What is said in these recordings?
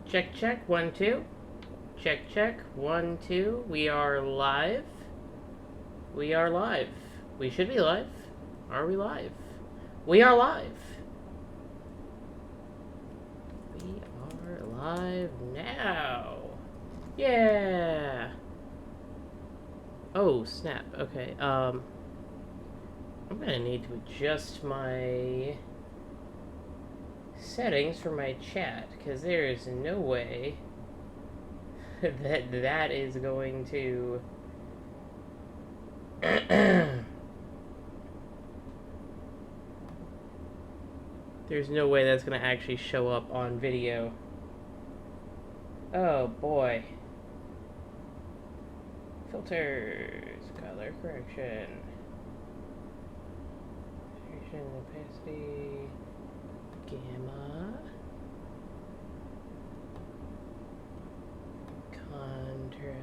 Check, check, 1, 2. Check, check, 1, 2. We are live. We are live. We should be live. Are we live? We are live. We are live now. Yeah. Oh, snap. Okay. I'm gonna need to adjust my settings for my chat, because there is no way that is going to there's no way that's going to actually show up on video. Oh boy. Filters, color correction, saturation, opacity, gamma, contrast,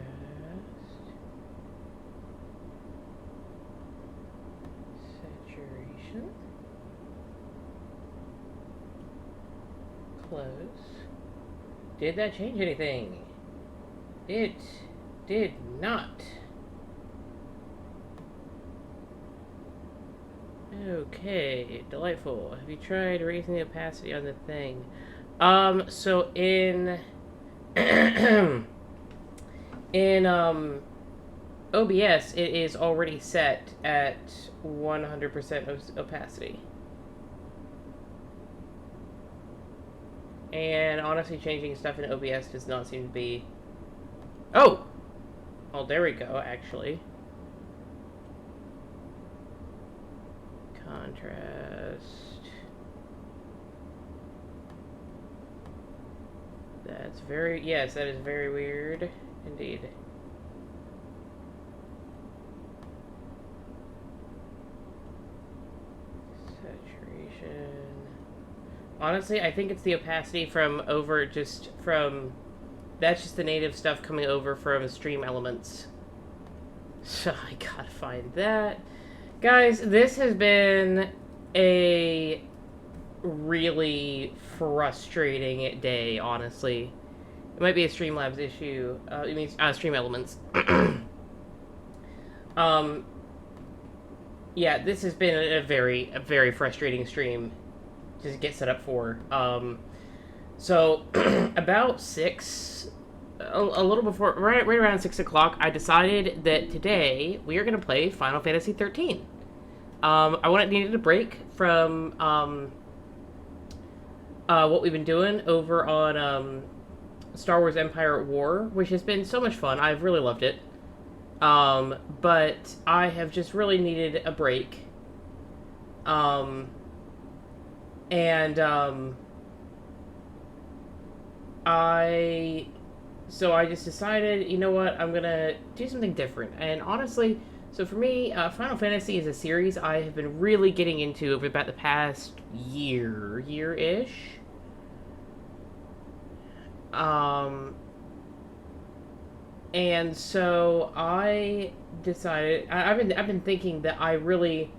saturation, close. Did that change anything? It did not. Okay, delightful. Have you tried raising the opacity on the thing? So in in OBS, it is already set at 100% opacity. And honestly, changing stuff in OBS does not seem to be... Oh! Well, there we go, actually. Contrast. That's very... Yes, that is very weird. Indeed. Saturation. Honestly, I think it's the opacity from over just from... That's just the native stuff coming over from Stream Elements. So I gotta find that. Guys, this has been a really frustrating day, honestly. It might be a Streamlabs issue. It means Stream Elements. Yeah, this has been a very frustrating stream to get set up for. So about 6, a little before, right around 6 o'clock, I decided that today we are going to play Final Fantasy 13. I needed a break from what we've been doing over on Star Wars Empire at War, which has been so much fun. I've really loved it. But I have just really needed a break. So I just decided, you know what, I'm gonna do something different. And honestly, so for me, Final Fantasy is a series I have been really getting into over about the past year-ish. And so I decided, I've been thinking that I really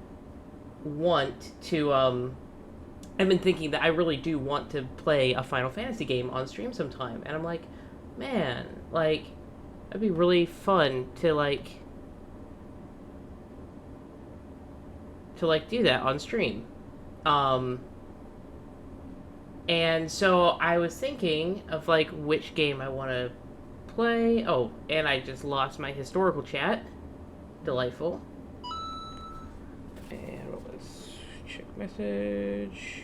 want to, I've been thinking that I really do want to play a Final Fantasy game on stream sometime. And I'm like, man, like, that'd be really fun to, do that on stream. And so I was thinking of, which game I want to play. Oh, and I just lost my historical chat. Delightful. And what was... Check message.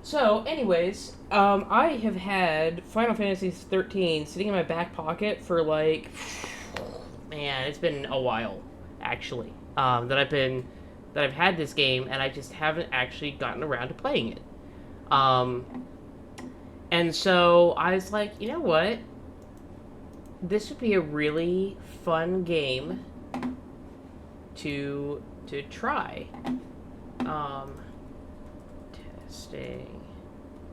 So, anyways, I have had Final Fantasy 13 sitting in my back pocket for, man, it's been a while, actually, that I've had this game, and I just haven't actually gotten around to playing it. And so I was like, you know what? This would be a really fun game to try. Testing.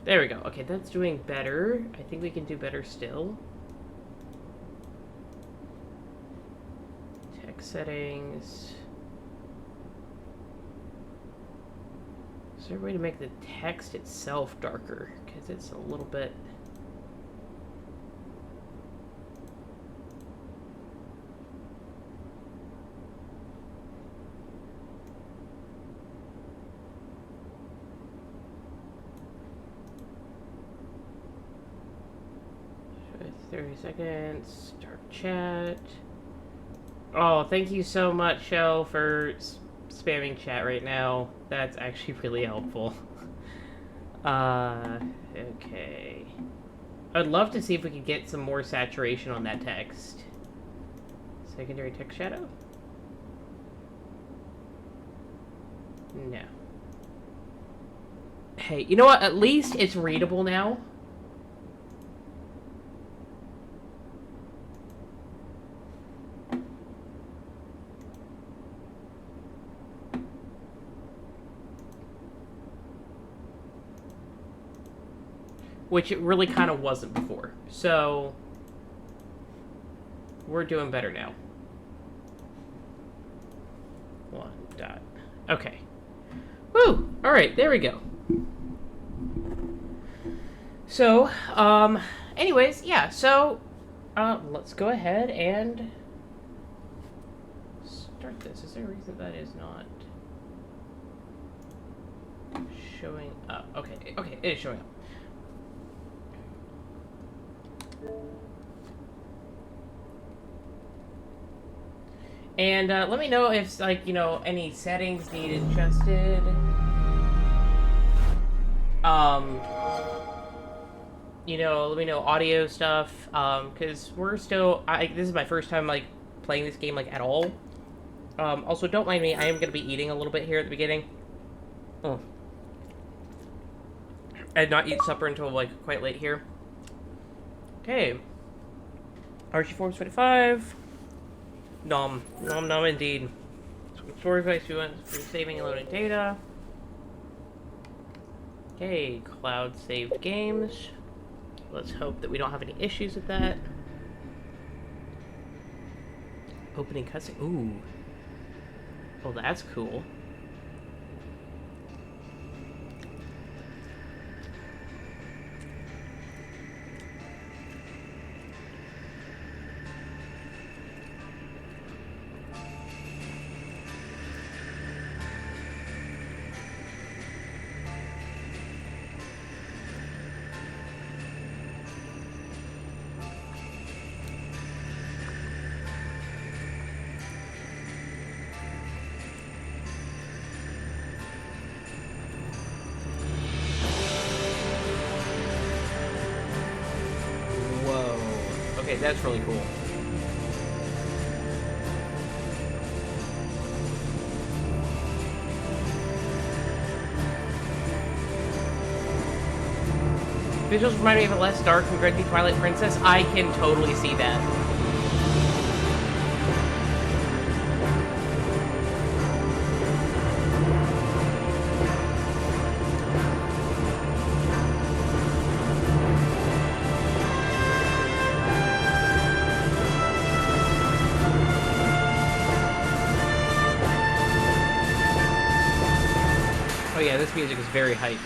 There we go. Okay, that's doing better. I think we can do better still. Text settings. there a way to make the text itself darker? Because it's a little bit... So 30 seconds. Start chat. Oh, thank you so much, Shell, for spamming chat right now. That's actually really helpful. Okay. I'd love to see if we could get some more saturation on that text. Secondary text shadow? No. Hey, you know what? At least it's readable now. Which it really kind of wasn't before. So, we're doing better now. One dot. Okay. Woo! Alright, there we go. So, anyways, yeah, so, let's go ahead and start this. Is there a reason that is not showing up? Okay, okay, it is showing up. And let me know if, like, you know, any settings need adjusted. You know, let me know audio stuff. Because we're still, this is my first time, like, playing this game, like, at all. Also, don't mind me, I am going to be eating a little bit here at the beginning. Oh. I did not eat supper until, like, quite late here. Okay. Archie Forms 25. Nom. Nom nom indeed. Storage device we went for saving and loading data. Okay, cloud saved games. Let's hope that we don't have any issues with that. Opening cutscene. Ooh. Oh, that's cool. Okay, that's really cool. Visuals remind me of a less dark and gritty Twilight Princess. I can totally see that. Oh yeah, this music is very hype.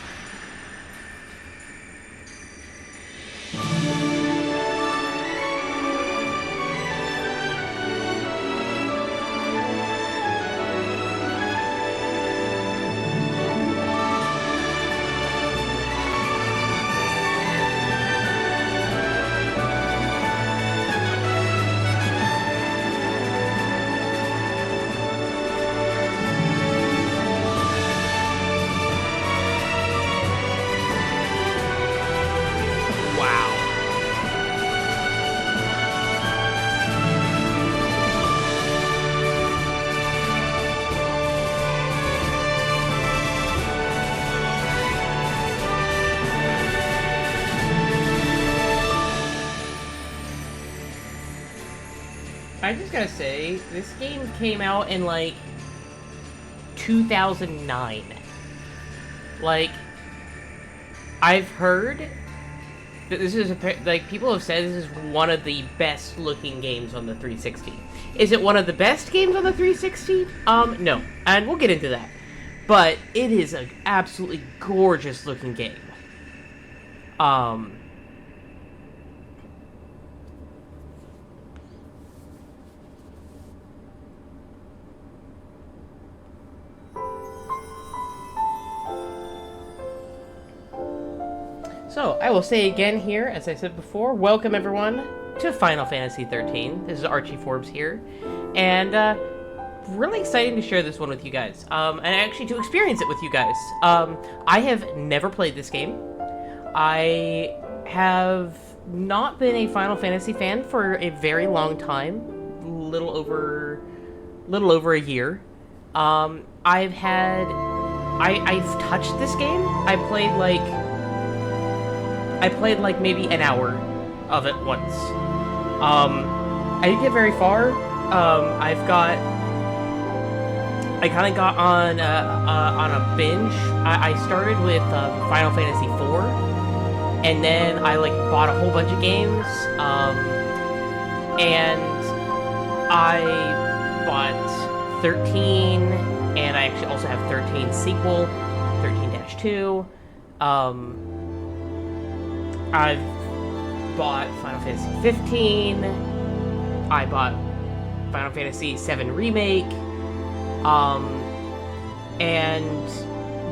I just gotta say, this game came out in, like, 2009. Like, I've heard that this is, like, people have said this is one of the best-looking games on the 360. Is it one of the best games on the 360? No. And we'll get into that. But it is an absolutely gorgeous looking game. So, I will say again here, as I said before, welcome everyone to Final Fantasy XIII. This is Archie Forbes here, and really exciting to share this one with you guys, and actually to experience it with you guys. I have never played this game. I have not been a Final Fantasy fan for a very long time, little over a year. I've touched this game. I played like maybe an hour of it once. I didn't get very far. I kind of got on a binge. I started with Final Fantasy IV, and then I like bought a whole bunch of games. And I bought 13, and I actually also have 13 sequel, 13-2. I've bought Final Fantasy 15. I bought Final Fantasy 7 Remake. And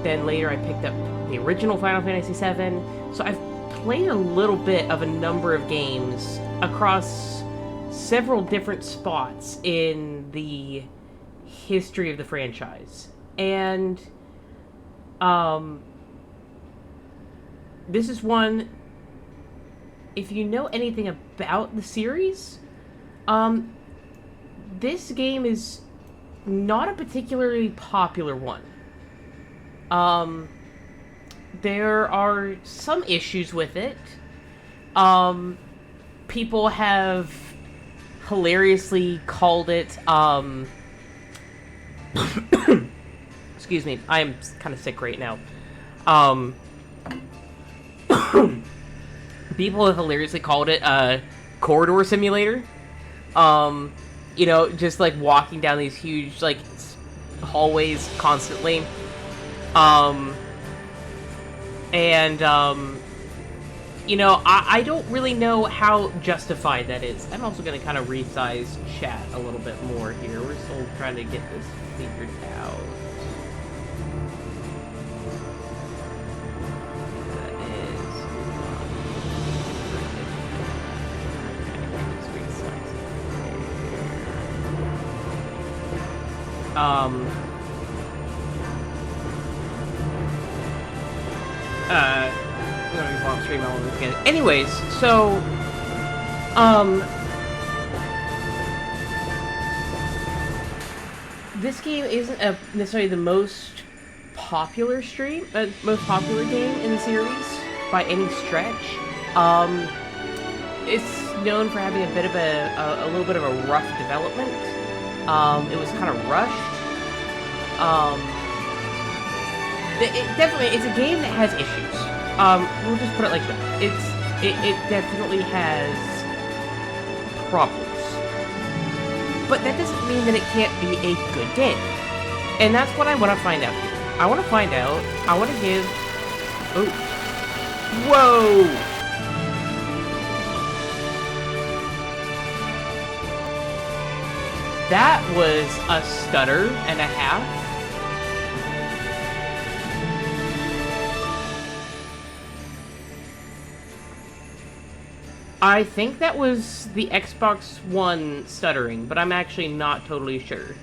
then later I picked up the original Final Fantasy 7. So I've played a little bit of a number of games across several different spots in the history of the franchise. And this is one, if you know anything about the series, this game is not a particularly popular one. There are some issues with it. People have hilariously called it, excuse me, I am kind of sick right now. People have hilariously called it a corridor simulator. You know, just like walking down these huge like hallways constantly. You know, I don't really know how justified that is. I'm also going to kind of resize chat a little bit more here. We're still trying to get this figured out. I'm gonna be long stream elements again. Anyways, so, this game isn't necessarily the most popular game in the series by any stretch. It's known for having a bit of a little bit of a rough development. It was kind of rushed. It's a game that has issues. We'll just put it like that. It definitely has problems. But that doesn't mean that it can't be a good game. And that's what I want to find out here. I want to give... Oh. Whoa! That was a stutter and a half. I think that was the Xbox One stuttering, but I'm actually not totally sure.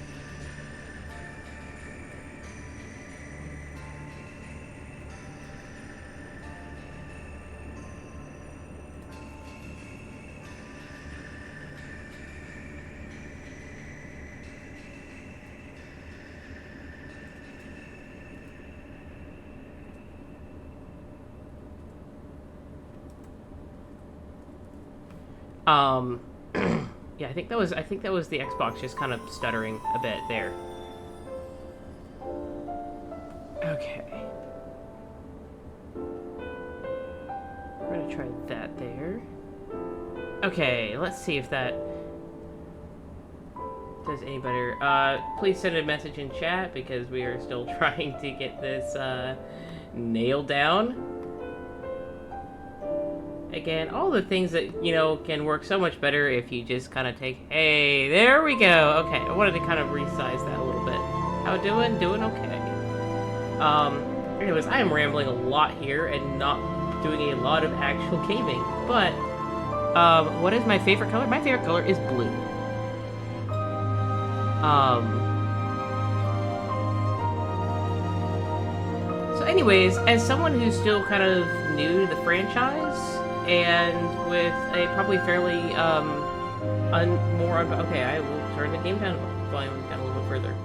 Yeah, I think that was the Xbox just kind of stuttering a bit there. Okay. We're gonna try that there. Okay, let's see if that... does any better. Please send a message in chat because we are still trying to get this nailed down. Again, all the things that, you know, can work so much better if you just kind of take... Hey, there we go. Okay, I wanted to kind of resize that a little bit. How it doing? Doing okay. Anyways, I am rambling a lot here and not doing a lot of actual gaming. But, what is my favorite color? My favorite color is blue. So anyways, as someone who's still kind of new to the franchise, and with a probably fairly, okay, I will turn the game volume down a little bit further.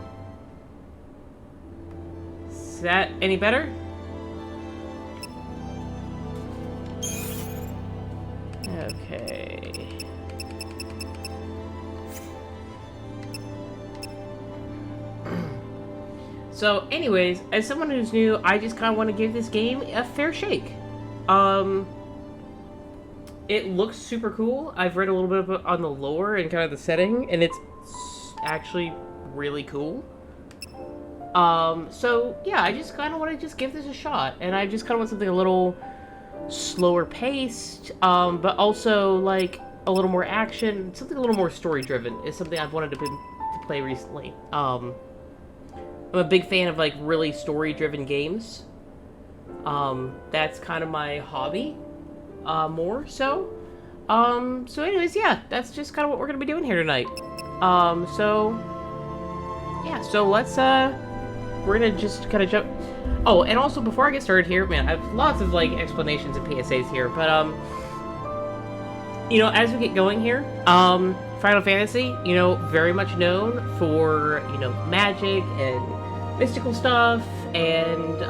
Is that any better? Okay. So, anyways, as someone who's new, I just kind of want to give this game a fair shake. It looks super cool. I've read a little bit on the lore and kind of the setting, and it's actually really cool. So, yeah, I just kind of want to just give this a shot, and I just kind of want something a little slower paced, but also, like, a little more action, something a little more story-driven is something I've wanted to play recently. I'm a big fan of, like, really story-driven games. That's kind of my hobby, more so. So anyways, yeah, that's just kind of what we're gonna be doing here tonight. So, yeah, so let's, we're gonna just kind of jump... Oh, and also, before I get started here, man, I have lots of, like, explanations and PSAs here, but, you know, as we get going here, Final Fantasy, you know, very much known for, you know, magic and mystical stuff, and,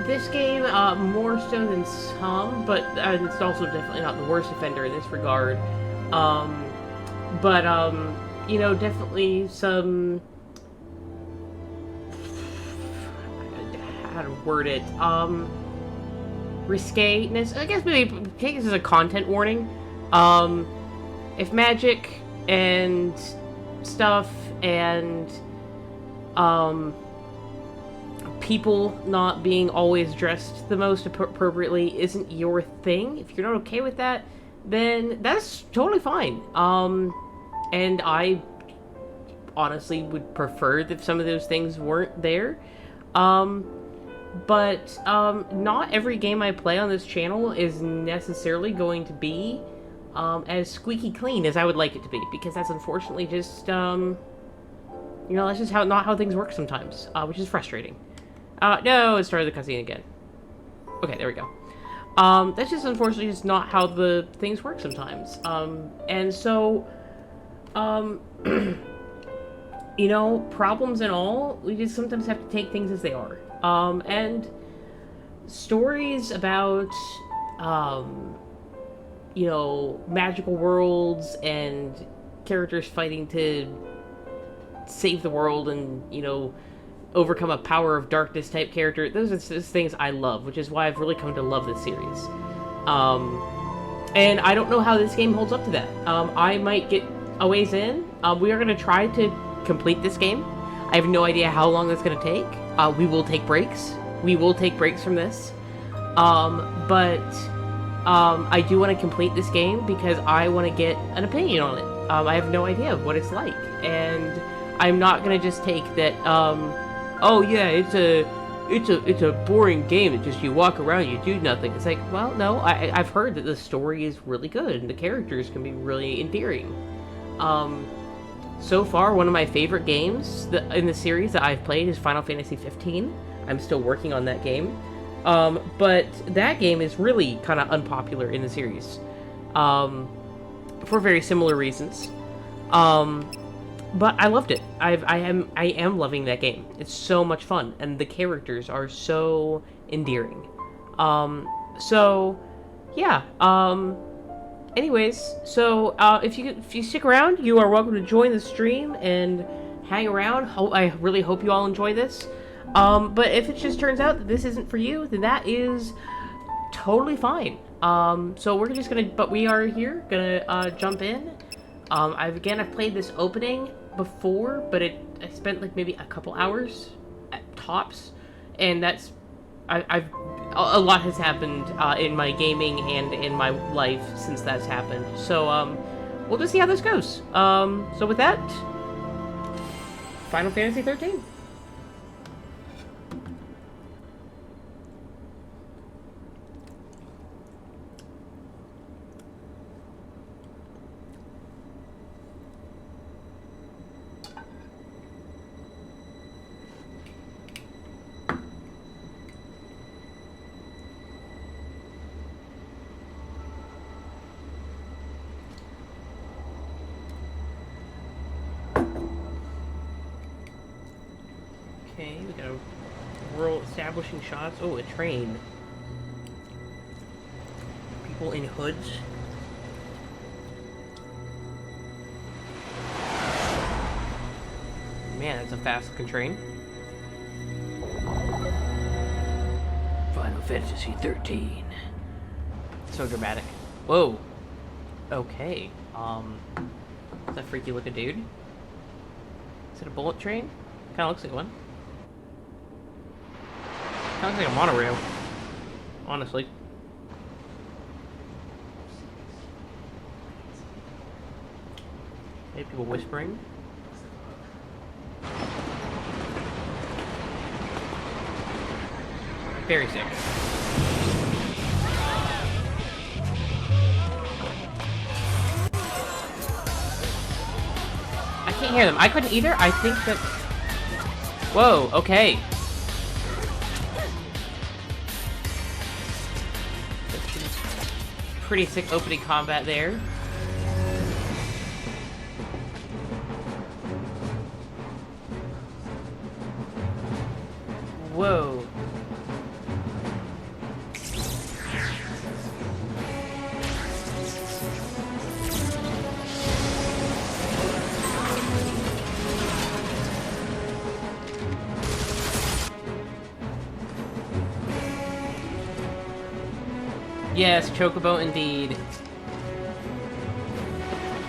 this game, more so than some, but it's also definitely not the worst offender in this regard, you know, definitely some... how to word it, risqueness. I guess maybe take this as a content warning. If magic and stuff and, people not being always dressed the most appropriately isn't your thing, if you're not okay with that, then that's totally fine. And I honestly would prefer that some of those things weren't there. But not every game I play on this channel is necessarily going to be as squeaky clean as I would like it to be, because that's unfortunately just, you know, that's just not how things work sometimes, which is frustrating. No, it started the cutscene again. Okay, there we go. That's just unfortunately just not how the things work sometimes. And so, you know, problems and all, we just sometimes have to take things as they are. And stories about, you know, magical worlds and characters fighting to save the world and, you know, overcome a power of darkness type character, those are just things I love, which is why I've really come to love this series. And I don't know how this game holds up to that. I might get a ways in. We are going to try to complete this game. I have no idea how long that's going to take. We will take breaks. We will take breaks from this. I do want to complete this game because I want to get an opinion on it. I have no idea what it's like. And I'm not going to just take that, oh yeah, it's a boring game that just you walk around, you do nothing. It's like, well, no, I've heard that the story is really good and the characters can be really endearing. So far, one of my favorite games in the series that I've played is Final Fantasy 15. I'm still working on that game. But that game is really kind of unpopular in the series. For very similar reasons. But I loved it. I am loving that game. It's so much fun, and the characters are so endearing. So yeah. Anyways, so if you stick around, you are welcome to join the stream and hang around. I really hope you all enjoy this. But if it just turns out that this isn't for you, then that is totally fine. So we're just gonna, but we are here gonna jump in. I've played this opening before, but I spent like maybe a couple hours at tops, and I've a lot has happened in my gaming and in my life since that's happened. So we'll just see how this goes. So with that, Final Fantasy 13. Okay, we got a world establishing shots. Oh, a train. People in hoods. Man, that's a fast-looking train. Final Fantasy 13. So dramatic. Whoa. Okay. Is that freaky looking dude? Is it a bullet train? Kinda looks like one. Kinda looks like a monorail. Honestly. Maybe people whispering. Very sick. I can't hear them. I couldn't either. I think that... Whoa, okay. Pretty sick opening combat there. Whoa. Yes, Chocobo indeed.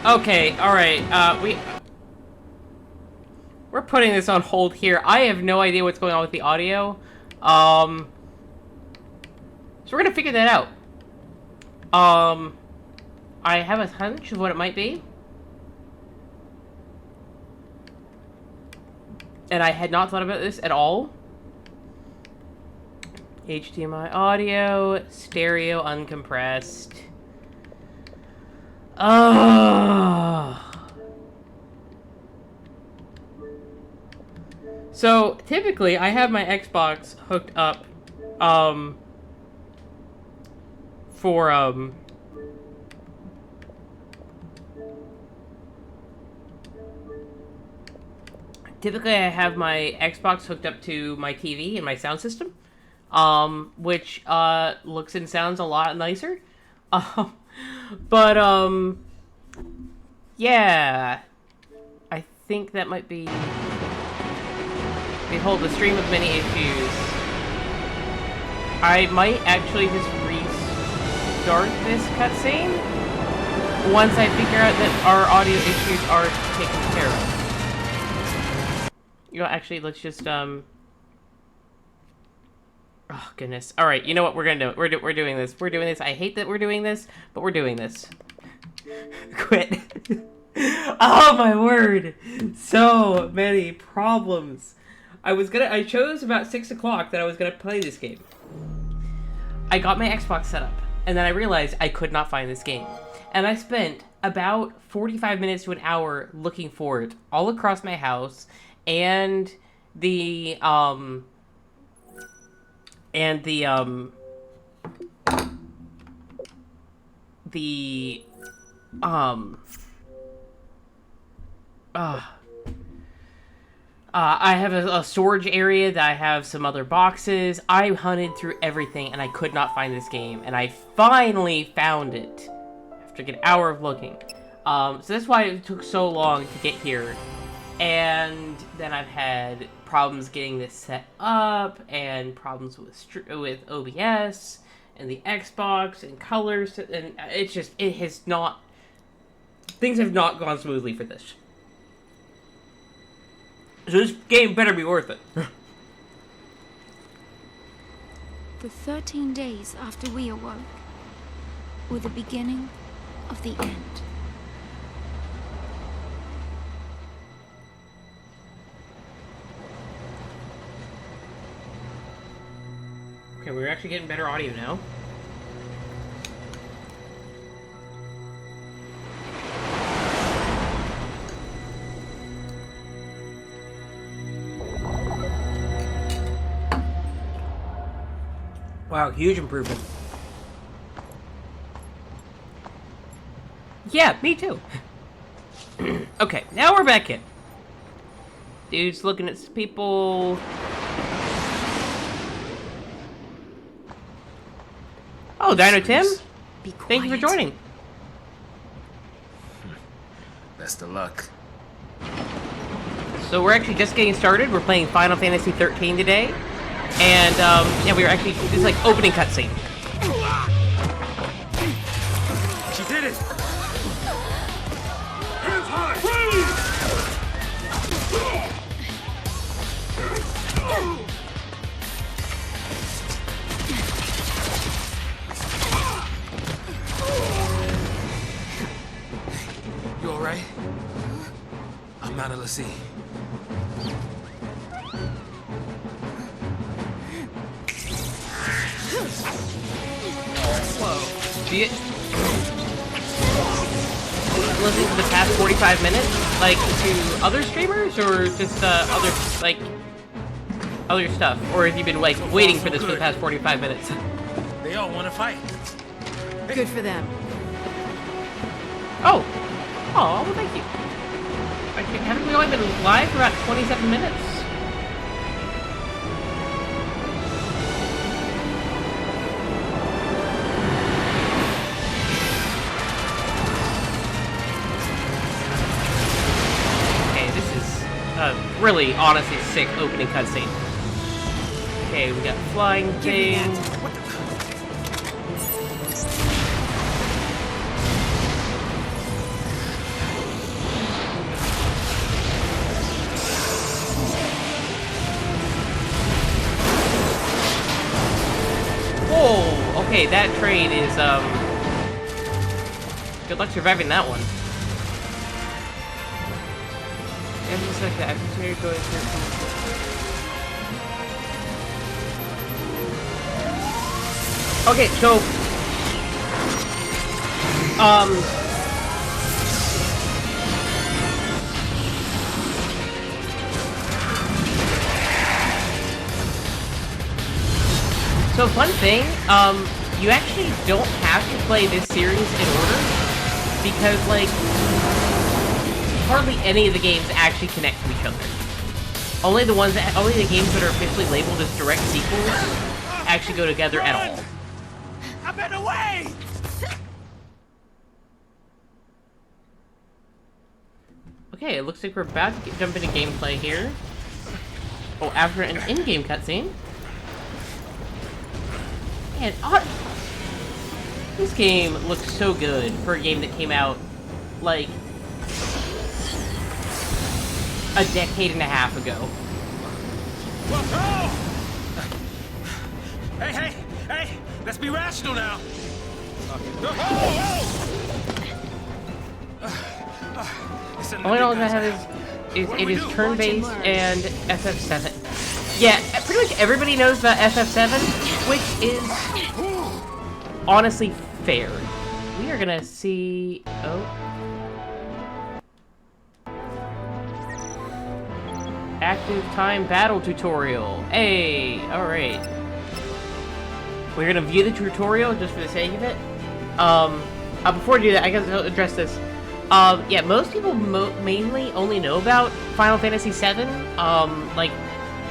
Okay, alright, we're putting this on hold here. I have no idea what's going on with the audio. So we're gonna figure that out. I have a hunch of what it might be. And I had not thought about this at all. HDMI audio, stereo uncompressed. So, typically, I have my Xbox hooked up, for, typically I have my Xbox hooked up to my TV and my sound system, which, looks and sounds a lot nicer. But, yeah, I think that might be... Behold, the stream of many issues. I might actually just restart this cutscene once I figure out that our audio issues are taken care of. You know, actually, let's just, Oh, goodness. Alright, you know what? We're gonna do it. We're doing this. We're doing this. I hate that we're doing this, but we're doing this. Quit. Oh, my word. So many problems. I chose about 6 o'clock that I was gonna play this game. I got my Xbox set up, and then I realized I could not find this game. And I spent about 45 minutes to an hour looking for it all across my house, and the I have a storage area that I have some other boxes. I hunted through everything and I could not find this game. And I finally found it after like an hour of looking. So that's why it took so long to get here. And then I've had problems getting this set up and problems with OBS and the Xbox and colors. And it has not Things have not gone smoothly for this. So this game better be worth it. The 13 days after we awoke were the beginning of the end. Okay, we're actually getting better audio now. Wow, huge improvement. Yeah, me too. Okay, now we're back in. Dude's looking at people. Oh, Dino Tim? Thank you for joining. Best of luck. So we're actually just getting started. We're playing Final Fantasy 13 today. And, yeah, we were actually, this is like opening cutscene. She did it! Hands high! You alright? I'm not a Xiii. Do you... listening to the past 45 minutes? Like, to other streamers? Or just, other, like... other stuff? Or have you been, like, waiting for this for the past 45 minutes? They all want to fight. Good for them. Oh! Oh, well, thank you. Haven't we only been live for about 27 minutes? Really, honestly, sick opening cutscene. Okay, we got flying things. Whoa! Okay, that train is, good luck surviving that one. Everything's like that. Continue going through. Okay, so so fun thing, you actually don't have to play this series in order because, like, hardly any of the games actually connect to each other. Only the games that are officially labeled as direct sequels actually go together at all. I'm in the way! Okay, it looks like we're about to jump into gameplay here. Oh, after an in-game cutscene. Man, this game looks so good for a game that came out, like, a decade and a half ago. Whoa! Hey! Let's be rational now. All I know that is it is turn-based and FF7. Yeah, pretty much everybody knows about FF7, which is honestly fair. We are gonna see. Oh. Active time battle tutorial. Hey, alright. We're gonna view the tutorial just for the sake of it. Before I do that, I gotta address this. Yeah, most people mainly only know about Final Fantasy VII. Like,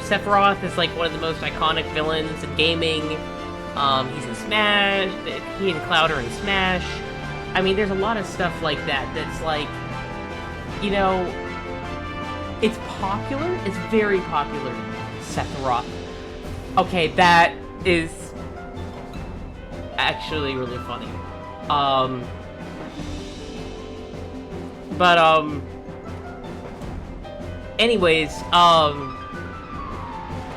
Sephiroth is like one of the most iconic villains in gaming. He's in Smash. He and Cloud are in Smash. I mean, there's a lot of stuff like that that's like, you know, it's popular. It's very popular. Sephiroth. Okay, that is actually really funny. But, anyways,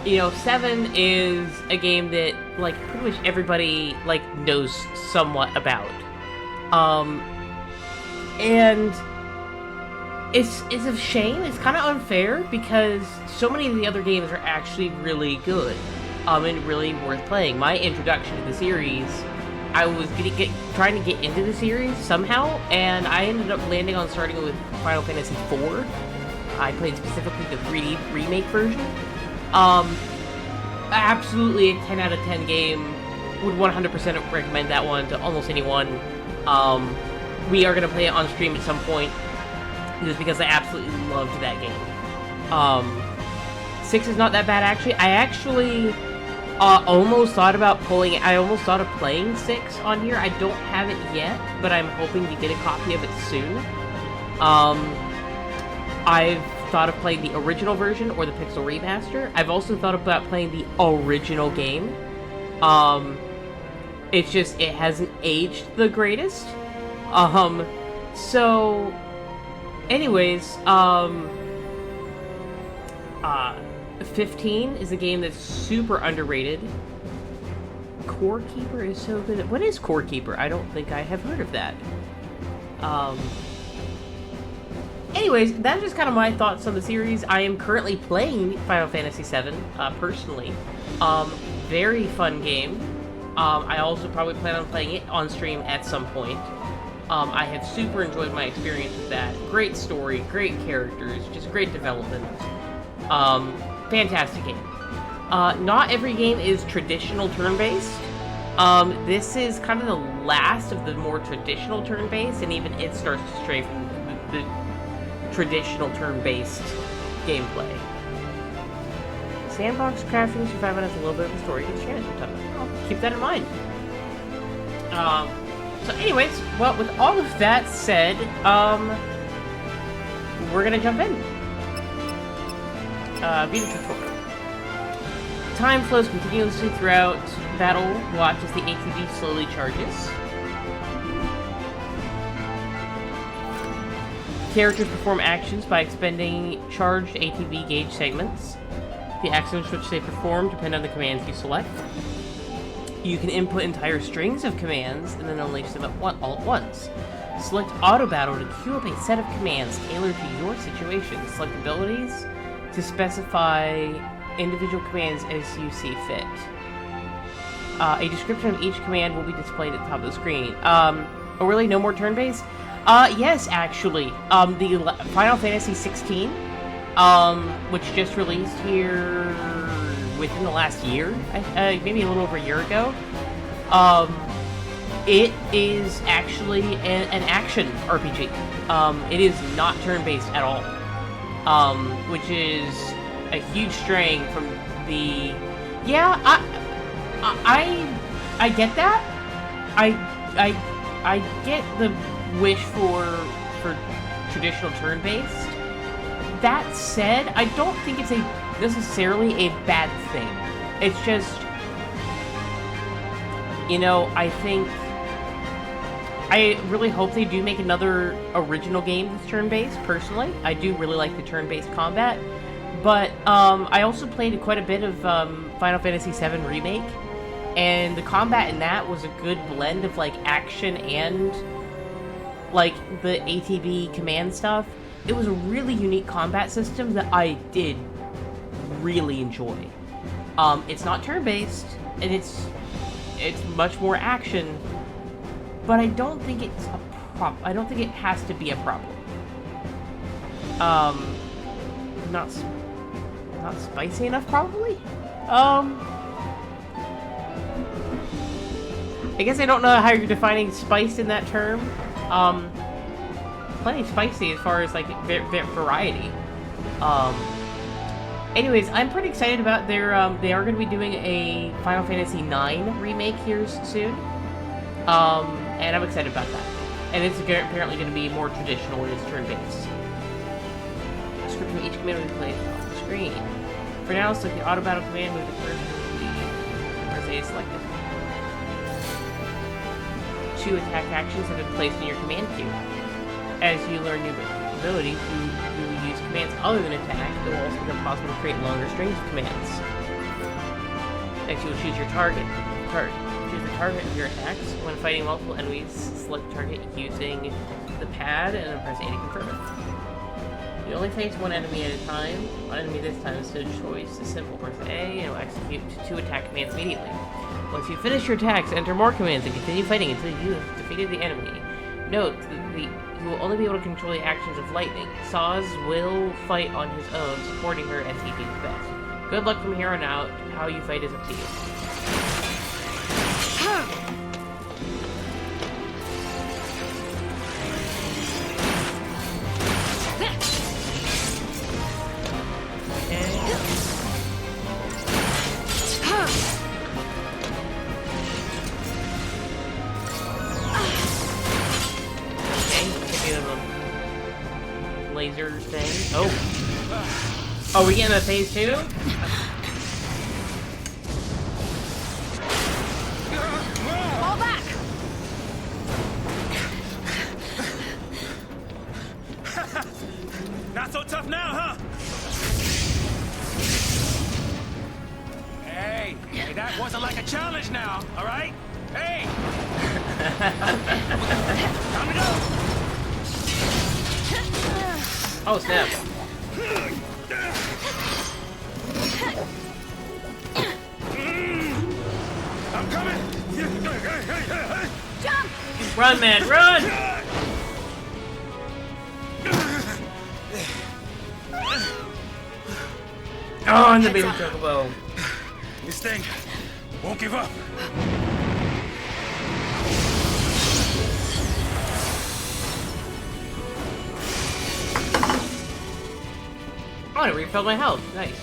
you know, 7 is a game that, like, pretty much everybody, like, knows somewhat about. And it's a shame, it's kind of unfair, because so many of the other games are actually really good, and really worth playing. My introduction to the series, I was trying to get into the series somehow, and I ended up landing on starting with Final Fantasy IV. I played specifically the 3D remake version. Absolutely a 10 out of 10 game. Would 100% recommend that one to almost anyone. We are going to play it on stream at some point, just because I absolutely loved that game. 6 is not that bad, actually. I actually almost thought about of playing 6 on here. I don't have it yet, but I'm hoping to get a copy of it soon. I've thought of playing the original version or the Pixel Remaster. I've also thought about playing the original game. It's just, it hasn't aged the greatest. So, anyways, 15 is a game that's super underrated. Core Keeper is so good. What is Core Keeper? I don't think I have heard of that. Anyways, that's just kind of my thoughts on the series. I am currently playing Final Fantasy VII, personally. Very fun game. I also probably plan on playing it on stream at some point. I have super enjoyed my experience with that. Great story, great characters, just great development. Fantastic game. Not every game is traditional turn-based. This is kind of the last of the more traditional turn-based, and even it starts to stray from the traditional turn-based gameplay. Sandbox crafting, surviving has a little bit of a story. I'll keep that in mind. So anyways, well, with all of that said, we're gonna jump in. Vita tutorial. Time flows continuously throughout battle. Watch as the ATV slowly charges. Characters perform actions by expending charged ATV gauge segments. The actions which they perform depend on the commands you select. You can input entire strings of commands and then unleash them all at once. Select Auto Battle to queue up a set of commands tailored to your situation. Select abilities to specify individual commands as you see fit. A description of each command will be displayed at the top of the screen. Oh really? No more turn-based? Yes, actually. The Final Fantasy 16, which just released here within the last year, maybe a little over a year ago, it is actually an action RPG. It is not turn-based at all, which is a huge straying from the... Yeah, I get that. I get the wish for traditional turn-based. That said, I don't think it's necessarily a bad thing. It's just, you know, I really hope they do make another original game that's turn-based, personally. I do really like the turn-based combat. But, I also played quite a bit of, Final Fantasy VII Remake. And the combat in that was a good blend of, like, action and, like, the ATB command stuff. It was a really unique combat system that I did really enjoy. It's not turn-based, and it's much more action, but I don't think it's a problem. I don't think it has to be a problem. Not spicy enough, probably? I guess I don't know how you're defining spice in that term. Plenty spicy as far as, like, variety. Anyways, I'm pretty excited about their, they are going to be doing a Final Fantasy IX remake here soon. And I'm excited about that. And it's apparently going to be more traditional in its turn-based. Description of each command will be played on the screen. For now, select the auto battle command, move the first as A is selected. 2 attack actions have been placed in your command queue. As you learn new abilities, you use commands other than attack. It will also become possible to create longer strings of commands. Next, you will choose your target. Choose the target of your attacks. When fighting multiple enemies, select target using the pad and then press A to confirm it. You only face one enemy at a time. One enemy this time, so choice is simple. Press A and it will execute 2 attack commands immediately. Once you finish your attacks, enter more commands and continue fighting until you have defeated the enemy. Note that you will only be able to control the actions of lightning. Saws will fight on his own, supporting her as he deems best. Good luck from here on out. How you fight is up to you. Laser thing. Oh. Oh, we getting a phase 2? Fall back! Not so tough now, huh? Hey, that wasn't like a challenge now, all right? Hey! Time to go! Oh, snap. I'm coming! Jump! Run, man, run! Oh, and the baby chocobo. This thing won't give up. Oh, I refilled my health. Nice.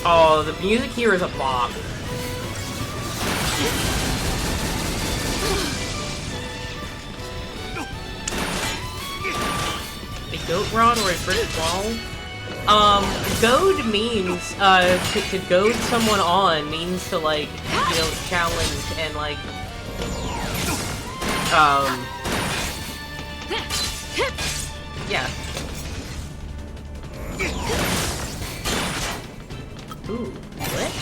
Oh, the music here is a bop. A goat rod or a British wall? Goad means, to goad someone on means to, like, you know, challenge and, like, yeah. Ooh, what?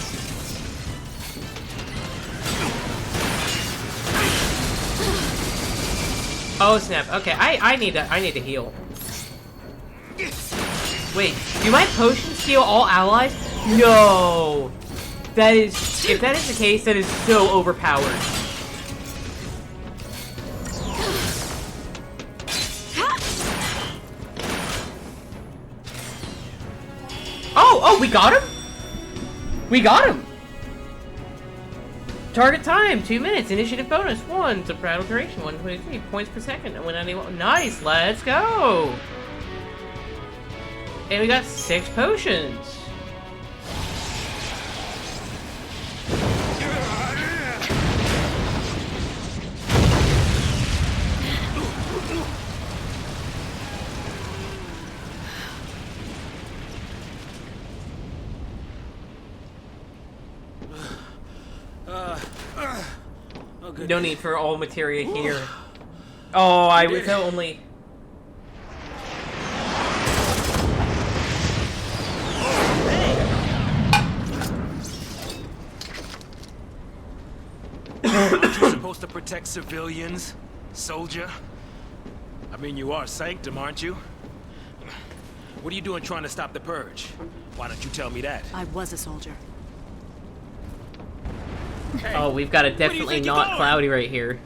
Oh snap! Okay, I need to heal. Wait, do my potions heal all allies? No, that is if that is the case, that is so overpowered. Oh, we got him? We got him! Target time, 2 minutes. Initiative bonus, 1. So battle duration, 123 points per second. And when anyone... Nice, let's go! And we got 6 potions. No need for all materia here. Oh, I was only... Aren't you supposed to protect civilians, soldier? I mean, you are Sanctum, aren't you? What are you doing trying to stop the purge? Why don't you tell me that? I was a soldier. Hey, Oh, we've got a definitely not cloudy right here.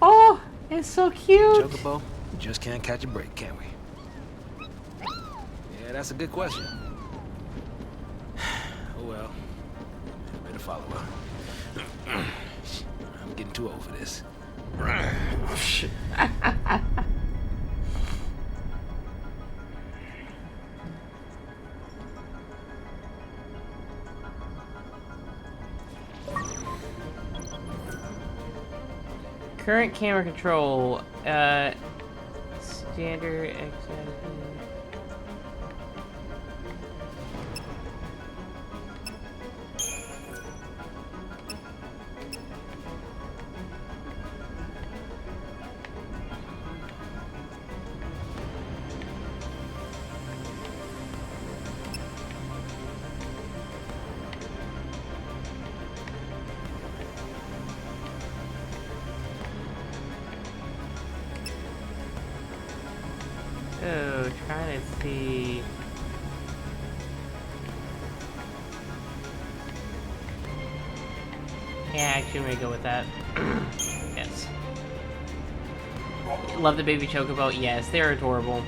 Oh, it's so cute. Chocobo, we just can't catch a break, can we? Yeah, that's a good question. Oh well, better follow her. I'm getting too old for this. Current camera control, standard, So, trying to see... Yeah, actually, I'm gonna go with that. Yes. Love the baby chocobo. Yes, they're adorable.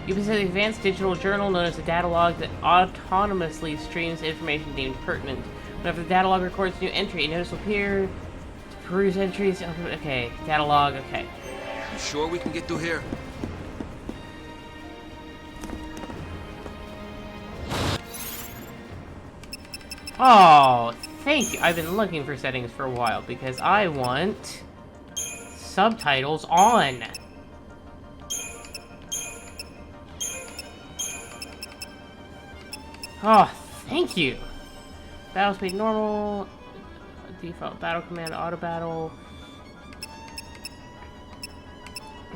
You possess an advanced digital journal known as a datalog that autonomously streams information deemed pertinent. Whenever the datalog records a new entry, a notice will appear to peruse entries. Okay, datalog, okay. You sure we can get through here? Oh, thank you. I've been looking for settings for a while because I want subtitles on. Oh, thank you. Battle speed normal, default battle command, auto battle.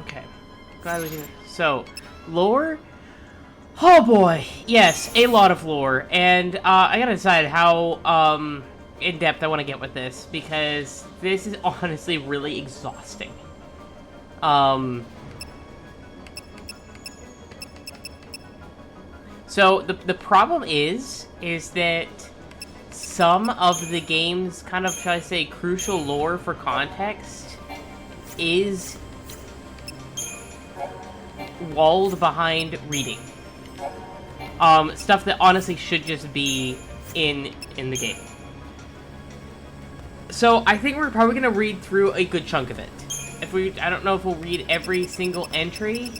Okay, glad we do. So, lore. Oh boy, yes, a lot of lore, and I gotta decide how in depth I want to get with this because this is honestly really exhausting. So the problem is that some of the game's kind of, shall I say, crucial lore for context is walled behind reading. Stuff that honestly should just be in the game. So I think we're probably gonna read through a good chunk of it. I don't know if we'll read every single entry,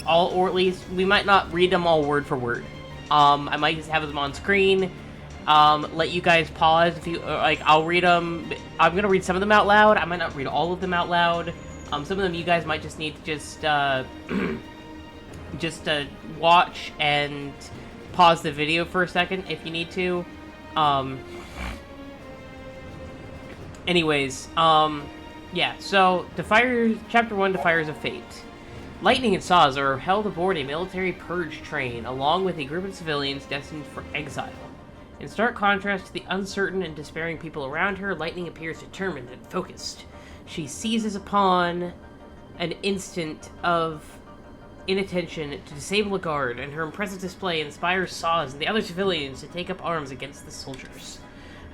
or at least we might not read them all word for word. I might just have them on screen. Let you guys pause if you like. I'll read them. I'm gonna read some of them out loud. I might not read all of them out loud. Some of them you guys might just need to just watch and pause the video for a second if you need to. Anyways, yeah, so Chapter 1, Defiers of Fate. Lightning and Saws are held aboard a military purge train, along with a group of civilians destined for exile. In stark contrast to the uncertain and despairing people around her, Lightning appears determined and focused. She seizes upon an instant of inattention to disable a guard, and her impressive display inspires Saws and the other civilians to take up arms against the soldiers.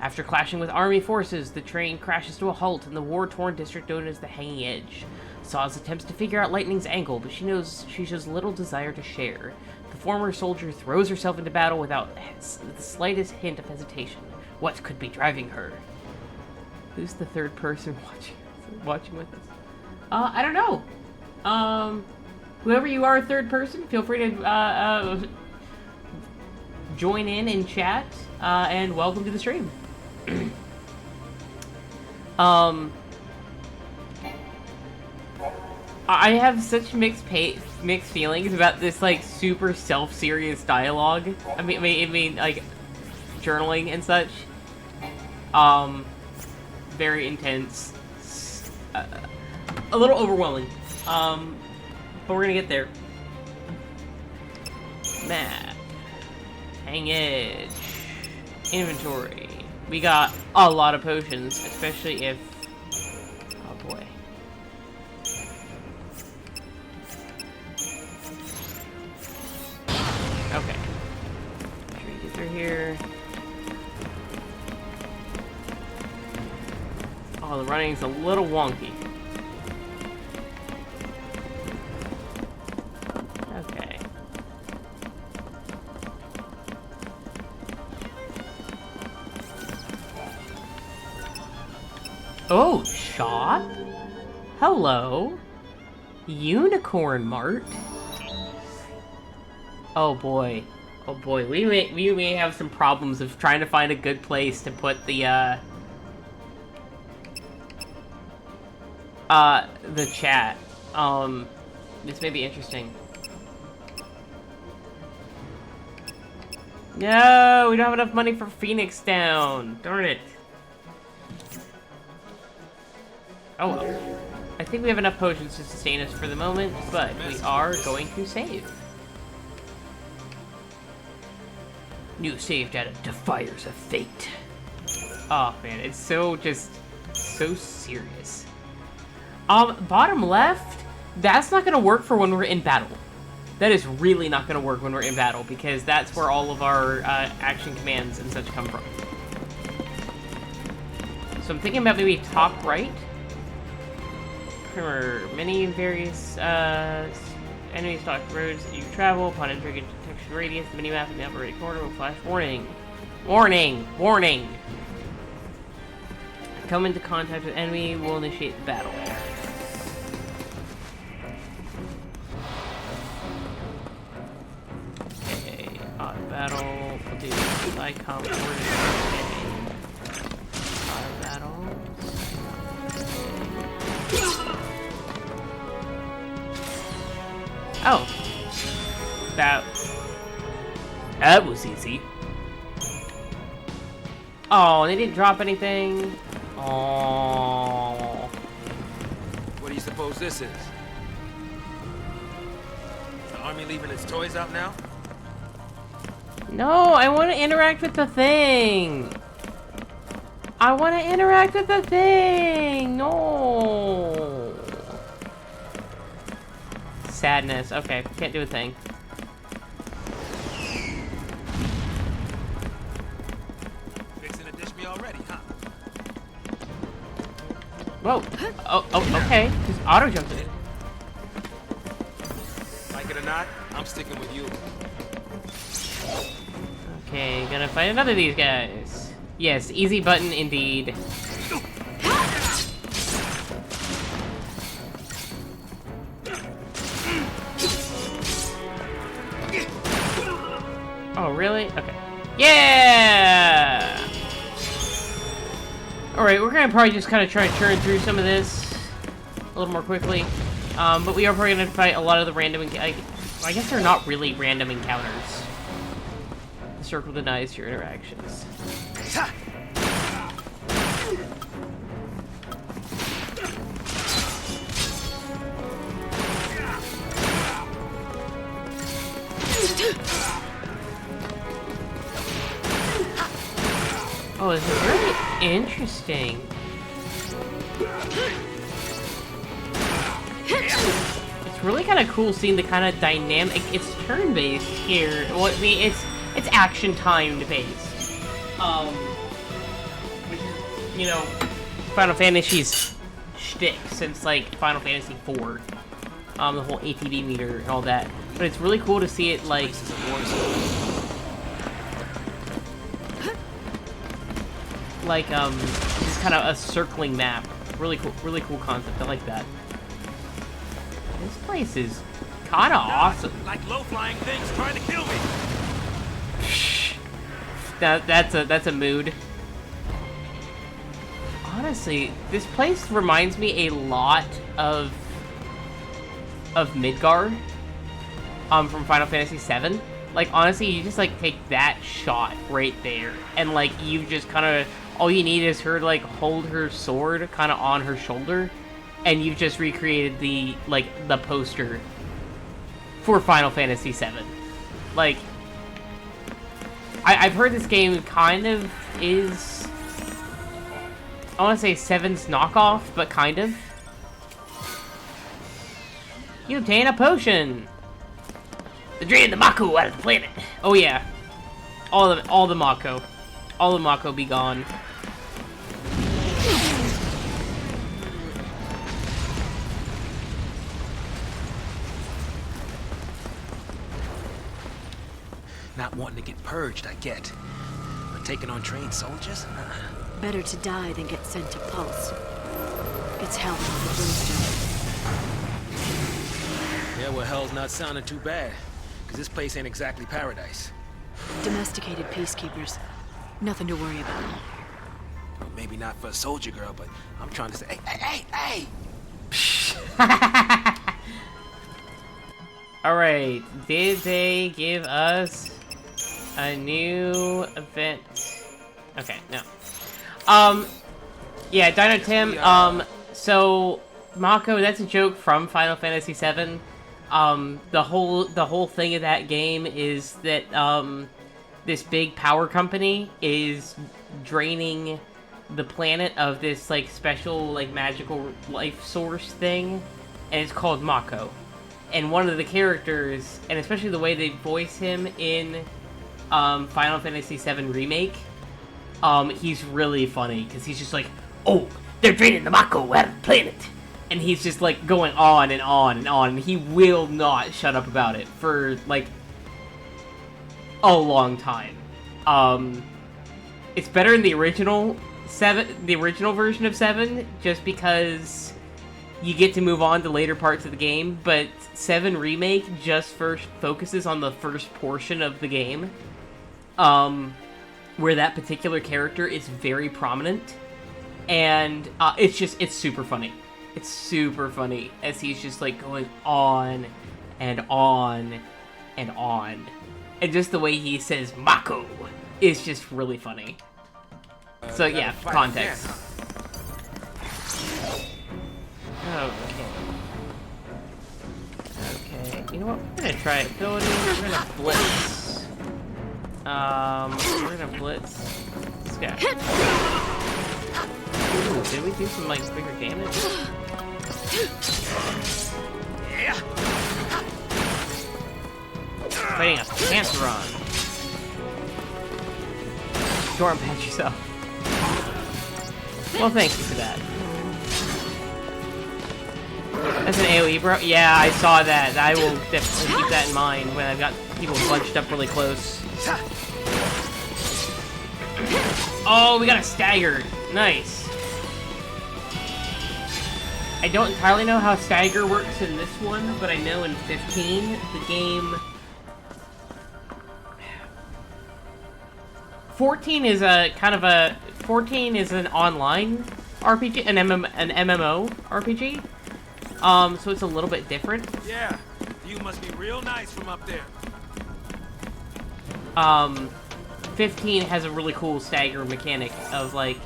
After clashing with army forces, the train crashes to a halt in the war-torn district known as the Hanging Edge. Saws attempts to figure out Lightning's angle, but she knows she shows little desire to share. The former soldier throws herself into battle without the slightest hint of hesitation. What could be driving her? Who's the third person watching with us? I don't know. Whoever you are, third person, feel free to join in chat, and welcome to the stream. I have such mixed feelings about this, like, super self-serious dialogue. I mean, like, journaling and such. Very intense. A little overwhelming. But we're gonna get there. Map. Hang Edge. Inventory. We got a lot of potions, especially if... Oh boy. Okay. Make sure you get through here. Oh, the running's a little wonky. Okay. Oh, shop? Hello. Unicorn Mart? Oh boy. Oh boy, we may have some problems of trying to find a good place to put the chat. This may be interesting. No, we don't have enough money for Phoenix Down. Darn it. Oh well. I think we have enough potions to sustain us for the moment, but we are going to save. New save data, Defiers of Fate. Oh man, it's so serious. Bottom left, that's not gonna work for when we're in battle. That is really not going to work when we're in battle, because that's where all of our action commands and such come from. So I'm thinking about maybe top right. Remember, many various enemy stock roads that you travel. Upon entering a detection radius, the minimap in the upper right corner will flash warning. Warning! Warning! Come into contact with enemy, will initiate the battle. Okay, auto battle. We'll do ICOM coordinate. Auto battle. Oh. That was easy. Oh, they didn't drop anything. Oh. What do you suppose this is? The army leaving its toys out now? No, I want to interact with the thing. I want to interact with the thing. No. Sadness. Okay, can't do a thing. Fixing to dish me already, huh? Whoa. Oh, okay. Just auto jumped it. Like it or not, I'm sticking with you. Okay, gonna fight another of these guys. Yes, easy button indeed. Oh, really? Okay. Yeah! Alright, we're gonna probably just kind of try and churn through some of this a little more quickly. But we are probably gonna fight a lot of the random... I guess they're not really random encounters. The circle denies your interactions. Oh, this is really interesting. It's really kind of cool seeing the kind of dynamic. It's turn-based here. Well, I mean, it's action timed based. Which is, you know, Final Fantasy's shtick since like Final Fantasy IV. The whole ATB meter and all that. But it's really cool to see it like. Like, just kind of a circling map. Really cool concept. I like that. This place is kind of awesome. Like low-flying things trying to kill me. That's a mood. Honestly, this place reminds me a lot of Midgar, from Final Fantasy VII. Like, honestly, you just, like, take that shot right there, and, like, you just kind of, all you need is her to, like, hold her sword kind of on her shoulder, and you've just recreated the, like, the poster for Final Fantasy VII. Like, I've heard this game kind of is, I want to say 7's knockoff, but kind of. You obtain a potion! The drain the Mako out of the planet. Oh yeah, all the Mako, be gone. Not wanting to get purged, I get. But taking on trained soldiers? Better to die than get sent to Pulse. It's hell with the brimstone. Yeah, well, hell's not sounding too bad. Because this place ain't exactly paradise. Domesticated peacekeepers. Nothing to worry about. Well, maybe not for a soldier girl, but I'm trying to say, hey! Alright, did they give us a new event? Okay, no. Yeah, Dino Tim, so, Mako, that's a joke from Final Fantasy VII. The whole thing of that game is that, this big power company is draining the planet of this, like, special, like, magical life source thing, and it's called Mako. and one of the characters, and especially the way they voice him in Final Fantasy VII Remake, he's really funny, because he's just like, oh, they're draining the Mako out of the planet! And he's just, like, going on and on and on, and he will not shut up about it for, like, a long time. It's better in the original version of 7, just because you get to move on to later parts of the game, but 7 Remake just first focuses on the first portion of the game, where that particular character is very prominent, and it's super funny. It's super funny, as he's just, like, going on and on and on. And just the way he says Mako is just really funny. So, yeah, context. Okay. Okay, you know what? We're gonna try ability. We're gonna blitz. We're gonna blitz this guy. Ooh, did we do some, like, bigger damage? Fighting a Pantheron. Storm patch yourself. Well, thank you for that. That's an AoE, bro? Yeah, I saw that. I will definitely keep that in mind when I've got people bunched up really close. Oh, we got a stagger. Nice. I don't entirely know how stagger works in this one, but I know in 15, the game... 14 is a kind of a... 14 is an online RPG, an MMO RPG. So it's a little bit different. Yeah, you must be real nice from up there. 15 has a really cool stagger mechanic of, like,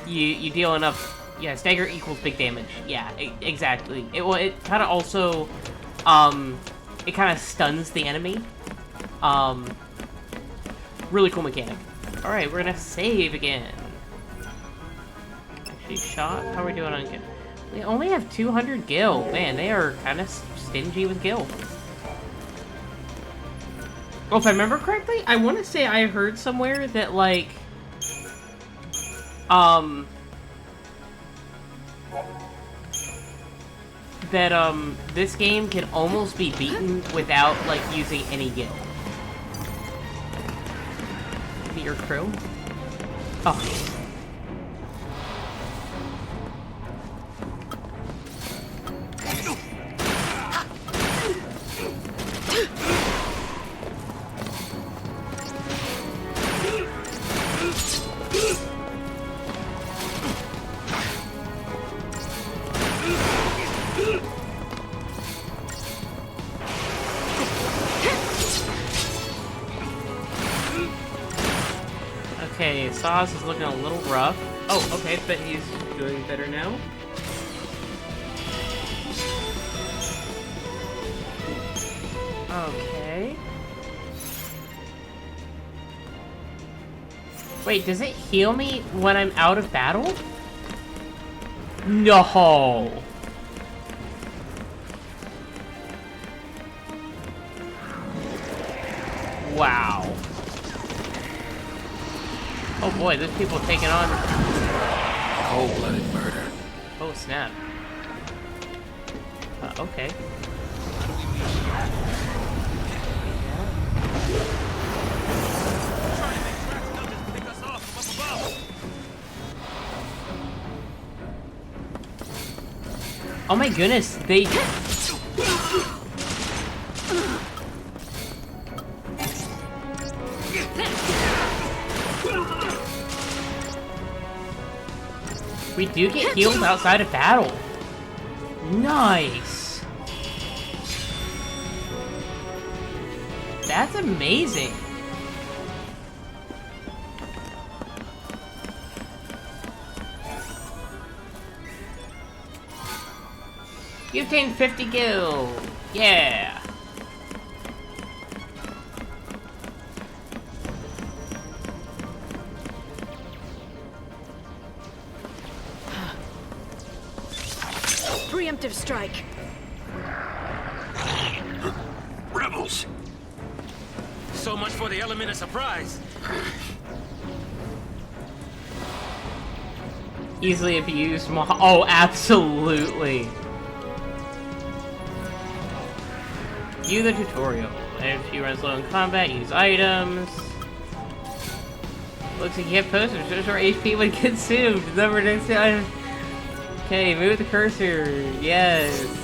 you deal enough... Yeah, stagger equals big damage. Yeah, exactly. It kind of also, it kind of stuns the enemy. Really cool mechanic. Alright, we're gonna save again. Actually, shot? How are we doing on gil? We only have 200 gil. Man, they are kind of stingy with gil. Well, if I remember correctly, I want to say I heard somewhere that, like, this game can almost be beaten without, like, using any gil. Be your crew? Oh. Okay, Sauce is looking a little rough. Oh, okay, but he's doing better now. Okay. Wait, does it heal me when I'm out of battle? No! Wow. Oh boy, there's people taking on... Cold-blooded murder. Oh, snap. Okay. Oh my goodness, they... We do get healed outside of battle. Nice. That's amazing. You obtained 50 gil. Yeah. Preemptive strike. rebels. So much for the element of surprise. Easily abused. Oh, absolutely. View the tutorial. If you run slow in combat, use items. Looks like you have posters. Shows where HP would consumed. Number next time. Okay, move the cursor. Yes.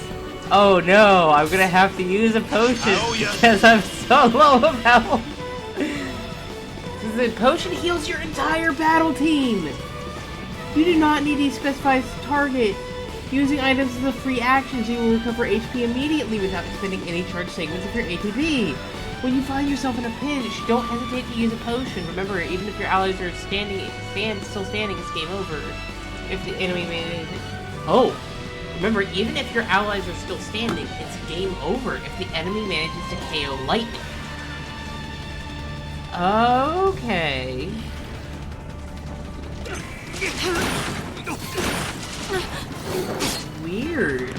Oh no, I'm gonna have to use a potion because I'm so low of health. The potion heals your entire battle team. You do not need a specified target. Using items is a free action, so you will recover HP immediately without spending any charge segments of your ATP. When you find yourself in a pinch, don't hesitate to use a potion. Remember, even if your allies are still standing, it's game over. If the enemy manages... Oh! Remember, even if your allies are still standing, it's game over if the enemy manages to KO lightning. Okay. Weird.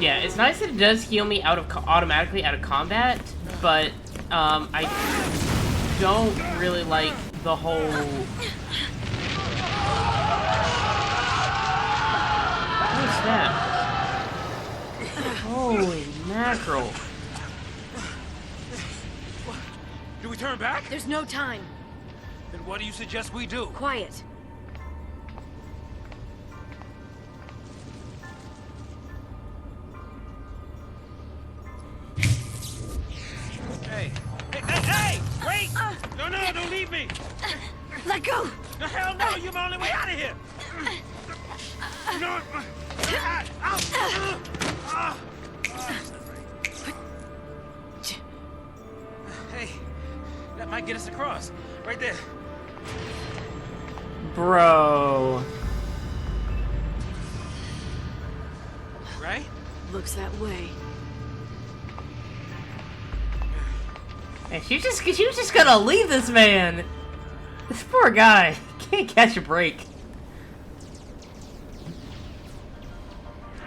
Yeah, it's nice that it does heal me automatically out of combat, but I don't really like the whole... What's that? Holy mackerel. Do we turn back? There's no time. Then what do you suggest we do? Quiet. Hey! Wait! No, don't leave me! Let go! No, hell no! You're my only way out of here! No! Hey, that might get us across. Right there. Bro. Right? Looks that way. And she was just gonna leave this man. This poor guy can't catch a break.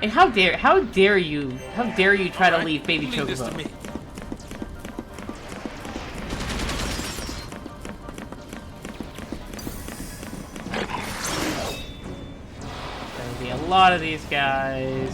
And how dare you try to leave baby Chocobo? There'll be a lot of these guys.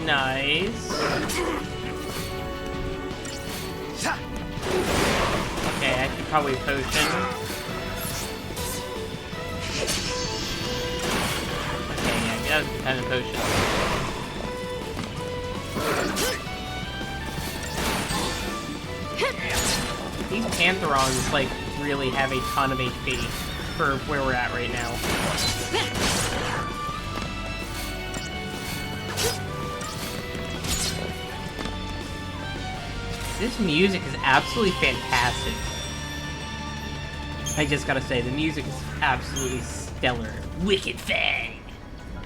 Nice. Okay, I should probably potion. Okay, yeah, that was kind of potion. These Pantherons, like, really have a ton of HP for where we're at right now. This music is absolutely fantastic. I just gotta say, the music is absolutely stellar. Wicked Fang!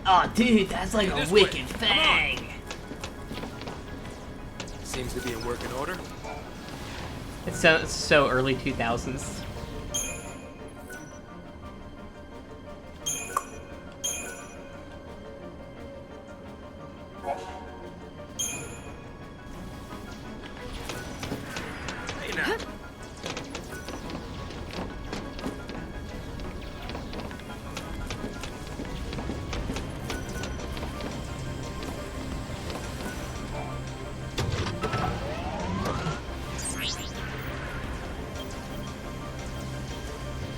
Oh, dude, that's like a Wicked Fang! Seems to be in working order. It's so early 2000s. Hey now.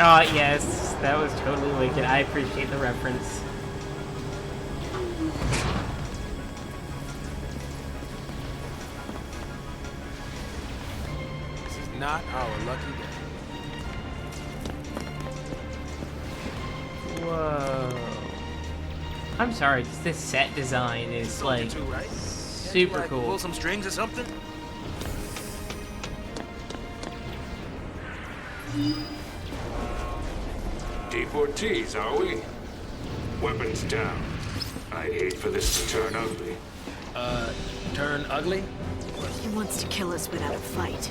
Oh, yes, that was totally wicked. I appreciate the reference. not our lucky day. Whoa. I'm sorry, this set design is like Too, right? super Like, cool. pull some strings or something? Deportees, are we? Weapons down. I'd hate for this to turn ugly. Turn ugly? He wants to kill us without a fight.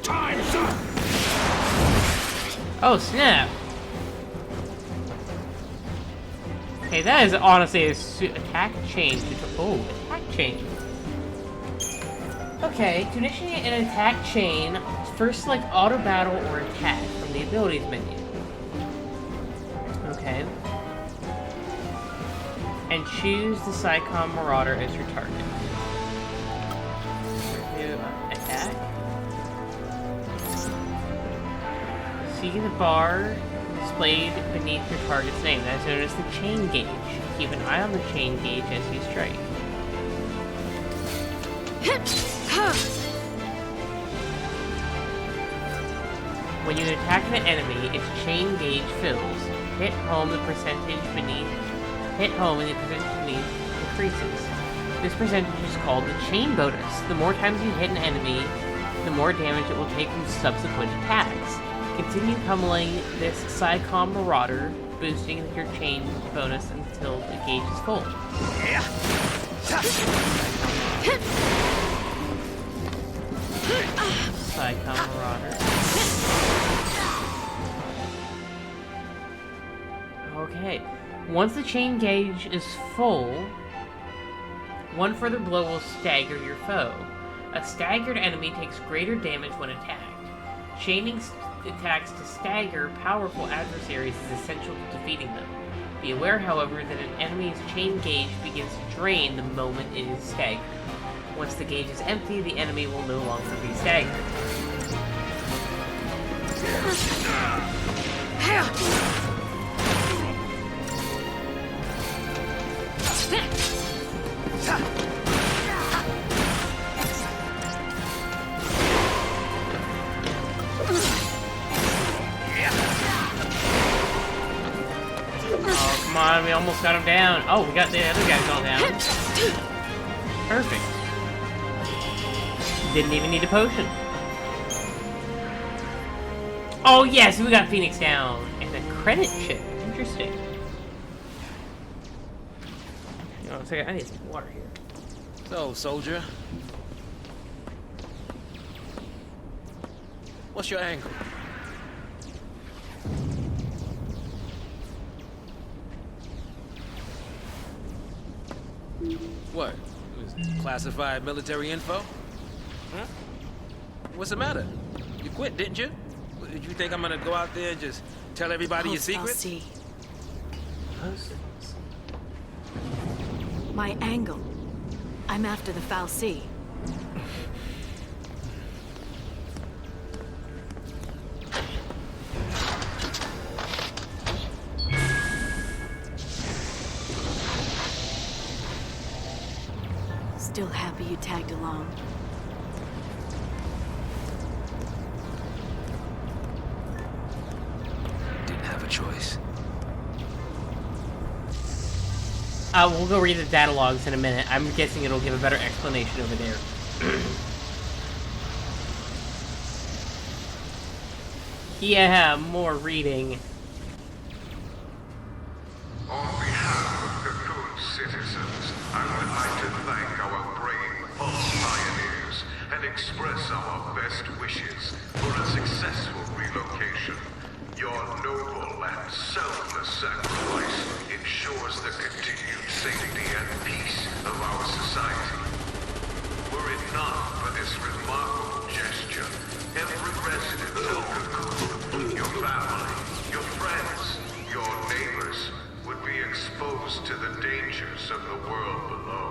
Time's up! Oh snap! Hey, that is honestly a attack chain. Oh, attack chain. Okay, to initiate an attack chain, first select auto battle or attack from the abilities menu. Okay. And choose the Xiii Marauder as your target. Attack. See the bar displayed beneath your target's name. That is known as the chain gauge. Keep an eye on the chain gauge as you strike. When you attack an enemy, its chain gauge fills. Hit home and the percentage beneath increases. This percentage is called the chain bonus. The more times you hit an enemy, the more damage it will take from subsequent attacks. Continue pummeling this Xiii Marauder, boosting your chain bonus until the gauge is full. Xiii Marauder. Okay. Once the chain gauge is full, one further blow will stagger your foe. A staggered enemy takes greater damage when attacked. Chaining attacks to stagger powerful adversaries is essential to defeating them. Be aware, however, that an enemy's chain gauge begins to drain the moment it is staggered. Once the gauge is empty, the enemy will no longer be staggered. Oh, come on, we almost got him down. Oh, we got the other guys all down. Perfect. Didn't even need a potion. Oh yes, we got Phoenix down. And a credit chip. Interesting. You know, I need some water here. So, soldier. What's your angle? What? Classified military info? Huh? What's the matter? You quit, didn't you? Did you think I'm gonna go out there and just tell everybody your secrets? Xiii. My angle. I'm after the Xiii. Still happy you tagged along. Didn't have a choice. We'll go read the data logs in a minute. I'm guessing it'll give a better explanation over there. Yeah, more reading. On behalf of Cocoon's citizens, I would like to thank our brave false pioneers and express our best wishes for a successful relocation. Your noble and selfless sacrifice ensures the continued safety and peace of our society. Were it not for this remarkable gesture, every resident of Cocoon, your family, your friends, your neighbors, would be exposed to the dangers of the world below.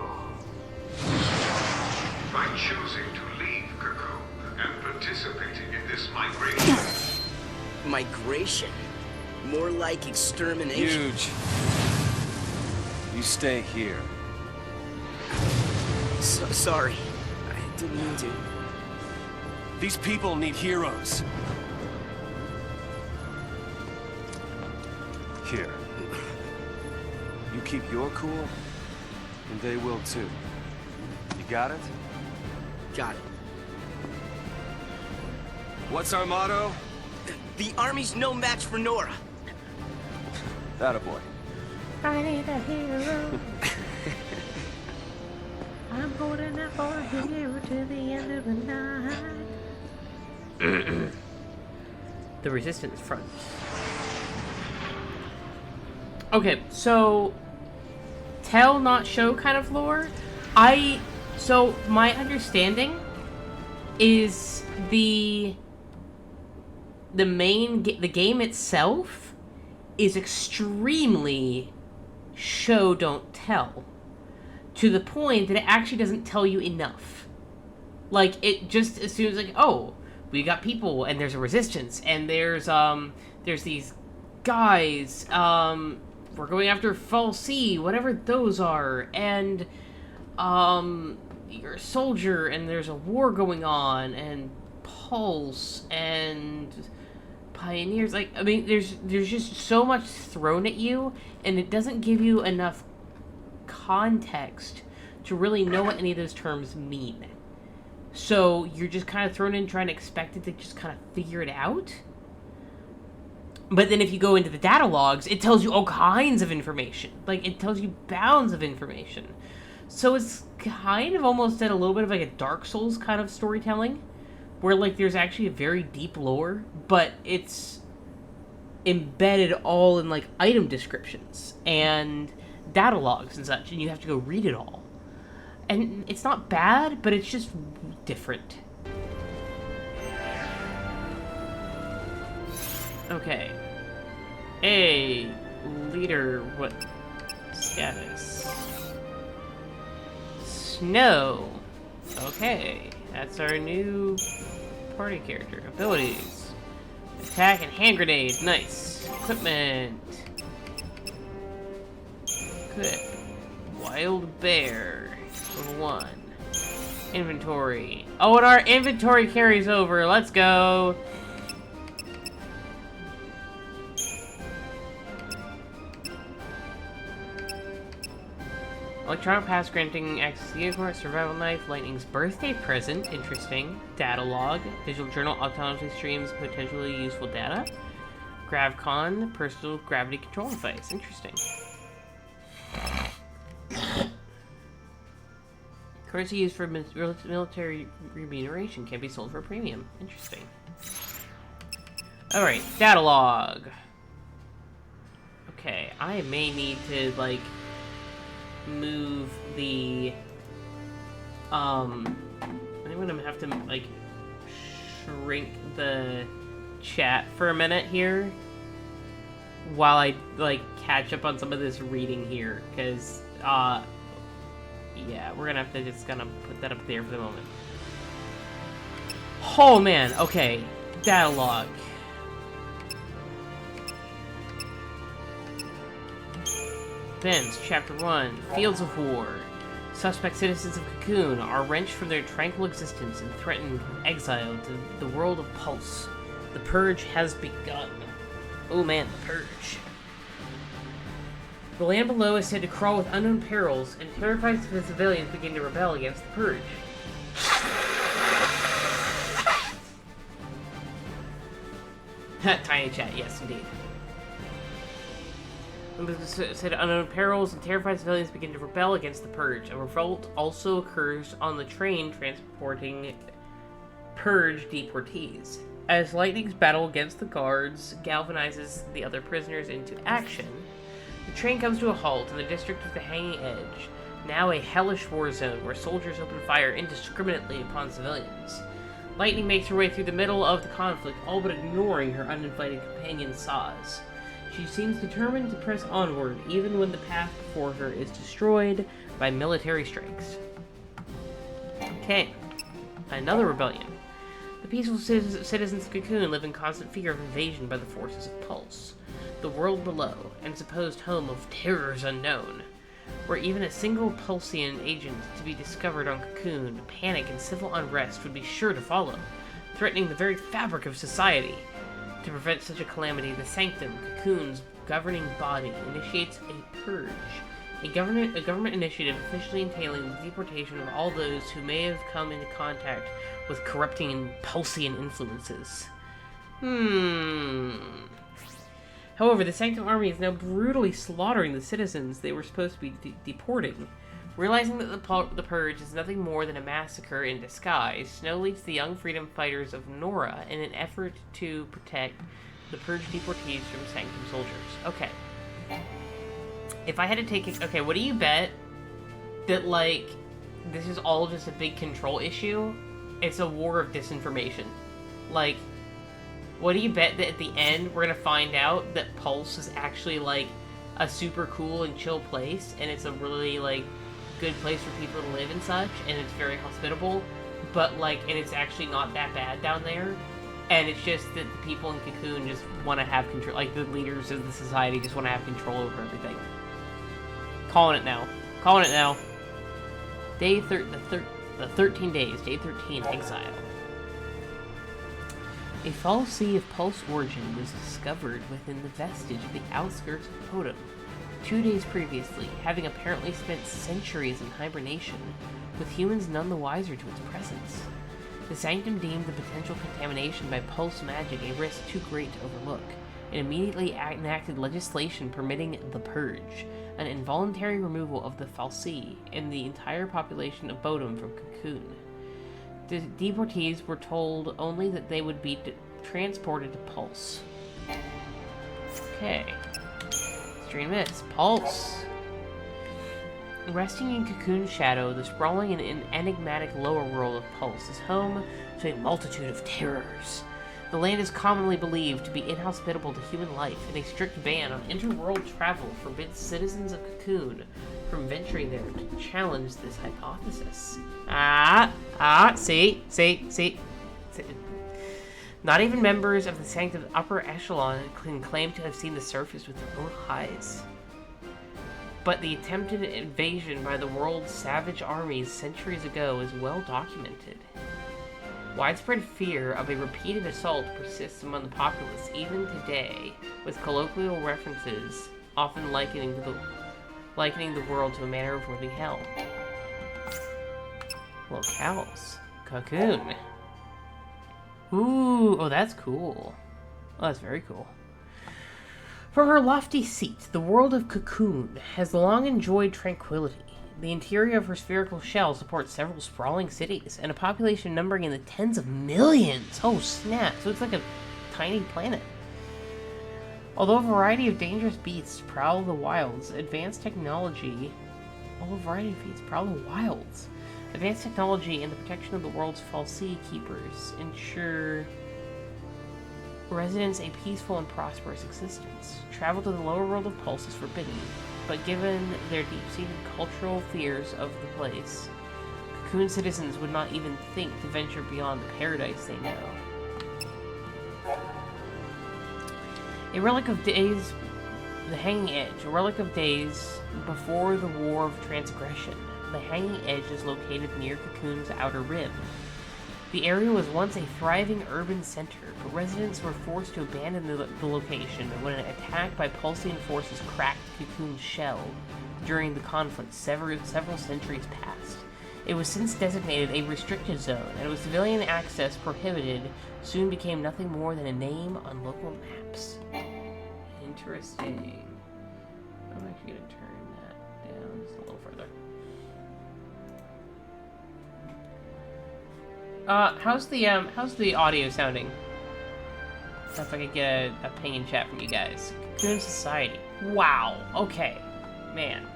By choosing to leave Cocoon and participating in this migration, Migration? More like extermination. Huge. You stay here. Sorry. I didn't mean to. These people need heroes. Here. You keep your cool, and they will too. You got it? Got it. What's our motto? The army's no match for Nora. Attaboy. I need a hero. I'm holding out for a hero to the end of the night. The Resistance Front. Okay, so tell not show kind of lore. So my understanding is the game itself is extremely show don't tell, to the point that it actually doesn't tell you enough. Like, it just assumes, like, oh, we got people and there's a resistance and there's these guys, we're going after Xiii, whatever those are, and you're a soldier and there's a war going on, and Pulse and Pioneers. Like, I mean, there's just so much thrown at you, and it doesn't give you enough context to really know what any of those terms mean. So you're just kind of thrown in trying to expect it to just kind of figure it out. But then if you go into the data logs, it tells you all kinds of information. Like, it tells you bounds of information. So it's kind of almost at a little bit of like a Dark Souls kind of storytelling, where like there's actually a very deep lore, but it's embedded all in like item descriptions and data logs and such, and you have to go read it all. And it's not bad, but it's just different. Okay. Hey, leader, what status? Snow. Okay, that's our new party character. Abilities. Attack and hand grenade. Nice. Equipment. Good. Wild bear. Level 1. Inventory. Oh, and our inventory carries over. Let's go. Electronic pass granting access to the unicorn, survival knife, lightning's birthday present, interesting. Data log, digital journal, autonomously streams potentially useful data. GravCon, personal gravity control device, interesting. Currency used for military remuneration can be sold for a premium, interesting. Alright, data log. Okay, I may need to, like, move the I think I'm gonna have to like shrink the chat for a minute here while I like catch up on some of this reading here, because yeah, we're gonna have to just kind of put that up there for the moment. Oh man, okay, data log. Events, Chapter 1, Fields of War. Suspect citizens of Cocoon are wrenched from their tranquil existence and threatened exile to the world of Pulse. The Purge has begun. Oh man, the Purge. The land below is said to crawl with unknown perils, and terrified civilians begin to rebel against the Purge. Tiny chat, yes indeed. Said unknown perils and terrified civilians begin to rebel against the Purge. A revolt also occurs on the train transporting Purge deportees. As Lightning's battle against the guards galvanizes the other prisoners into action, the train comes to a halt in the district of the Hanging Edge, now a hellish war zone where soldiers open fire indiscriminately upon civilians. Lightning makes her way through the middle of the conflict, all but ignoring her uninvited companion Saz. She seems determined to press onward, even when the path before her is destroyed by military strikes. Okay, another rebellion. The peaceful citizens of Cocoon live in constant fear of invasion by the forces of Pulse, the world below, and supposed home of terrors unknown. Were even a single Pulsian agent to be discovered on Cocoon, panic and civil unrest would be sure to follow. threatening the very fabric of society. To prevent such a calamity, the Sanctum, Cocoon's governing body, initiates a purge. A government initiative officially entailing the deportation of all those who may have come into contact with corrupting and Pulsian influences. However, the Sanctum Army is now brutally slaughtering the citizens they were supposed to be deporting. Realizing that the Purge is nothing more than a massacre in disguise, Snow leads the young freedom fighters of Nora in an effort to protect the Purge deportees from Sanctum soldiers. Okay. If I had to take it... Okay, what do you bet that, like, this is all just a big control issue? It's a war of disinformation. Like, what do you bet that at the end we're gonna find out that Pulse is actually, like, a super cool and chill place, and it's a really, like, good place for people to live and such, and it's very hospitable, but, like, and it's actually not that bad down there, and it's just that the people in Cocoon just want to have control, like, the leaders of the society just want to have control over everything. Calling it now. Calling it now. The 13 days, day 13, exile. A false sea of Pulse origin was discovered within the vestige of the outskirts of Podum 2 days previously, having apparently spent centuries in hibernation, with humans none the wiser to its presence. The Sanctum deemed the potential contamination by Pulse magic a risk too great to overlook, and immediately enacted legislation permitting the Purge, an involuntary removal of the Fal'Cie and the entire population of Bodum from Cocoon. The deportees were told only that they would be transported to Pulse. Okay. Stream this. Pulse. Resting in Cocoon's shadow, the sprawling and enigmatic lower world of Pulse is home to a multitude of terrors. The land is commonly believed to be inhospitable to human life, and a strict ban on interworld travel forbids citizens of Cocoon from venturing there to challenge this hypothesis. See. Not even members of the Sanctum's upper echelon can claim to have seen the surface with their own eyes. But the attempted invasion by the world's savage armies centuries ago is well documented. Widespread fear of a repeated assault persists among the populace even today, with colloquial references often likening the world to a manner of living hell. Locales. Cocoon. Ooh, oh, that's cool. Oh, that's very cool. From her lofty seat, the world of Cocoon has long enjoyed tranquility. The interior of her spherical shell supports several sprawling cities, and a population numbering in the tens of millions. Oh, snap. So it's like a tiny planet. Although a variety of dangerous beasts prowl the wilds, advanced technology and the protection of the world's Fal'Cie keepers ensure residents a peaceful and prosperous existence. Travel to the lower world of Pulse is forbidden, but given their deep-seated cultural fears of the place, Cocoon citizens would not even think to venture beyond the paradise they know. A relic of days, the Hanging Edge, a relic of days before the War of Transgression. The Hanging Edge is located near Cocoon's outer rim. The area was once a thriving urban center, but residents were forced to abandon the location when an attack by Pulsian forces cracked Cocoon's shell during the conflict several centuries past. It was since designated a restricted zone, and with civilian access prohibited, soon became nothing more than a name on local maps. Interesting. I'm actually going to turn that down just a little further. How's the audio sounding? If I could get a ping in chat from you guys. Cocoon Society. Wow. Okay. Man.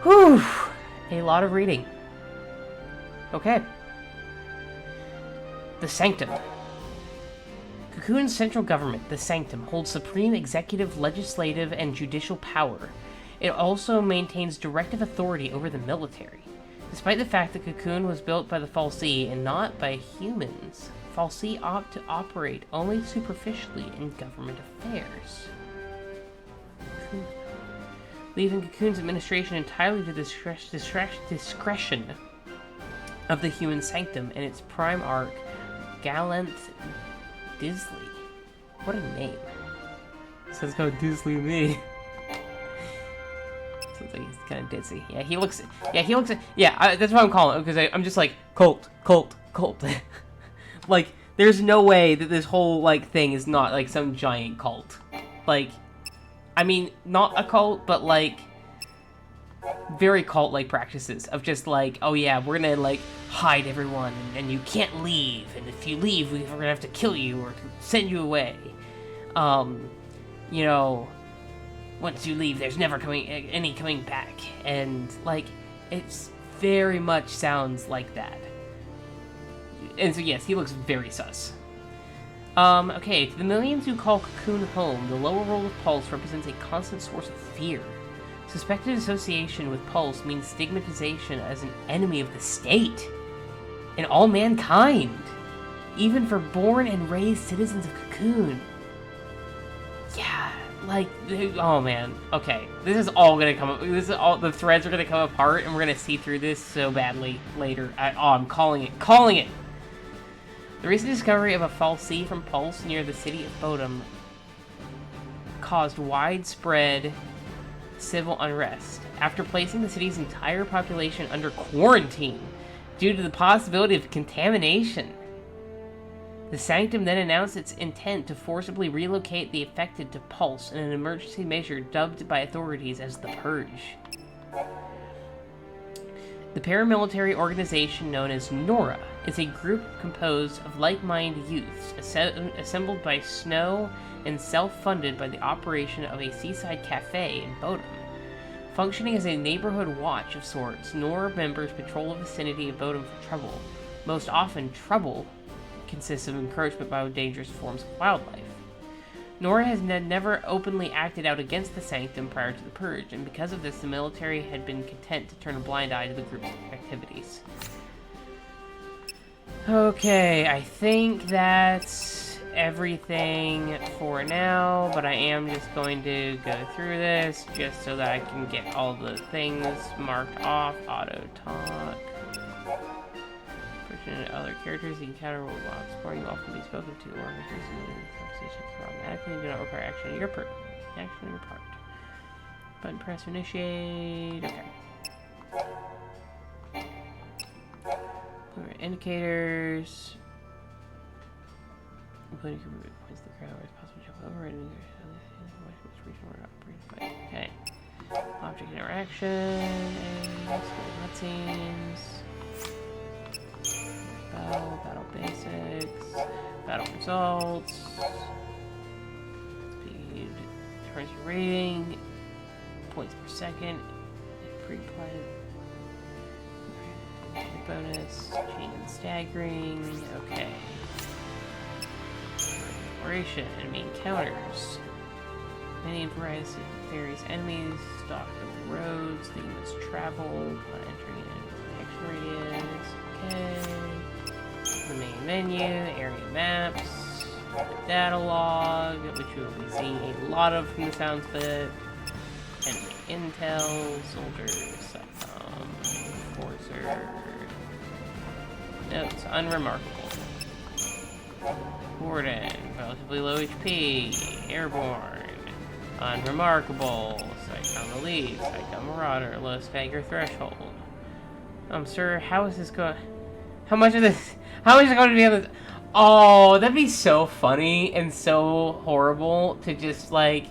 Whew. A lot of reading. Okay. The Sanctum. Cocoon's central government, the Sanctum, holds supreme executive, legislative, and judicial power. It also maintains directive authority over the military. Despite the fact that Cocoon was built by the Fal'Cie and not by humans, Fal'Cie opt to operate only superficially in government affairs, leaving Cocoon's administration entirely to the discretion of the human Sanctum and its primarch, Gallant Disley. What a name. Sounds kind of Disley to me. Sounds like he's kind of ditzy. Yeah, he looks... Yeah, that's what I'm calling it, because I'm just like, Colt. Like, there's no way that this whole, like, thing is not, like, some giant cult. Like, I mean, not a cult, but, like, very cult-like practices of just, like, oh yeah, we're gonna, like, hide everyone, and you can't leave, and if you leave, we're gonna have to kill you or send you away. You know, once you leave, there's never any coming back, and, like, it's very much sounds like that. And so, yes, he looks very sus. Okay, to the millions who call Cocoon home, the lower world of Pulse represents a constant source of fear. Suspected association with Pulse means stigmatization as an enemy of the state and all mankind, even for born and raised citizens of Cocoon. Yeah, like, oh man, okay, this is all gonna come up, the threads are gonna come apart, and we're gonna see through this so badly later. I'm calling it. The recent discovery of a fal'Cie from Pulse near the city of Bodum caused widespread civil unrest after placing the city's entire population under quarantine due to the possibility of contamination. The Sanctum then announced its intent to forcibly relocate the affected to Pulse in an emergency measure dubbed by authorities as the Purge. The paramilitary organization known as Nora is a group composed of like-minded youths assembled by Snow and self-funded by the operation of a seaside cafe in Bodum. Functioning as a neighborhood watch of sorts, Nora members patrol the vicinity of Bodum for trouble. Most often, trouble consists of encroachment by dangerous forms of wildlife. Nora has never openly acted out against the Sanctum prior to the Purge, and because of this, the military had been content to turn a blind eye to the group's activities. Okay, I think that's everything for now, but I am just going to go through this just so that I can get all the things marked off. Auto talk. Other characters you encounter will explore, you often be spoken to or hear conversations automatically do not require action on your part. Button press to initiate. Okay. Indicators. Including points the crowd where it's possible to jump over and okay. Object interaction, cutscenes. Battle basics, battle results, speed, currency rating, points per second, pre-play, bonus, chain and staggering, okay. Exploration, enemy encounters, many various enemies, stalk the roads that you must travel, entering an action radius, okay. The main menu, area maps, the data log, which we will be seeing a lot of from the sounds of it, enemy intel, soldiers, enforcer, notes, unremarkable, Gordon, relatively low HP, airborne, unremarkable, Psychom Elite, Psychom Marauder, low stagger threshold. Sir, how is this going? How much is it going to be on this? Oh, that'd be so funny and so horrible to just, like,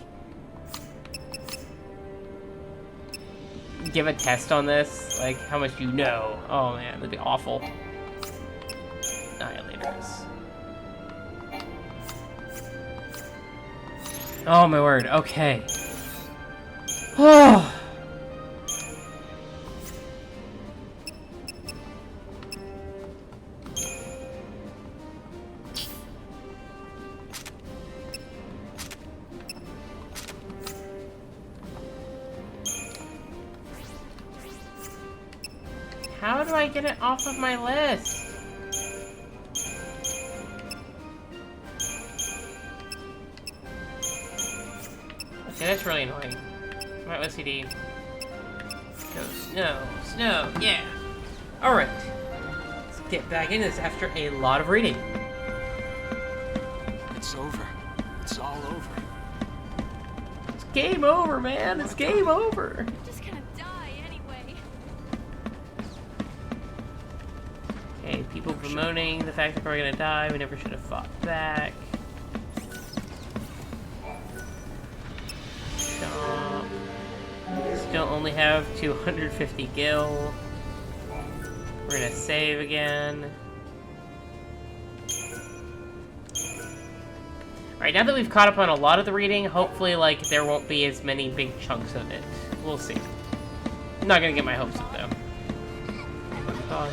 give a test on this. Like, how much you know. Oh, man, that'd be awful. Annihilators. Oh, my word. Okay. Oh. How do I get it off of my list? Okay, that's really annoying. My OCD. Go snow, yeah. Alright. Let's get back into this after a lot of reading. It's over. It's all over. It's game over, man. It's game over. I'm just gonna die anyway. Okay, people bemoaning the fact that we're gonna die. We never should have fought back. Shop. Still only have 250 gil. We're gonna save again. Alright, now that we've caught up on a lot of the reading, hopefully, like, there won't be as many big chunks of it. We'll see. I'm not gonna get my hopes up, though. Aw.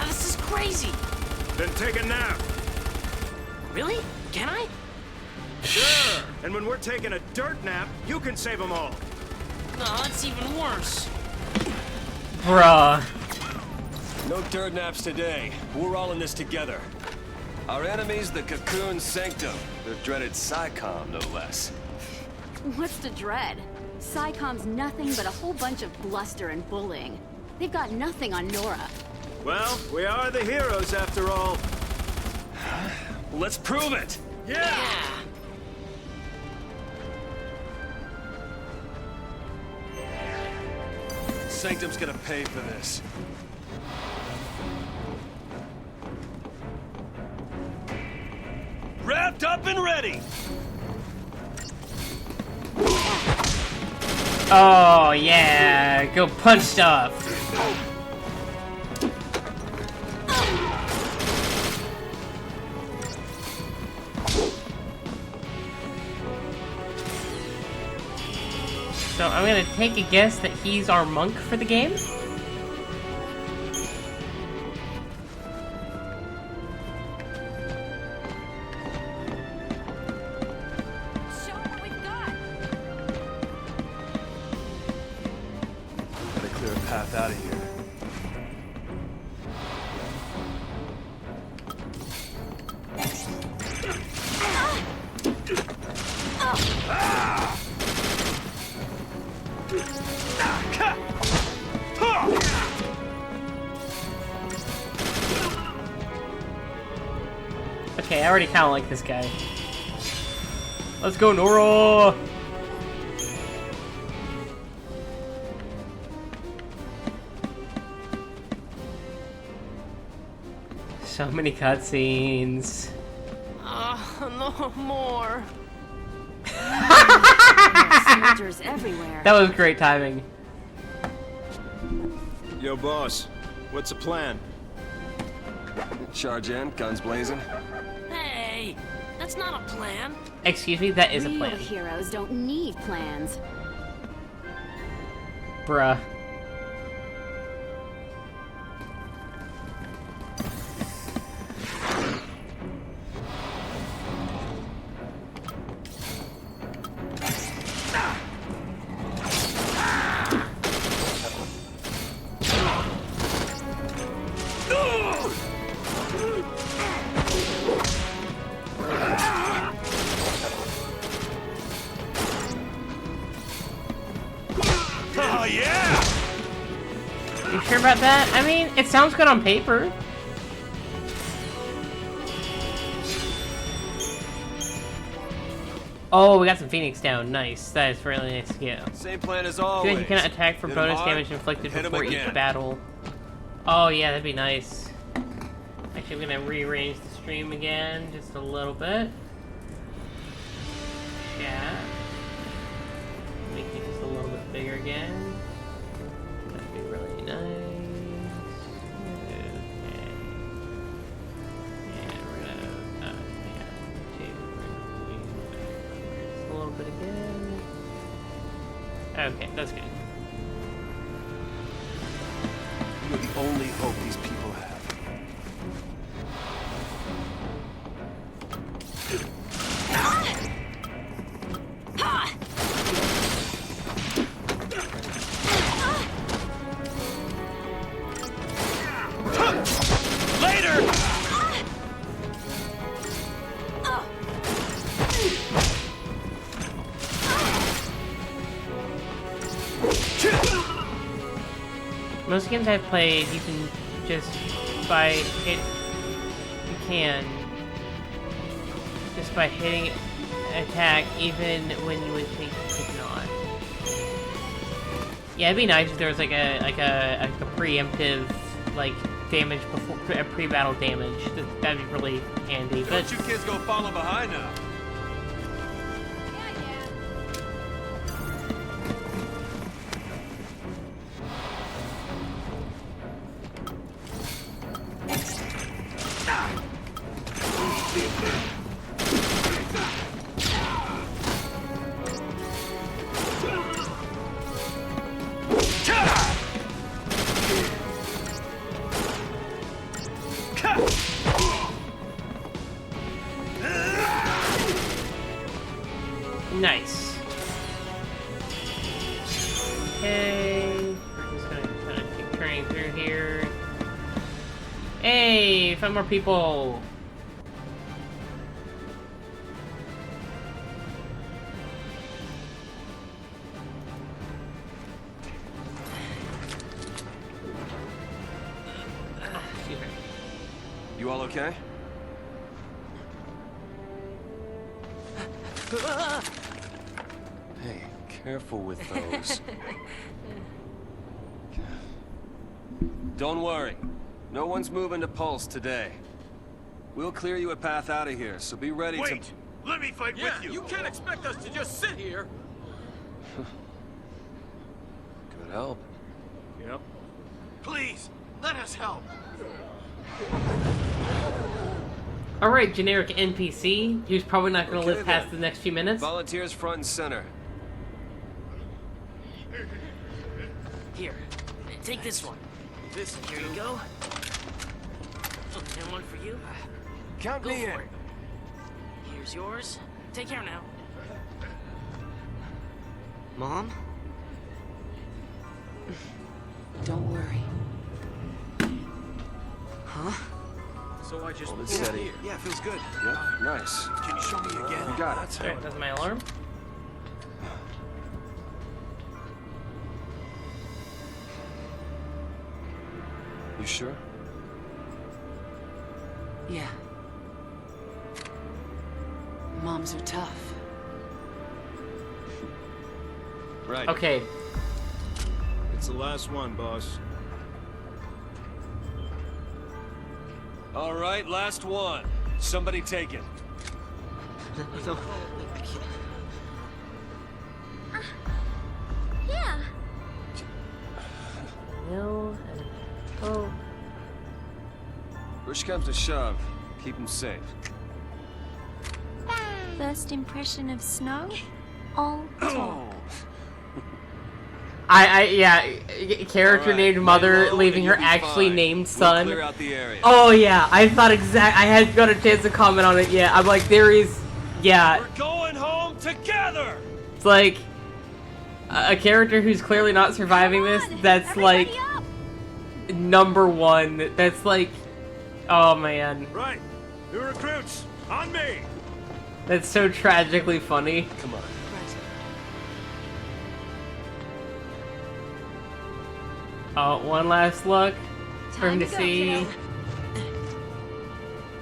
This is crazy. Then take a nap. Really? Can I? Sure. And when we're taking a dirt nap, you can save them all. No, that's even worse. Bruh. No dirt naps today. We're all in this together. Our enemy's the Cocoon Sanctum. The dreaded Psycom, no less. What's to dread? Psycom's nothing but a whole bunch of bluster and bullying. They've got nothing on Nora. Well, we are the heroes after all. Let's prove it! Yeah. Sanctum's gonna pay for this. Wrapped up and ready! Oh, yeah. Go punch stuff. So I'm gonna take a guess that he's our monk for the game. Show 'em what we've got. Gotta clear a path out of here. Okay, I already kind of like this guy. Let's go, Nora! So many cutscenes. No more. Soldiers everywhere. That was great timing. Yo, boss. What's the plan? Charge in, guns blazing. Hey, that's not a plan. Excuse me, that is a Real plan. heroes don't need plans. Bruh. Oh, yeah! You sure about that? I mean, it sounds good on paper. Oh, we got some Phoenix down. Nice. That is really nice to get. Same plan as I feel always. like you can attack for Hit 'em bonus hard, damage inflicted hit 'em before each again. battle. Oh yeah, that'd be nice. Actually, I'm gonna rearrange the stream again just a little bit. Chat. Make it just a little bit bigger again. That'd be really nice. Okay. And we're gonna just a little bit again. Okay, that's good. You're the only hope these people have. Later! Most games I've played, you can just by hit. You can just by hitting attack, even when you would think you could not. Yeah, it'd be nice if there was like a preemptive like damage before pre-battle damage. That'd be really handy. But Don't you kids go falling behind now. nice. Okay, we're just gonna kind of keep turning through here. Hey, 5 more people. Excuse me. You all okay? Hey, careful with those. Don't worry. No one's moving to Pulse today. We'll clear you a path out of here, so be ready to... Wait! Let me fight with you! You can't expect us to just sit here. Good help. Yep. Please, let us help! Alright, generic NPC, who's probably not going to Okay, live past then. the next few minutes. Volunteers front and center. Here, take this one. Here you go. And one for you. Count Go me for in. it. Here's yours. Take care now. Mom? Don't worry. Huh? So I just Hold it steady. Yeah, feels good. Yep, nice. Can you show me again? You got it. Alright, that's my alarm. You sure? Yeah. Moms are tough. Right. Okay, It's the last one, boss. All right, last one. Somebody take it. No. Yeah. no, and oh, Push comes to shove. Keep him safe. First impression of snow? All talk. yeah, character All right, named lay mother, low leaving and her you'll be actually fine. named We'll son. clear out the area. Oh yeah, I thought I had got a chance to comment on it. Yeah, I'm like, there is, yeah, We're going home together. it's like a character who's clearly not surviving this. That's like number one. That's like, oh man, Right! New recruits, on me! that's so tragically funny. Come on. Oh, one last look for him Time to to go, see. kiddo.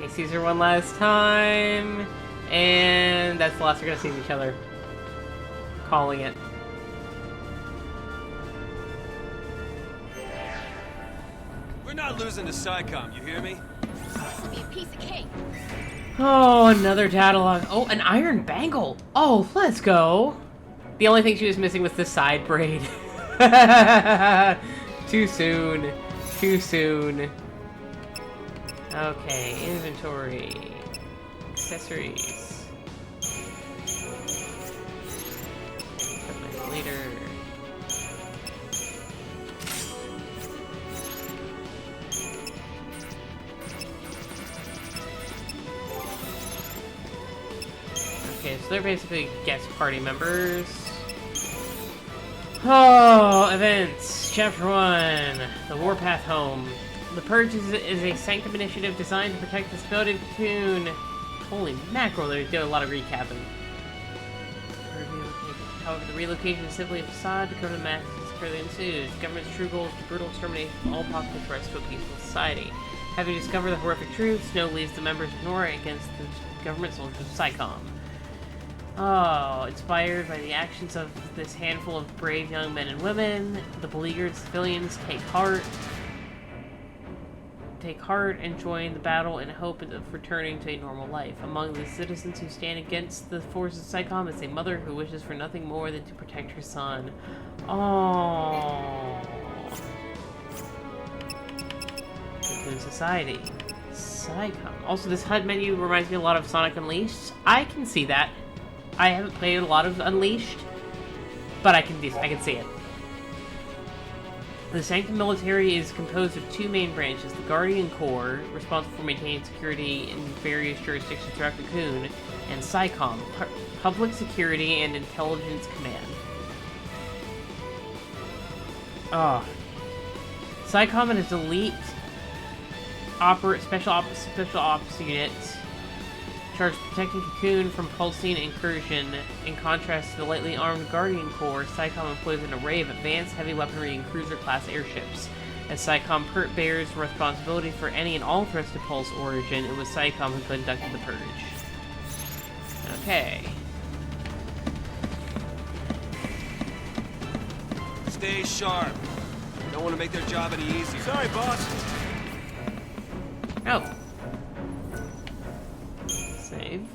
He sees her one last time, and that's the last we're gonna see of each other. Calling it. We're not losing to SciComm, you hear me? Be a piece of cake. Oh, another catalog. Oh, an iron bangle. Oh, let's go. The only thing she was missing was the side braid. Too soon. Too soon. Okay, inventory. Accessories. Equipment later. Okay, so they're basically guest party members. Oh, events. Chapter 1. The Warpath Home. The Purge is a Sanctum initiative designed to protect the stability of Cocoon. Holy mackerel, they're doing a lot of recapping. However, the relocation is simply a facade to cover the massive shortly ensues. The government's true goal is to brutal extermination of all possible threats to a peaceful society. Having discovered the horrific truth, Snow leads the members of Nora against the government soldiers of Psychom. Oh, inspired by the actions of this handful of brave young men and women, the beleaguered civilians take heart and join the battle in hope of returning to a normal life. Among the citizens who stand against the forces of Psychom is a mother who wishes for nothing more than to protect her son. Oh. Cocoon Society. Psychom. Also, this HUD menu reminds me a lot of Sonic Unleashed. I can see that. I haven't played a lot of Unleashed, but I can see it. The Sanctum military is composed of two main branches, the Guardian Corps, responsible for maintaining security in various jurisdictions throughout Cocoon, and Psychom, Public Security and Intelligence Command. Psychom and its elite special ops unit charged with protecting Cocoon from pulsing incursion. In contrast to the lightly armed Guardian Corps, Psychom employs an array of advanced heavy weaponry and cruiser-class airships. As Psychom bears responsibility for any and all threats to Pulse origin, it was Psychom who conducted the purge. Okay. Stay sharp. Don't want to make their job any easier. Sorry, boss. Oh. Save.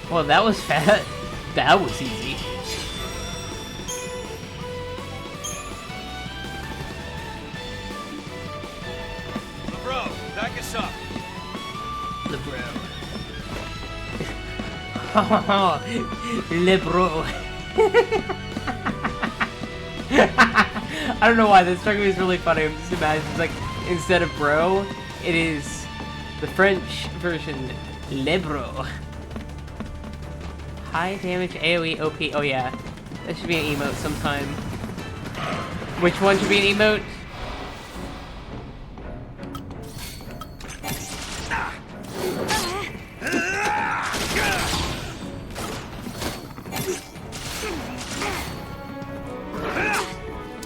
Well, that was fat. That was easy. Bro, back us up. Lebro. Lebro. I don't know why, that struck me as really funny. I'm just imagining, it's like, instead of bro, it is the French version, Lebro. High damage AoE OP. Oh yeah, that should be an emote sometime. Which one should be an emote?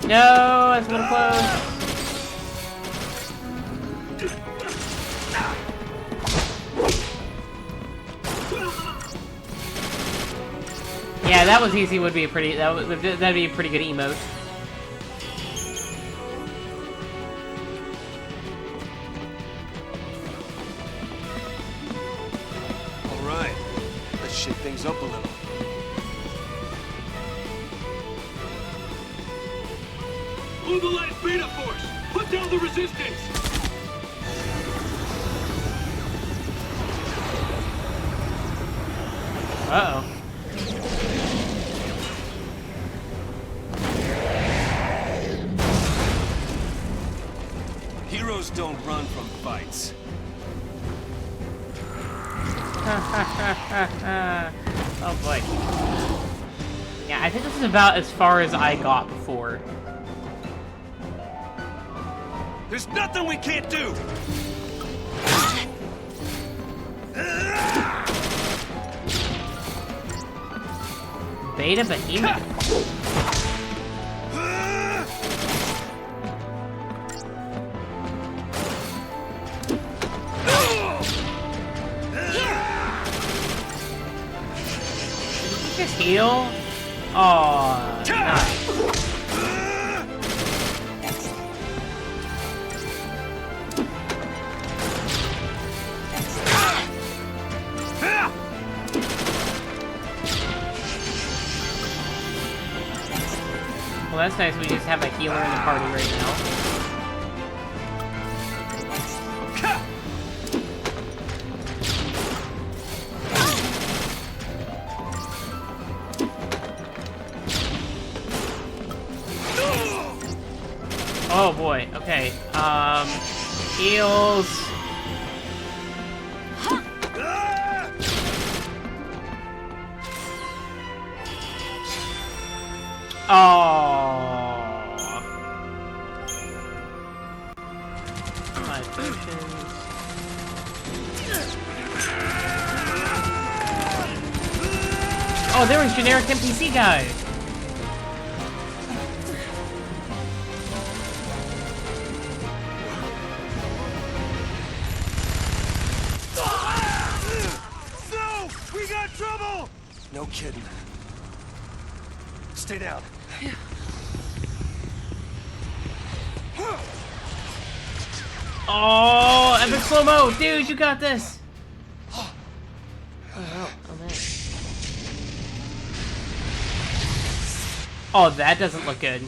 No, that's a little close. Yeah, that was easy. Would be a pretty. That'd be a pretty good emote. All right, let's shake things up a little. Mobilize Beta Force! Put down the resistance! Uh-oh. Heroes don't run from fights. Oh boy. Yeah, I think this is about as far as I got before. There's nothing we can't do! Beta Behemoth. Just heal? Oh, nice. Well, that's nice. We just have a healer in the party right now. boy. Okay. Heals. Oh. My potions. Oh, there was generic NPC guy. No! We got trouble! No kidding. Stay down. Oh, epic slow-mo! Dude, you got this! Oh, man. Oh, that doesn't look good.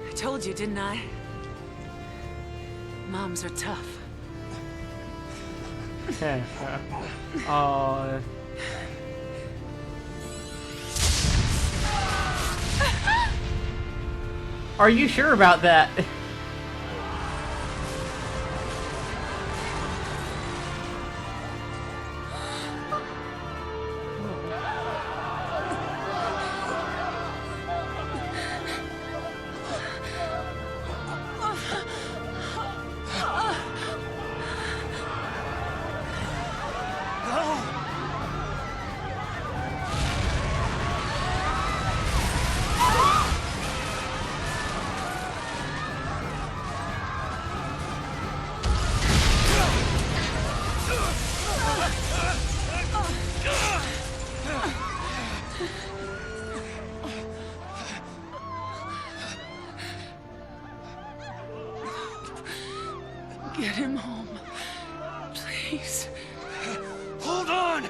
I told you, didn't I? Moms are tough. Oh. Are you sure about that? Get him home. Please. Hold on!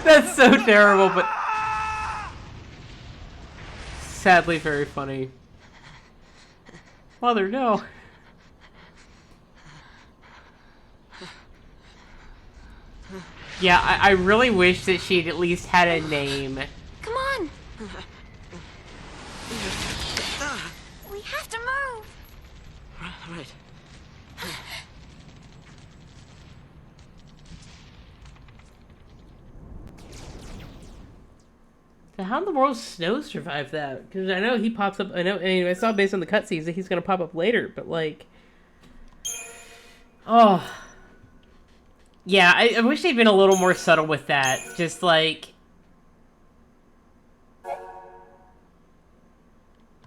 That's so terrible, but sadly very funny. Mother, no. Yeah, I really wish that she'd at least had a name. Come on! We have to move! Right. So how in the world Snow survive that? Because I know he pops up. I know. Anyway, I saw based on the cutscenes that he's gonna pop up later. But like, oh, yeah. I wish they'd been a little more subtle with that. Just like,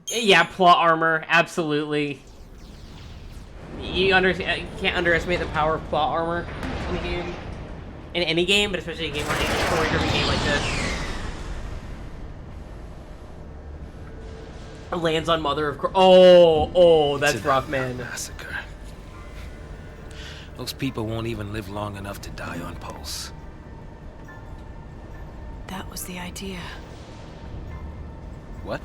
yeah, plot armor, absolutely. You can't underestimate the power of plot armor in a game, in any game, but especially a game like a story-driven game like this. Lands on Mother of Oh, that's rough, man. Massacre. Those people won't even live long enough to die on Pulse. That was the idea. What?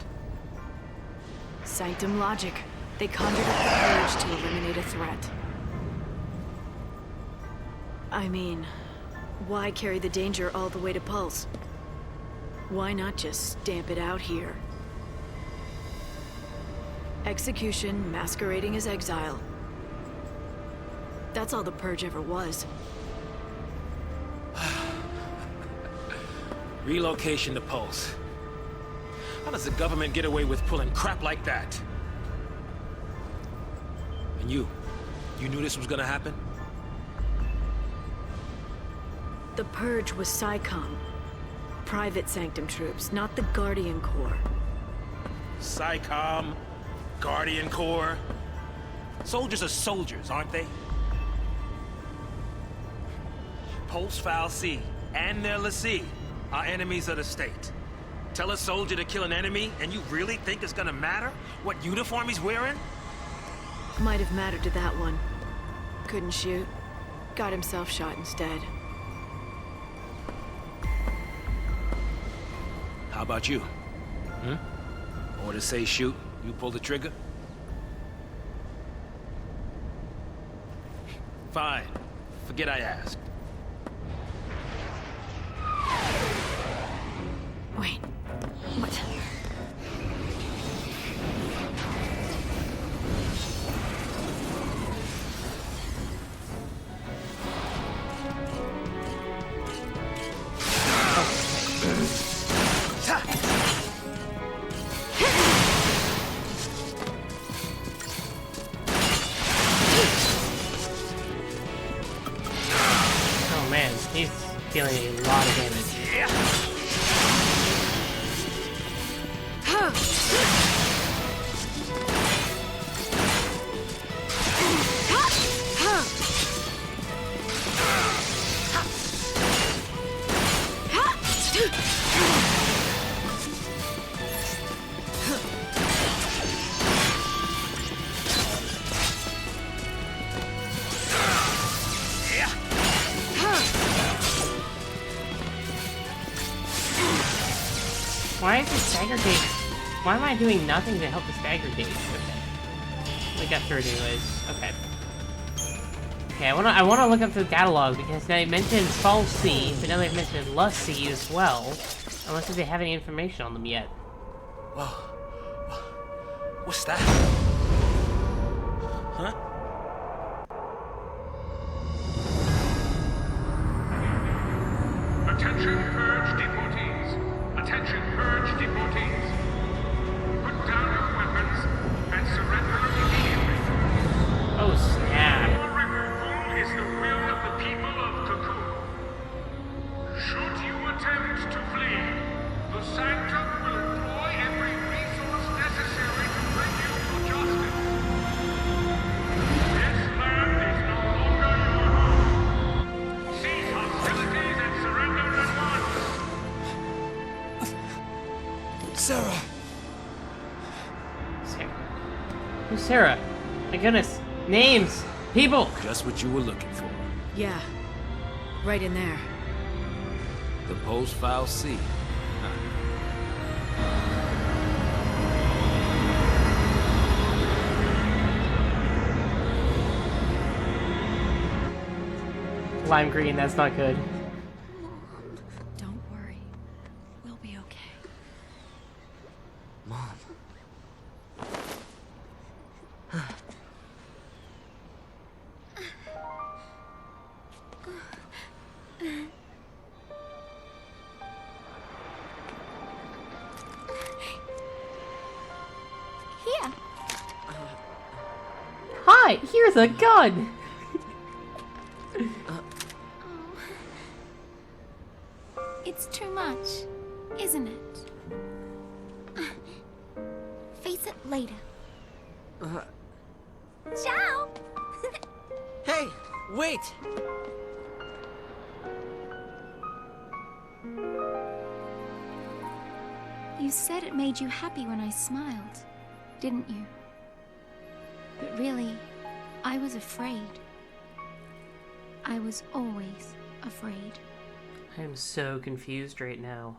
Sanctum logic. They conjured up the Purge to eliminate a threat. I mean, why carry the danger all the way to Pulse? Why not just stamp it out here? Execution masquerading as exile. That's all the Purge ever was. Relocation to Pulse. How does the government get away with pulling crap like that? And you knew this was gonna happen? The Purge was SciComm. Private Sanctum troops, not the Guardian Corps. SciComm, Guardian Corps. Soldiers are soldiers, aren't they? Pulse Xiii and their Xiii are enemies of the state. Tell a soldier to kill an enemy, and you really think it's gonna matter what uniform he's wearing? Might have mattered to that one. Couldn't shoot. Got himself shot instead. How about you? Orders say shoot, you pull the trigger? Fine. Forget I asked. Wait. What? Oh man, he's dealing a lot of damage. Why is the stagger gauge? Why am I doing nothing to help the stagger gauge? Okay. We got through it anyways. Okay. Okay, I wanna look up the catalog because they mentioned Xiii, but now they've mentioned Xiii as well. Unless they have any information on them yet. Whoa. What's that? Huh? Attention, purge deportees. Attention, purge deportees. Put down your weapons and surrender immediately. Oh snap. Your removal is the will of the people of Cocoon. Should you attempt to flee, the Sanctum will employ every resource necessary to bring you to justice. This land is no longer your home. Cease hostilities and surrender at once. Sarah! Sarah. Who's Sarah? My goodness. Names! People! Just what you were looking for. Yeah. Right in there. The post-file Xiii. Lime green, that's not good. Don't worry. We'll be okay. Mom. Here. Hi, here's a gun! It's too much, isn't it? Face it later. Ciao! Hey, wait! You said it made you happy when I smiled, didn't you? But really, I was afraid. I was always afraid. I am so confused right now.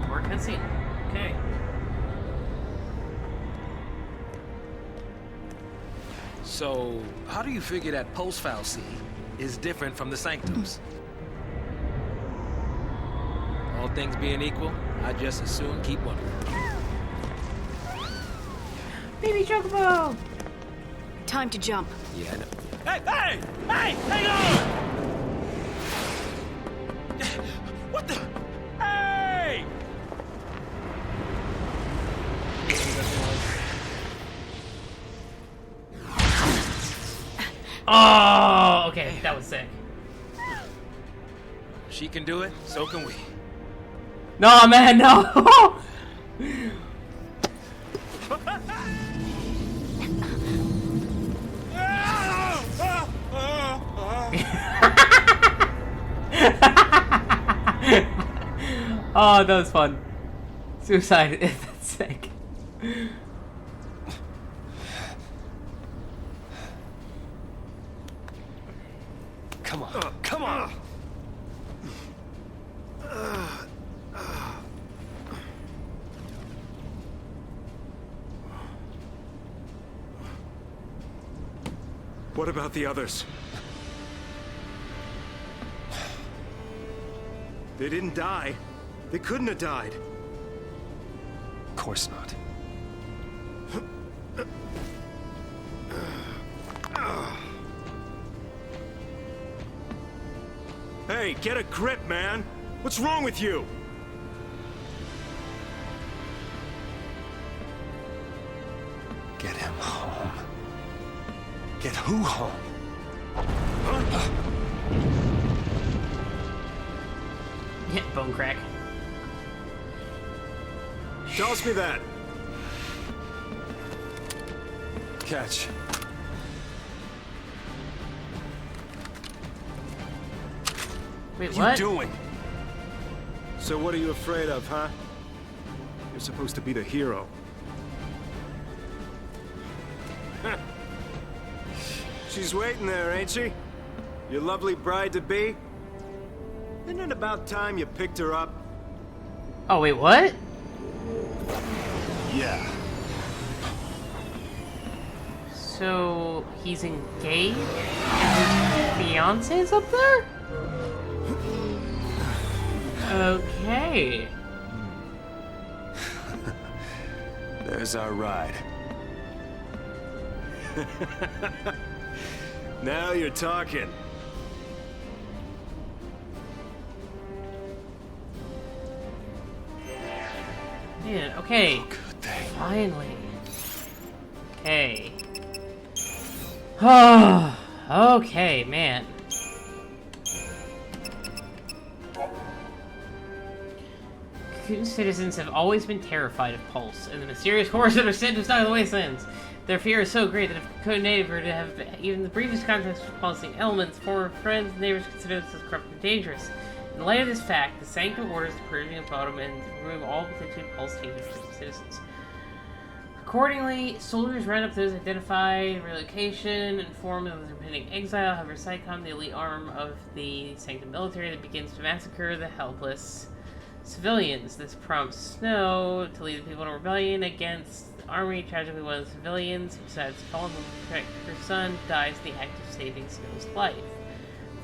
More cutscene. Okay. So, how do you figure that post-file Xiii is different from the Sanctums? All things being equal, I just as soon keep wondering. Baby Chocobo! Time to jump. Yeah, I know. Hey, hey! Hey! Hang on! What the? Hey! Oh, okay, that was sick. She can do it, so can we. No, man, no! Oh, that was fun. Suicide. That's sick. Come on, come on! What about the others? They didn't die. They couldn't have died. Of course not. Hey, get a grip, man! What's wrong with you? Get him home. Get who home? Yeah, bone crack. Toss me that. Catch. Wait, What what? are you doing? So what are you afraid of, huh? You're supposed to be the hero. She's waiting there, ain't she? Your lovely bride-to-be? Isn't it about time you picked her up? Oh, wait, what? Yeah. So, he's engaged? And his fiance's up there? Okay. There's our ride. Now you're talking. Man, okay. Good thing. Finally. Okay. Oh, okay, man. Cocoon citizens have always been terrified of Pulse and the mysterious horrors that are sent to stalk the wastelands. Their fear is so great that if a Cocoon native were to have even the briefest contact with pulsing elements, former friends and neighbors consider this as corrupt and dangerous. In light of this fact, the Sanctum orders the purging of bottom and remove all potentially pulse-tainted citizens. Accordingly, soldiers round up those identified, relocation, inform them of their pending exile. However, SICOM, the elite arm of the Sanctum military, that begins to massacre the helpless civilians. This prompts Snow to lead the people in a rebellion against the army. Tragically, one of the civilians, who decides to follow him to protect her son, dies in the act of saving Snow's life.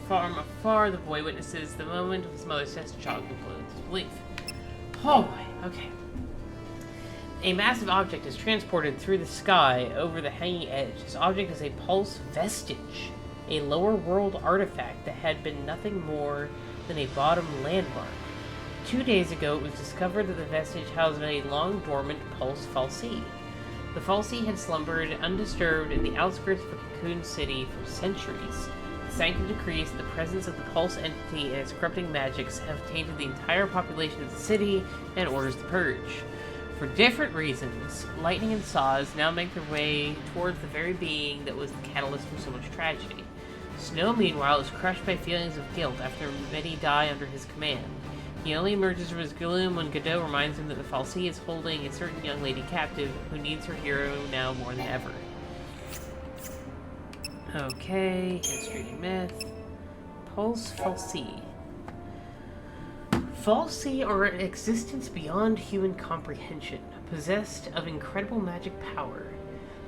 From afar, the boy witnesses the moment of his mother's death, shock and blown with disbelief. Oh boy, okay. A massive object is transported through the sky over the hanging edge. This object is a pulse vestige, a lower world artifact that had been nothing more than a bottom landmark. 2 days ago, it was discovered that the vestige housed a long dormant pulse fal'Cie. The fal'Cie had slumbered undisturbed in the outskirts of the Cocoon City for centuries. The Sanctum decrees the presence of the pulse entity and its corrupting magics have tainted the entire population of the city and orders the purge. For different reasons, Lightning and Saws now make their way towards the very being that was the catalyst for so much tragedy. Snow, meanwhile, is crushed by feelings of guilt after many die under his command. He only emerges from his gloom when Godot reminds him that the fal'Cie is holding a certain young lady captive who needs her hero now more than ever. Okay, history and myth. Pulse fal'Cie. fal'Cie are an existence beyond human comprehension, possessed of incredible magic power.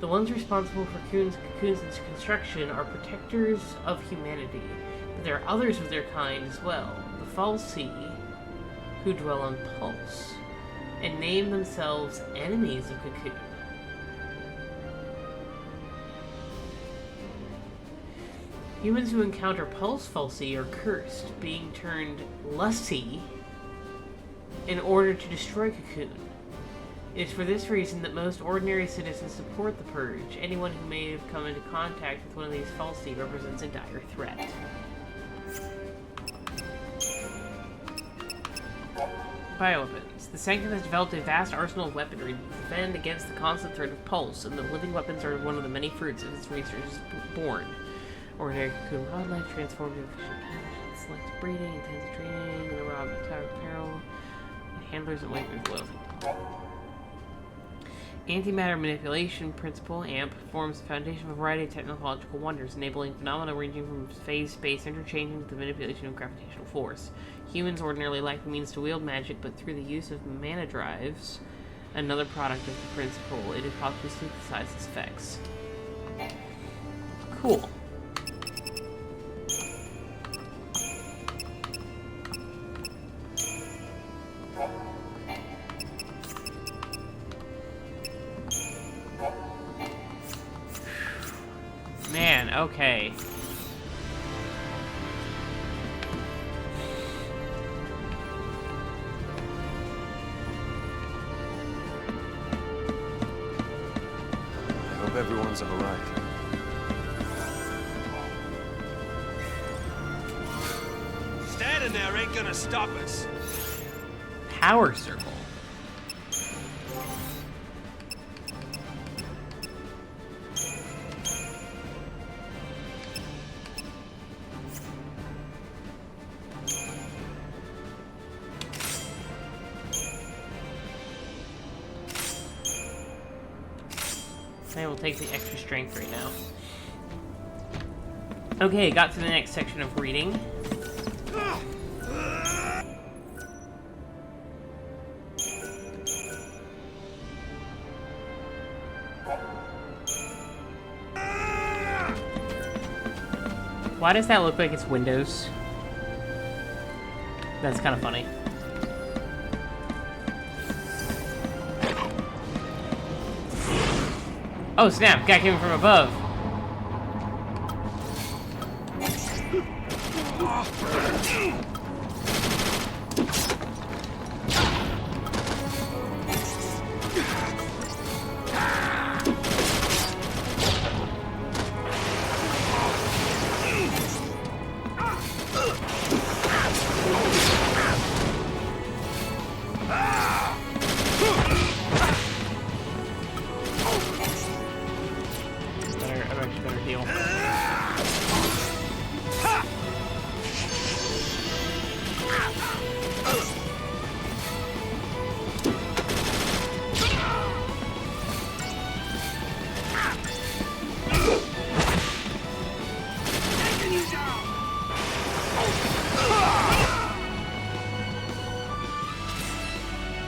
The ones responsible for Cocoon's construction are protectors of humanity, but there are others of their kind as well. The fal'Cie, who dwell on Pulse, and name themselves enemies of Cocoon. Humans who encounter Pulse fal'Cie are cursed, being turned lusty in order to destroy Cocoon. It is for this reason that most ordinary citizens support the Purge. Anyone who may have come into contact with one of these fal'Cie represents a dire threat. Bioweapons. The Sanctum has developed a vast arsenal of weaponry to defend against the constant threat of Pulse, and the living weapons are one of the many fruits of its research born. Ordinary Cocoon wildlife transformed into efficient patterns, selective breeding, intensive training, and the raw tower peril. handlers and wayfarers loyalty. Antimatter manipulation principle, AMP, forms the foundation of a variety of technological wonders, enabling phenomena ranging from phase space interchanging to the manipulation of gravitational force. Humans ordinarily lack the means to wield magic, but through the use of mana drives, another product of the principle, it is possible to synthesize its effects. Cool. Man, okay. I hope everyone's all right. Standing there ain't gonna stop us. Power circle. I will take the extra strength right now. Okay, got to the next section of reading. Why does that look like it's Windows? That's kind of funny. Oh snap, guy came from above. Better deal.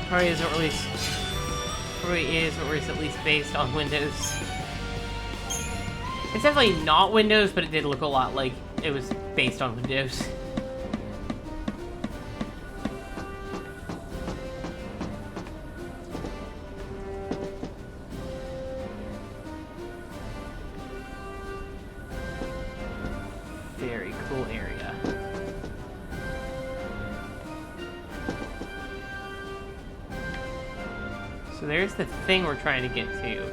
Probably isn't released. Probably is, or is at least based on Windows. It's definitely not Windows, but it did look a lot like it was based on Windows. Very cool area. So there's the thing we're trying to get to.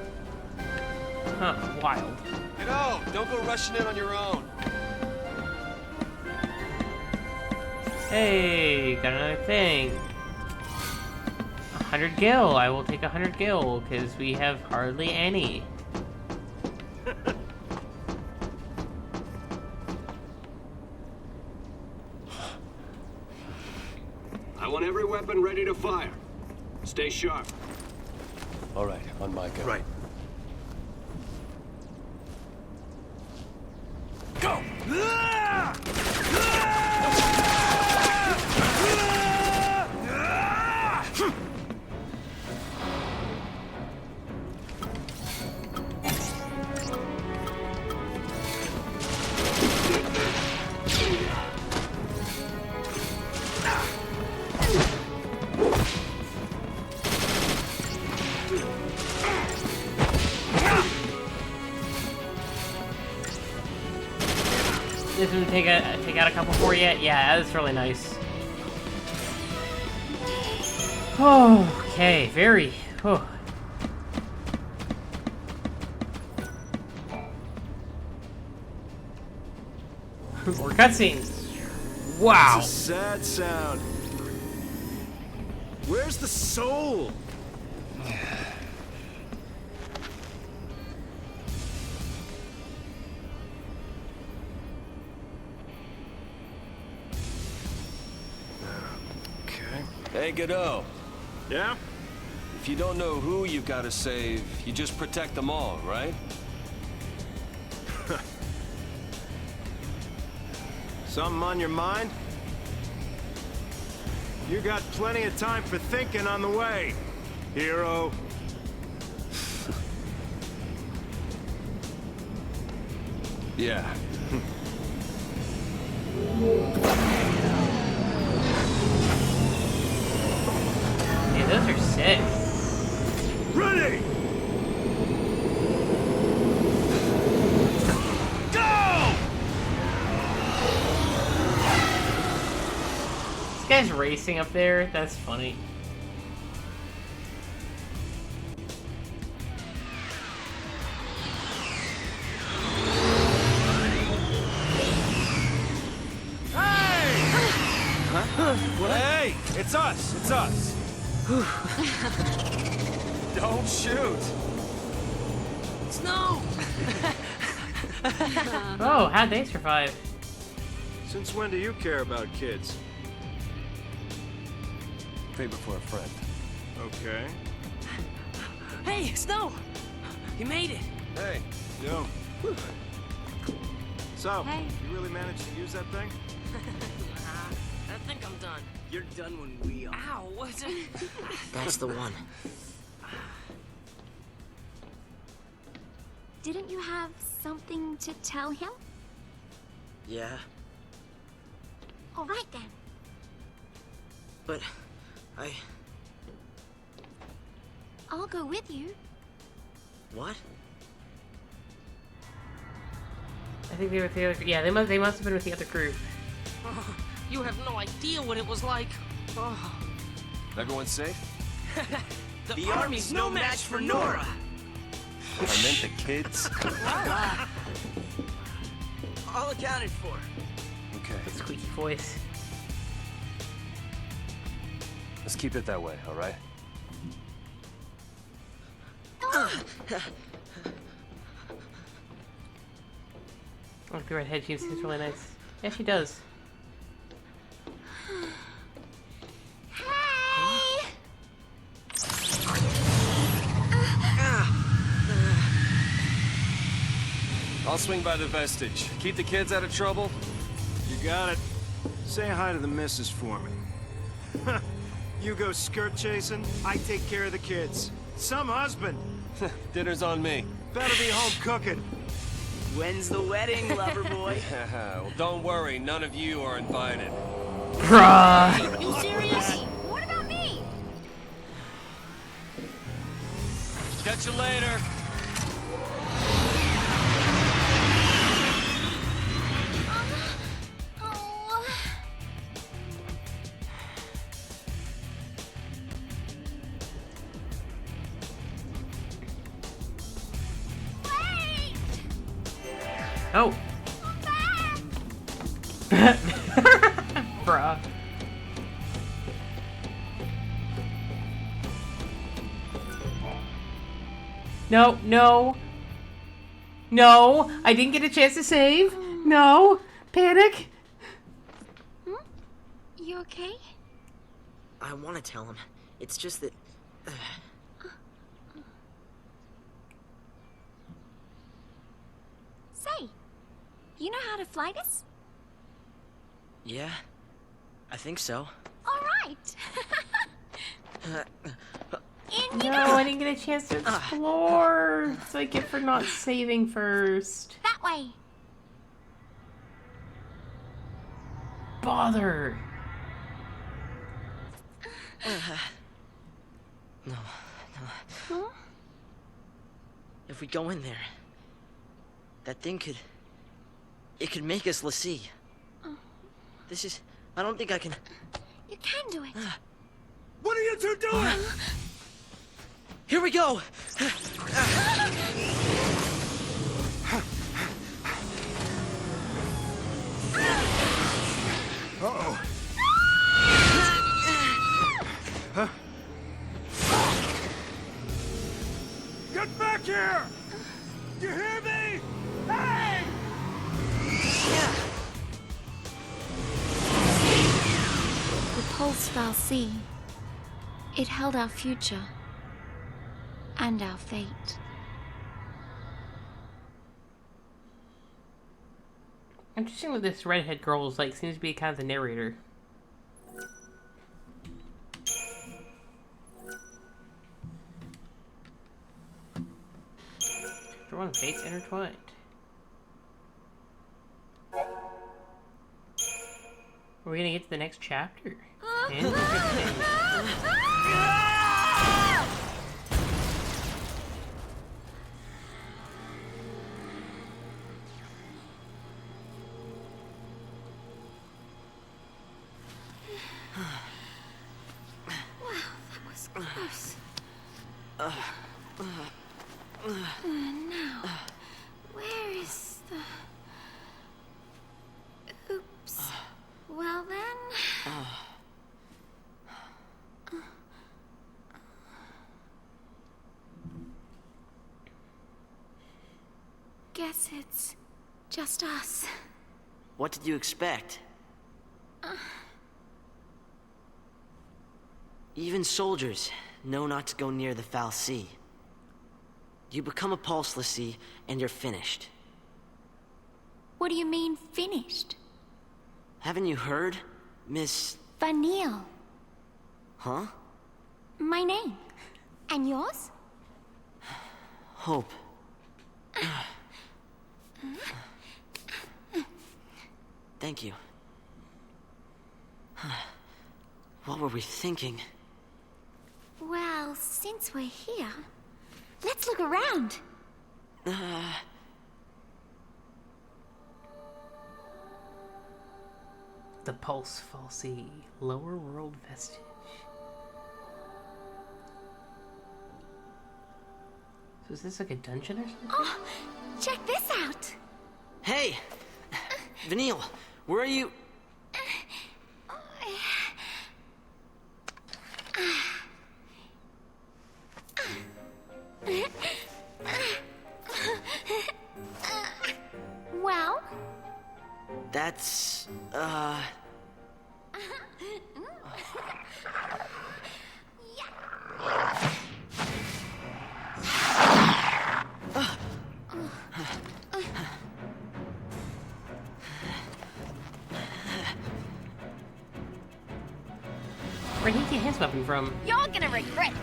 Huh, wild. You know, don't go rushing in on your own. Hey, got another thing. 100 gil. I will take 100 gil, because we have hardly any. I want every weapon ready to fire. Stay sharp. All right, on my go. Right. Go! This one take out a couple for you? Yeah, that's really nice. Oh, okay, very. Oh. More cutscenes. Wow. It's a sad sound. Where's the soul? Hey, Godot. Yeah? If you don't know who you gotta save, you just protect them all, right? Something on your mind? You got plenty of time for thinking on the way, hero. Yeah. Yeah, those are sick. Ready! Go! This guy's racing up there. That's funny. Hey! It's us! It's us! Don't shoot! Snow! Oh, how'd they survive? Since when do you care about kids? Favor for a friend. Okay. Hey, Snow! You made it! Hey. Yo. So, Hey. you really managed to use that thing? I think I'm done. You're done when we are. Ow, what's it? That's the one. Didn't you have something to tell him? Yeah, All right then. but I'll go with you. What? I think they were with the other. Yeah, they must have been with the other group. Oh, you have no idea what it was like. Oh. Everyone safe? The army's no match for Nora. I meant the kids. All accounted for. Okay. Squeaky voice. Let's keep it that way, all right? Oh, the redhead, she seems really nice. Yeah, she does. Hey! I'll swing by the vestige. Keep the kids out of trouble. You got it. Say hi to the missus for me. You go skirt chasing, I take care of the kids. Some husband. Dinner's on me. Better be home cooking. When's the wedding, lover boy? Well, don't worry, none of you are invited. Bruh! You serious? What about me? Catch you later. Oh. Wait! Oh! Bruh. No, no. No, I didn't get a chance to save. No. Panic. You okay? I want to tell him. It's just that... Say, you know how to fly this? yeah, I think so. All right. In you No, go. I didn't get a chance to explore. So I get for not saving first. That way. Bother. No. Huh? If we go in there, that thing could... It could make us Xiii. This is... I don't think I can... You can do it. What are you two doing? Here we go! Uh-oh. Get back here! You hear me? Hey! The pulse Xiii. It held our future. And our fate. Interesting what this redhead girl is like. Seems to be kind of the narrator. Drawn fates intertwined. Are we gonna get to the next chapter? Interesting. Close. Now, where is the... Oops. Well then... Guess it's just us. What did you expect? Even soldiers know not to go near the foul sea. You become a pulse, Xiii, and you're finished. What do you mean, finished? Haven't you heard, Miss... Vanille. Huh? My name. And yours? Hope. Thank you. What were we thinking? Well, since we're here, let's look around. The Pulse Falsy, Lower World Vestige. So is this like a dungeon or something? Oh, check this out. Hey! Vanille, where are you? Well? That's, Where'd he get his weapon from? You're gonna regret this.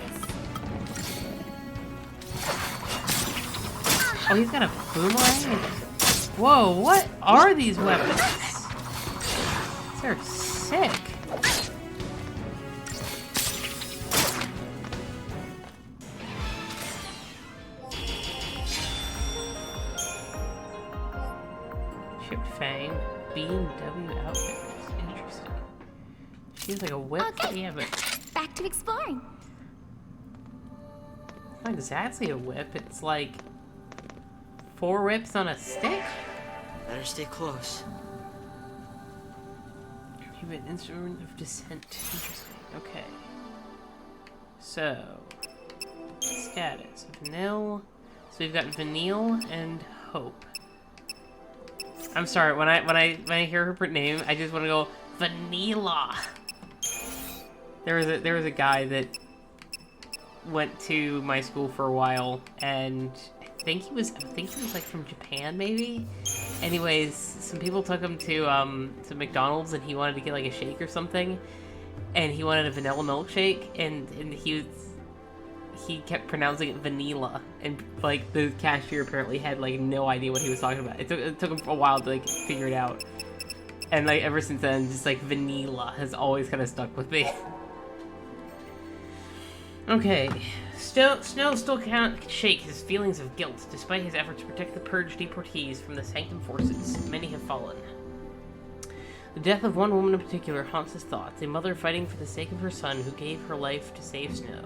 Oh, he's got a boomerang? Whoa, what are these weapons? They're sick. Chipped Fang, BMW outfits. Interesting. She's like a whip. Okay. Yeah, but Back to exploring. it's not exactly a whip. It's like 4 whips on a stick? better stay close. You've an instrument of descent. Interesting. Okay. So, status. Vanille. So we've got Vanille and Hope. I'm sorry, when I hear her name, I just want to go Vanilla. There was a guy that went to my school for a while, and I think he was like from Japan, maybe. Anyways, some people took him to McDonald's, and he wanted to get like a shake or something, and he wanted a vanilla milkshake, and he kept pronouncing it vanilla, and like the cashier apparently had like no idea what he was talking about. It took him a while to like figure it out, and like ever since then, just like vanilla has always kind of stuck with me. Okay, Snow still can't shake his feelings of guilt, despite his efforts to protect the purged deportees from the Sanctum forces. Many have fallen. The death of one woman in particular haunts his thoughts, a mother fighting for the sake of her son who gave her life to save Snow.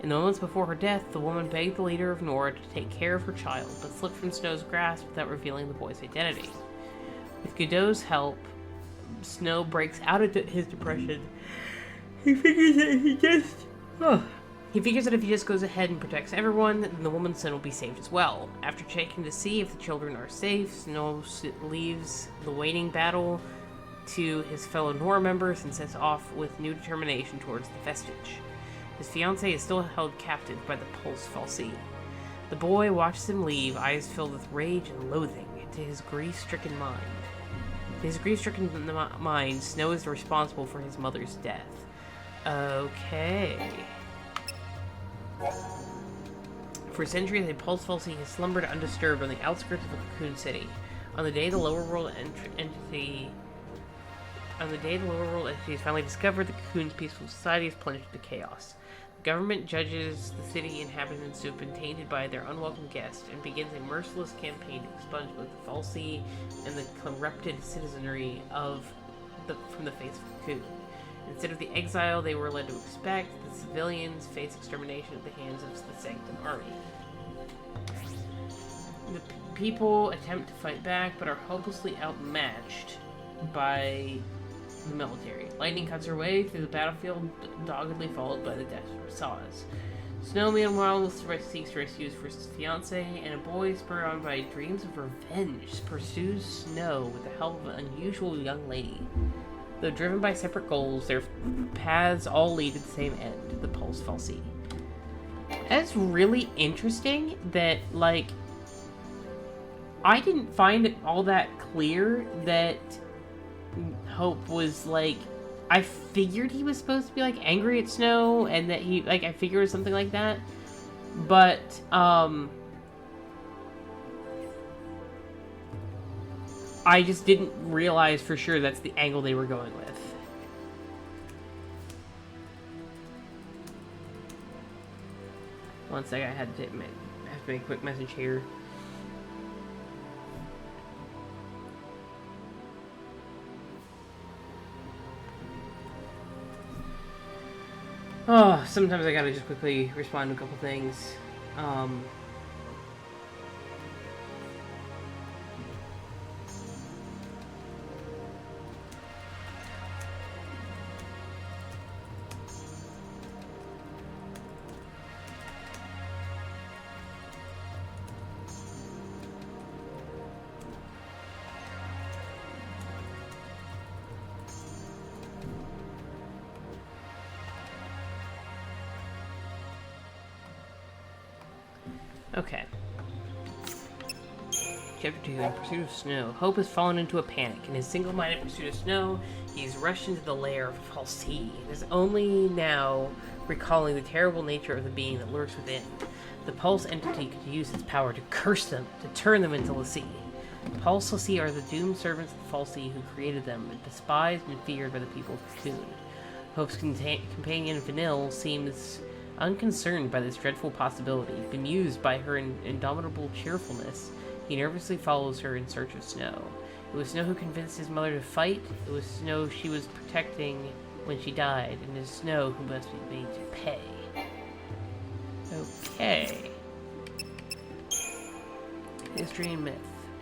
In the moments before her death, the woman begged the leader of Nora to take care of her child, but slipped from Snow's grasp without revealing the boy's identity. With Godot's help, Snow breaks out of his depression. He figures that if he just goes ahead and protects everyone, then the woman's son will be saved as well. After checking to see if the children are safe, Snow leaves the waiting battle to his fellow Nora members and sets off with new determination towards the vestige. His fiancée is still held captive by the Pulse Fal'Cie. The boy watches him leave, eyes filled with rage and loathing, to his grief-stricken mind. To his grief-stricken mind, Snow is responsible for his mother's death. Okay. For centuries, a Pulse Fal'Cie has slumbered undisturbed on the outskirts of a Cocoon City. On the day the lower world entities finally discovered, the Cocoon's peaceful society is plunged into chaos. The government judges the city inhabitants who have been tainted by their unwelcome guests and begins a merciless campaign to expunge both the Fal'Cie and the corrupted citizenry from the face of Cocoon. Instead of the exile they were led to expect, the civilians face extermination at the hands of the Sanctum Army. The people attempt to fight back, but are hopelessly outmatched by the military. Lightning cuts her way through the battlefield, doggedly followed by the desperate saws. Snow, meanwhile, seeks to rescue his fiancée, and a boy, spurred on by dreams of revenge, pursues Snow with the help of an unusual young lady. Though driven by separate goals, their paths all lead to the same end, the Pulse Fal'Cie. That's really interesting that, like, I didn't find it all that clear that Hope was, like, I figured he was supposed to be, like, angry at Snow, and that he, like, I figured it was something like that, but, I just didn't realize for sure that's the angle they were going with. One second, I have to make a quick message here. Oh, sometimes I gotta just quickly respond to a couple things. Okay. Chapter 2, In Pursuit of Snow. Hope has fallen into a panic. In his single-minded pursuit of Snow, he's rushed into the lair of Fal'Cie. It is only now recalling the terrible nature of the being that lurks within. The Pulse entity could use its power to curse them, to turn them into Xiii. Pulse Xiii are the doomed servants of the Fal'Cie who created them, and despised and feared by the people of Cocoon. Hope's companion Vanille seems unconcerned by this dreadful possibility. Bemused by her indomitable cheerfulness, he nervously follows her in search of Snow. It was Snow who convinced his mother to fight. It was Snow she was protecting when she died, and it is Snow who must be made to pay. Okay. History and myth.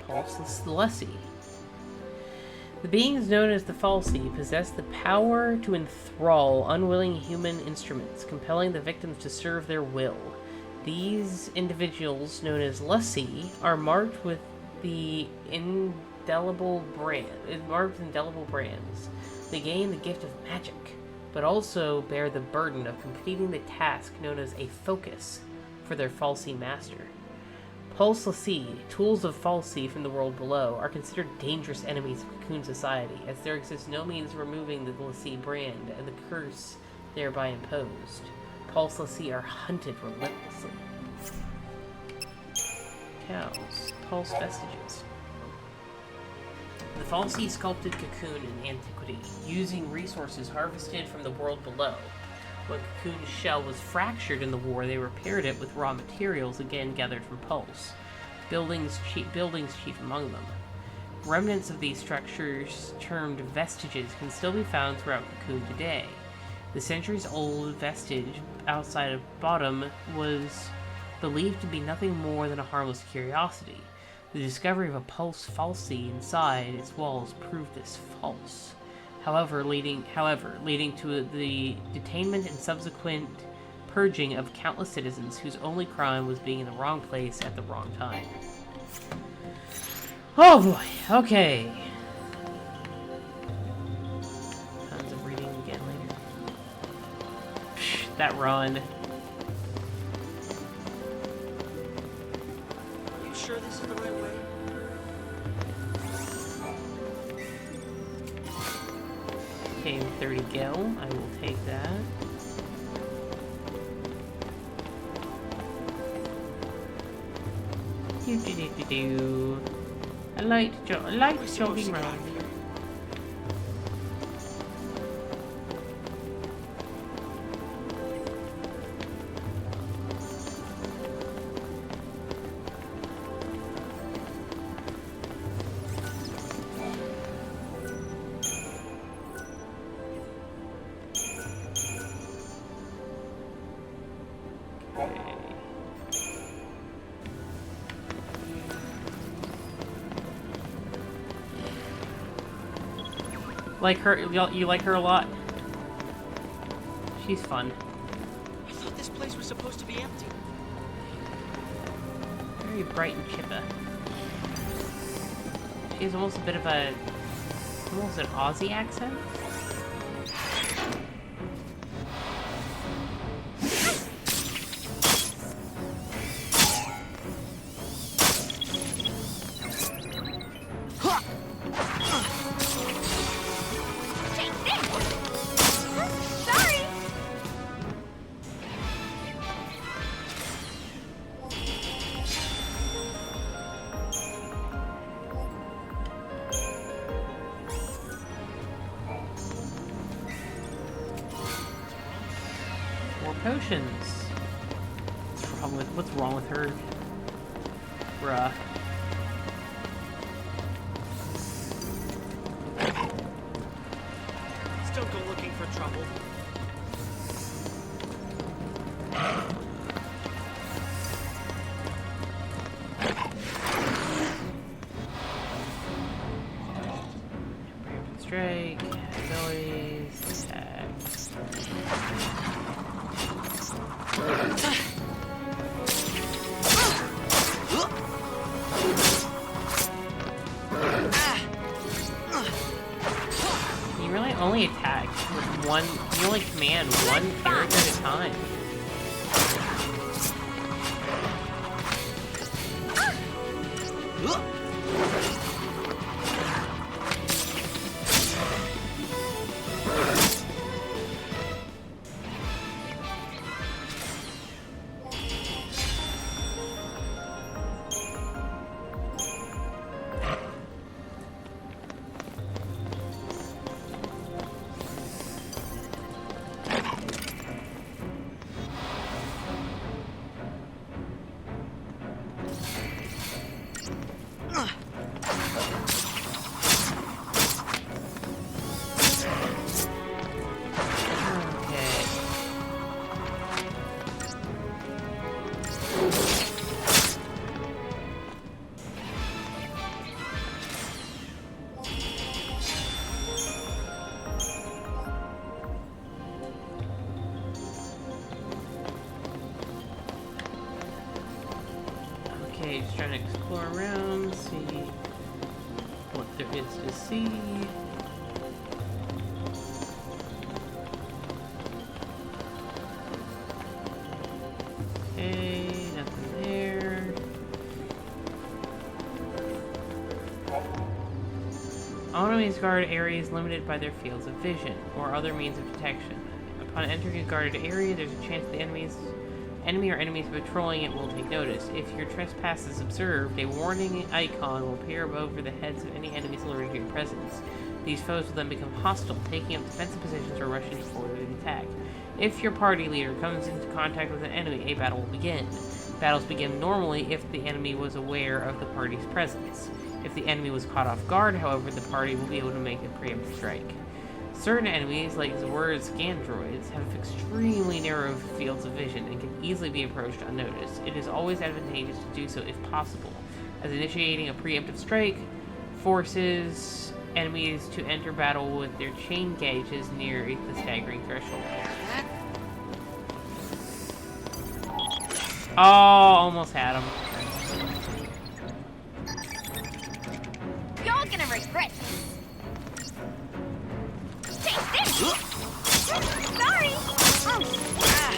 Pulse Xiii. The beings known as the Fal'Cie possess the power to enthrall unwilling human instruments, compelling the victims to serve their will. These individuals, known as Xiii, are marked with the indelible brands. They gain the gift of magic, but also bear the burden of completing the task known as a focus for their Fal'Cie master. Pulse Xiii, tools of Fal'Cie from the world below, are considered dangerous enemies of Cocoon society, as there exists no means of removing the Xiii brand and the curse thereby imposed. Pulse Xiii are hunted relentlessly. Cows. Pulse vestiges. The Fal'Cie sculpted Cocoon in antiquity, using resources harvested from the world below. When Cocoon's shell was fractured in the war, they repaired it with raw materials again gathered from Pulse, buildings chief among them. Remnants of these structures, termed vestiges, can still be found throughout Cocoon today. The centuries-old vestige outside of Bottom was believed to be nothing more than a harmless curiosity. The discovery of a Pulse Fal'Cie inside its walls proved this false. However, leading to the detainment and subsequent purging of countless citizens whose only crime was being in the wrong place at the wrong time. Oh boy, okay. Tons of reading again later. that run. You sure this is the right way? Okay, 30 gil. I will take that. Do. I like jogging around. Like her, you like her a lot? She's fun. I thought this place was supposed to be empty. Very bright and chipper. She has almost a bit of a, almost an Aussie accent. Potions. What's wrong with her? Bruh. Just don't go looking for trouble. Strike, abilities, attack. You really only attack with one, you only command one character at a time. Okay, just trying to explore around, see what there is to see. Okay, nothing there. All enemies guard areas limited by their fields of vision or other means of detection. Upon entering a guarded area, there's a chance the enemy or enemies patrolling it will take notice. If your trespass is observed, a warning icon will appear over the heads of any enemies alerted to your presence. These foes will then become hostile, taking up defensive positions or rushing forward with an attack. If your party leader comes into contact with an enemy, a battle will begin. Battles begin normally if the enemy was aware of the party's presence. If the enemy was caught off guard, however, the party will be able to make a preemptive strike. Certain enemies, like Zwer's Scandroids, have extremely narrow fields of vision and can easily be approached unnoticed. It is always advantageous to do so if possible, as initiating a preemptive strike forces enemies to enter battle with their chain gauges near the staggering threshold. Oh, almost had him. You're gonna regret this. Take this! Sorry! Oh.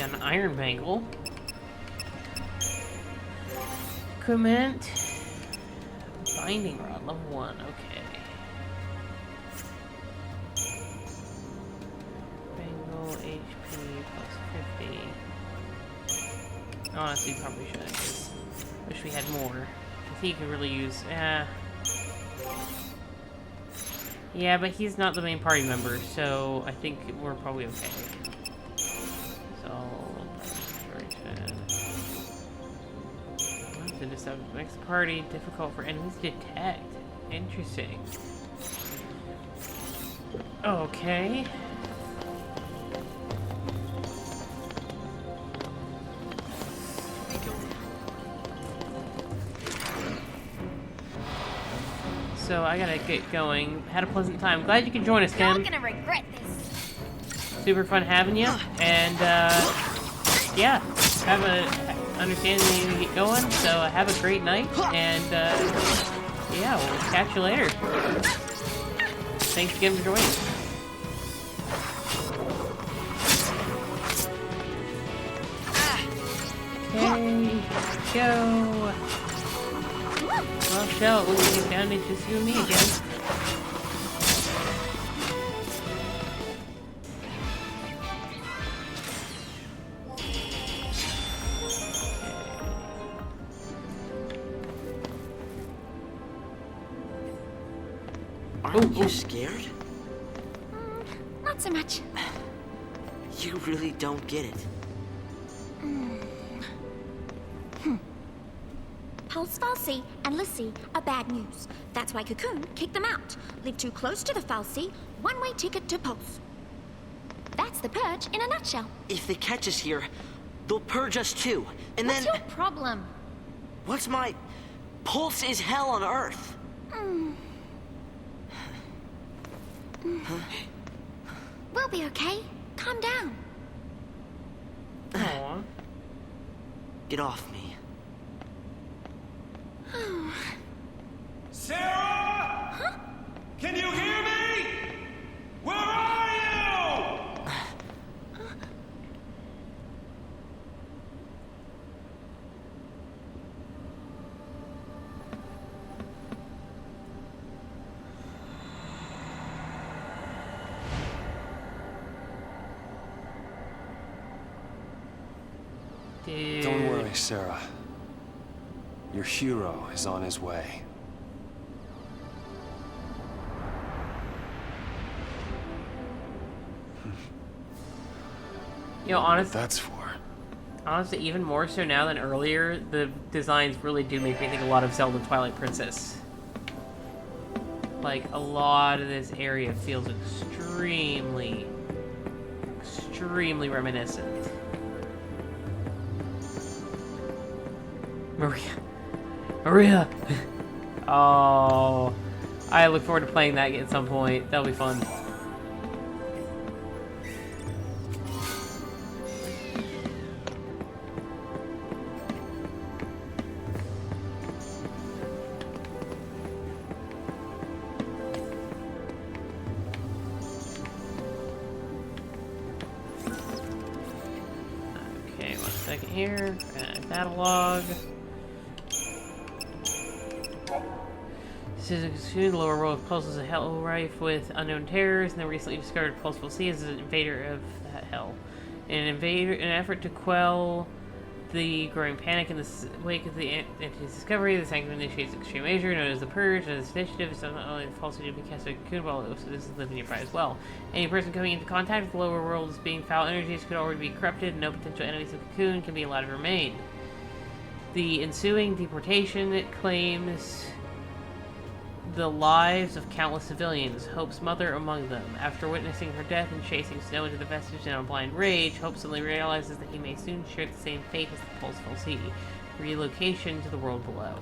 got an iron bangle. Equipment. Binding rod, level 1, okay. Bangle, HP plus 50. Honestly, probably should. Wish we had more. Because he could really use... Yeah, but he's not the main party member, so I think we're probably okay. So, to just have makes the party difficult for enemies to detect. Interesting. Okay. So I gotta get going. Had a pleasant time. Glad you could join us, Kim. You're gonna regret this. Super fun having you. And yeah, have a understanding that you need to get going. So have a great night. And yeah, we'll catch you later. Thanks again for joining. Okay, go. Well, Shell, it looks like it's down to just you and me again. Aren't you scared? Not so much. You really don't get it. Pulse Falsi and Lassie are bad news. That's why Cocoon kicked them out. Live too close to the Falsi, one-way ticket to Pulse. That's the purge in a nutshell. If they catch us here, they'll purge us too. And What's then... your problem? What's my... Pulse is hell on Earth. Huh? We'll be okay. Calm down. Aww. Get off me. Sarah! Huh? Can you hear me? Where are you? Dude. Don't worry, Sarah. Your hero is on his way. You know, honestly, That's for. honestly, even more so now than earlier, the designs really do make me think a lot of Zelda Twilight Princess. Like, a lot of this area feels extremely reminiscent. Maria! Oh, I look forward to playing that at some point. That'll be fun. Okay, 1 second here. Catalog. Soon the lower world of Pulse is a hell rife with unknown terrors, and the recently discovered Pulseful Sea is an invader of that hell. In an effort to quell the growing panic in the wake of the entity's discovery, the Sanctum initiates an extreme measure known as the Purge, and this initiative is not only falsely to be cast by Cocoon, but also this is living nearby as well. Any person coming into contact with the lower world as being foul energies could already be corrupted, and no potential enemies of Cocoon can be allowed to remain. The ensuing deportation claims the lives of countless civilians, Hope's mother among them. After witnessing her death and chasing Snow into the vestige in a blind rage, Hope suddenly realizes that he may soon share the same fate as the Pulseful Sea, relocation to the world below.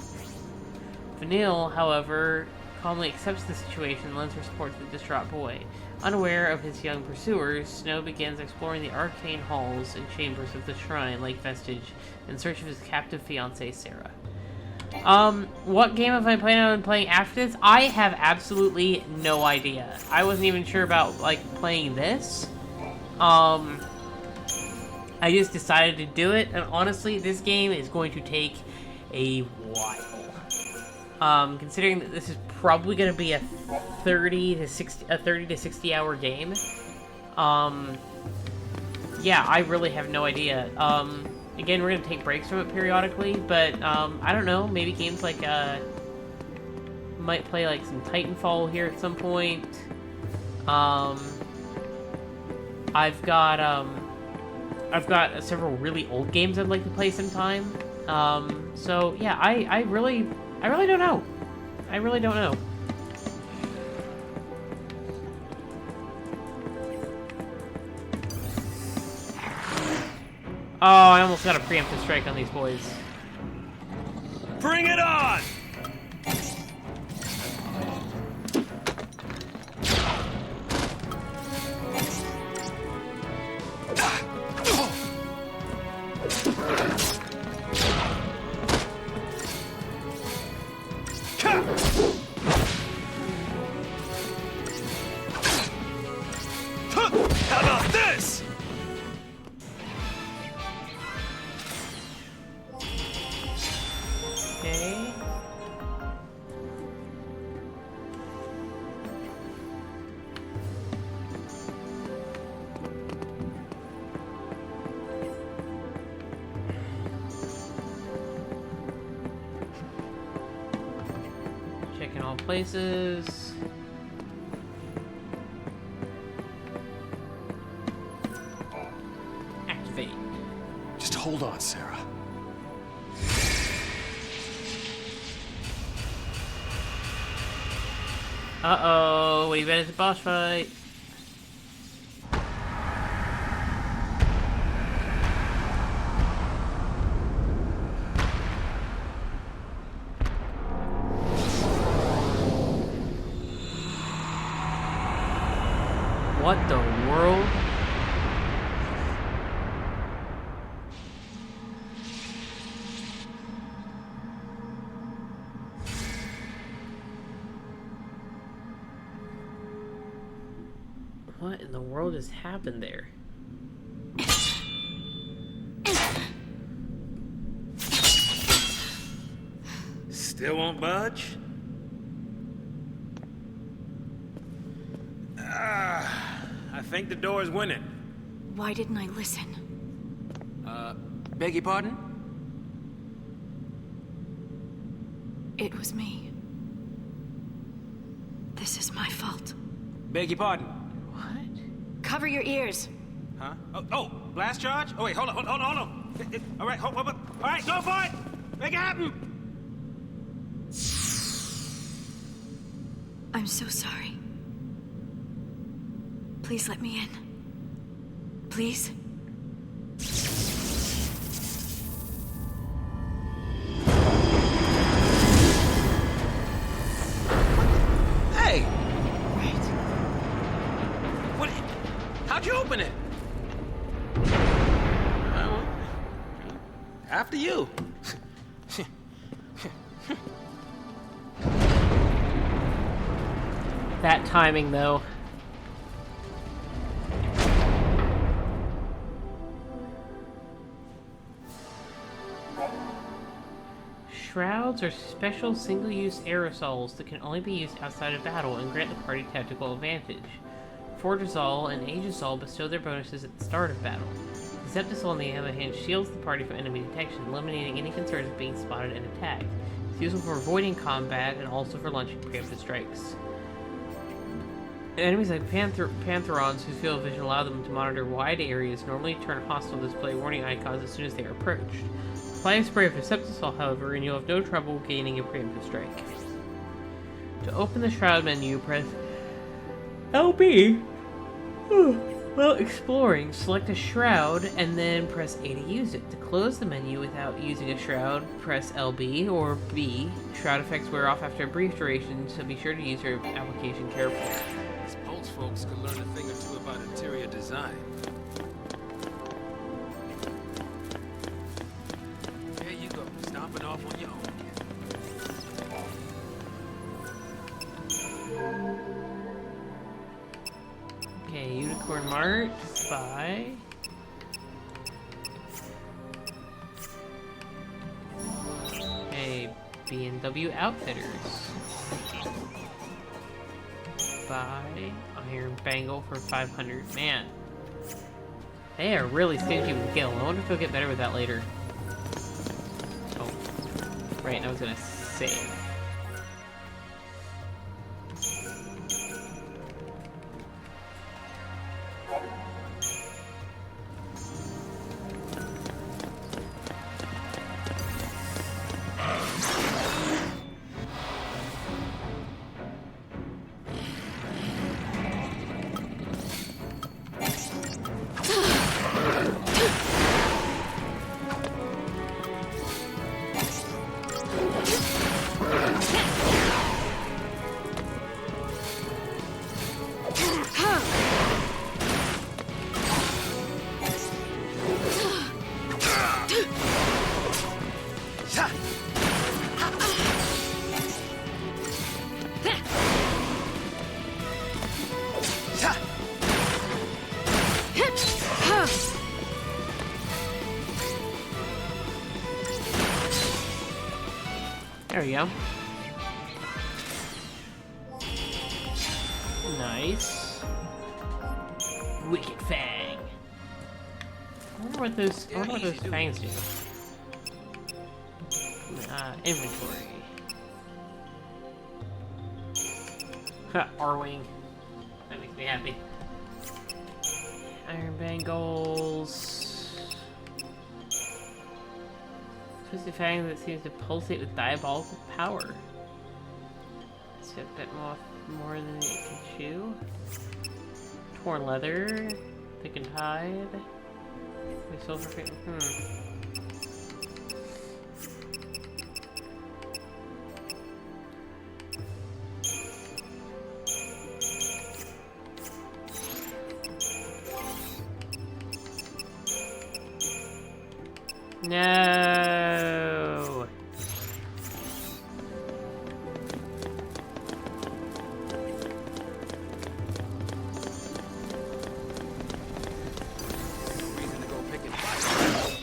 Vanille, however, calmly accepts the situation and lends her support to the distraught boy. Unaware of his young pursuers, Snow begins exploring the arcane halls and chambers of the shrine, Lake Vestige, in search of his captive fiancée, Sarah. What game have I planned on playing after this? I have absolutely no idea. I wasn't even sure about, like, playing this. I I just decided to do it, and honestly, this game is going to take a while. Considering that this is probably going to be a 30 to 60 hour game. Yeah, I really have no idea. Again, we're going to take breaks from it periodically, but I don't know, maybe games like might play like some Titanfall here at some point. I've got several really old games I'd like to play sometime. So yeah, I really don't know. I really don't know. Oh, I almost got a preemptive strike on these boys. Bring it on! How about this? Okay. Checking all places. Activate. Just hold on, Sarah. Uh-oh, what do you bet it's a boss fight? What the world? What in the world has happened there? Still won't budge? I think the door is winning. Why didn't I listen? Beg your pardon? It was me. This is my fault. Beg your pardon? Cover your ears. Huh? Oh, blast charge? Oh, wait, hold on. All right, hold up. All right, go for it! Make it happen! I'm so sorry. Please let me in. Please? Hey! Wait. What? How'd you open it? After you. That timing, though. Shrouds are special single-use aerosols that can only be used outside of battle and grant the party tactical advantage. Fortizol and Aegisol bestow their bonuses at the start of battle. Septisol, on the other hand, shields the party from enemy detection, eliminating any concerns of being spotted and attacked. It's useful for avoiding combat and also for launching preemptive strikes. Enemies like Pantherons whose field of vision allow them to monitor wide areas normally turn hostile to display warning icons as soon as they are approached. Apply a spray of Septisol, however, and you'll have no trouble gaining a preemptive strike. To open the Shroud menu, press LB. While exploring, select a Shroud and then press A to use it. To close the menu without using a Shroud, press LB or B. Shroud effects wear off after a brief duration, so be sure to use your application carefully. Suppose folks could learn a thing or two about interior design. There you go, stomping off on your own. Okay, Unicorn Mart, buy. B&W Outfitters. Buy iron bangle for 500. Man, they are really stingy with gil. I wonder if they'll get better with that later. Oh, right. I was gonna save. There we go. Nice. Wicked Fang. I wonder what those fangs do. Inventory. R-Wing. That makes me happy. Iron bangles. Twisted fang that seems to pulsate with diabolical power. It's a bit more than it can chew. Torn leather. Thickened hide. We sulfur fit. No. Reason to go picking fight.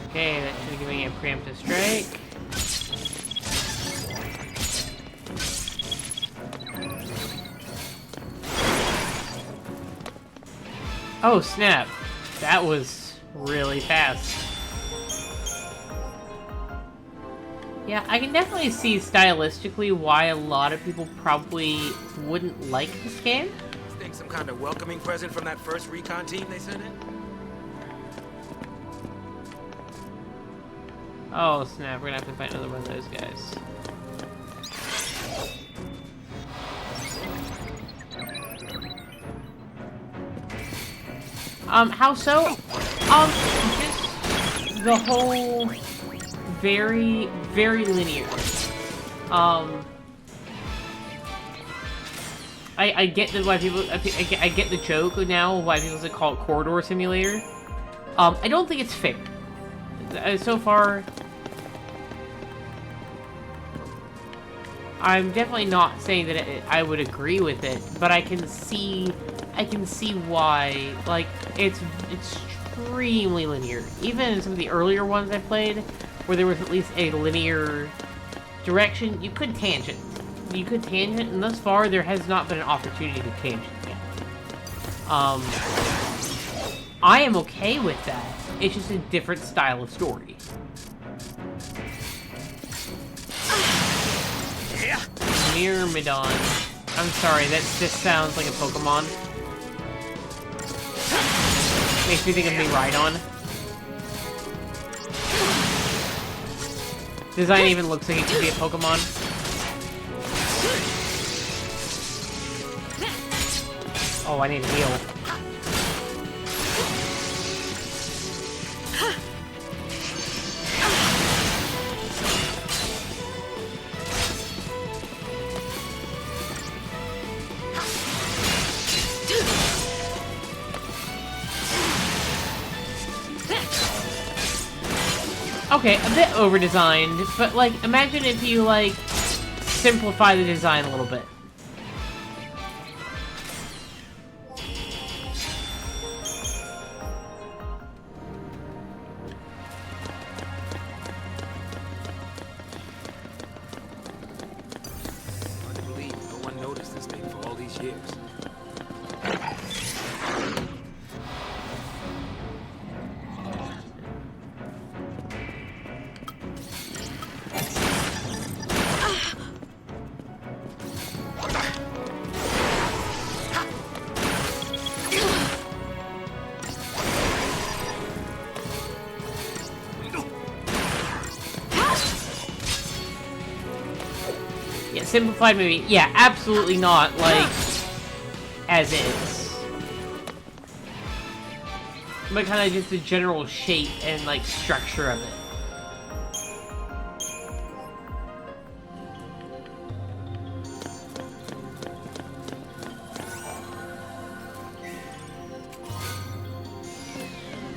Okay, that should give me a preemptive strike. Oh snap! That was really fast. Yeah, I can definitely see stylistically why a lot of people probably wouldn't like this game. Think some kind of welcoming present from that first recon team they sent in? Oh snap, we're gonna have to fight another one of those guys. How so? Just the whole very, very linear. I get that why people, I get the joke now why people call it Corridor Simulator. I don't think it's fair. So far, I'm definitely not saying that I would agree with it, but I can see why, like, it's extremely linear. Even in some of the earlier ones I played, where there was at least a linear direction, you could tangent. You could tangent, and thus far, there has not been an opportunity to tangent yet. I am okay with that. It's just a different style of story. Yeah. Myrmidon. I'm sorry, this sounds like a Pokemon. Makes me think of Miraidon. Design even looks like it could be a Pokemon. Oh, I need to heal. Okay, a bit over-designed, but, like, imagine if you, like, simplify the design a little bit. Hard to believe no one noticed this thing for all these years. Yeah, simplified movie. Yeah, absolutely not, like, as is. But kind of just the general shape and, like, structure of it.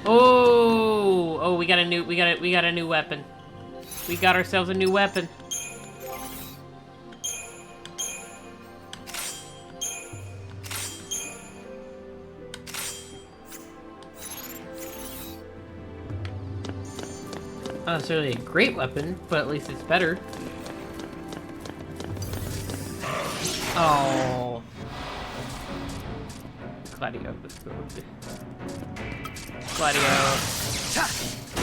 Oh, we got a new weapon. We got ourselves a new weapon. Not necessarily a great weapon, but at least it's better. Oh. Gladio. Gladio.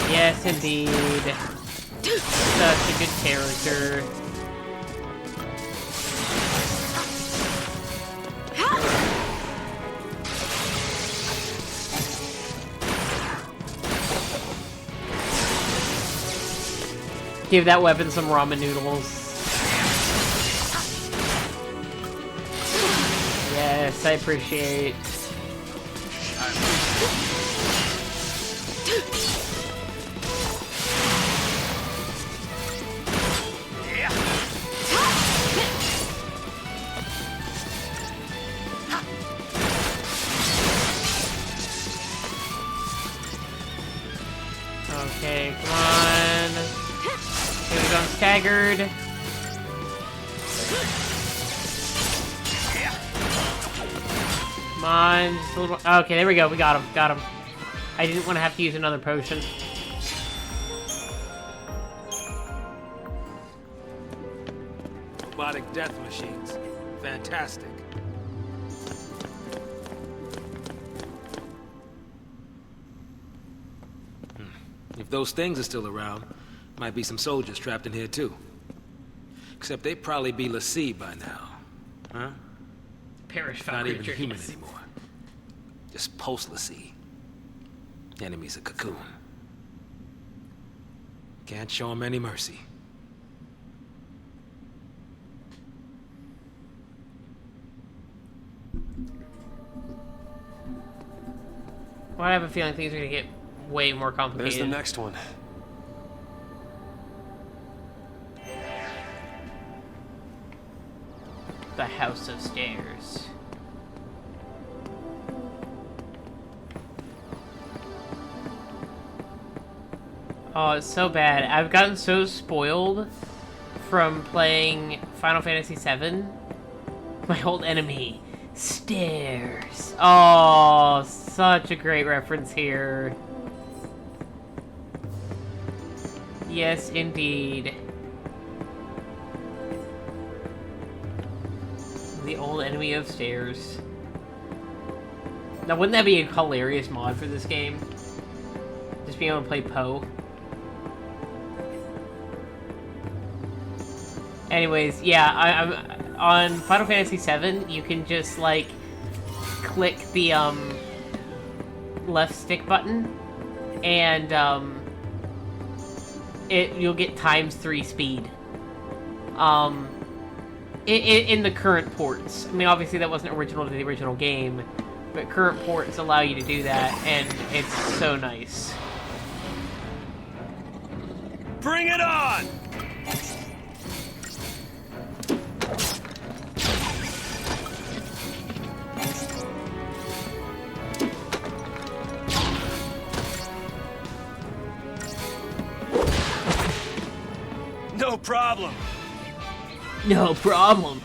Yes, indeed. Such a good character. Give that weapon some ramen noodles. Yes, I appreciate. Okay, come on. Here we go, I'm staggered. Come on, just a little. Okay, there we go. We got him. Got him. I didn't want to have to use another potion. Robotic death machines. Fantastic. If those things are still around, might be some soldiers trapped in here too. Except they'd probably be Xiii by now. Huh? Perish Not even human anymore. Just post-Xiii. Enemies of Cocoon. Can't show them any mercy. Well, I have a feeling things are gonna get way more complicated. There's the next one. The House of Stairs. Oh, it's so bad. I've gotten so spoiled from playing Final Fantasy VII. My old enemy, Stairs. Oh, such a great reference here. Yes, indeed. The old enemy of Stairs. Now, wouldn't that be a hilarious mod for this game? Just being able to play Poe. Anyways, yeah, on Final Fantasy VII, you can just like click the left stick button, and you'll get ×3 speed. In the current ports. I mean, obviously that wasn't original to the original game, but current ports allow you to do that, and it's so nice. Bring it on! No problem. No problem.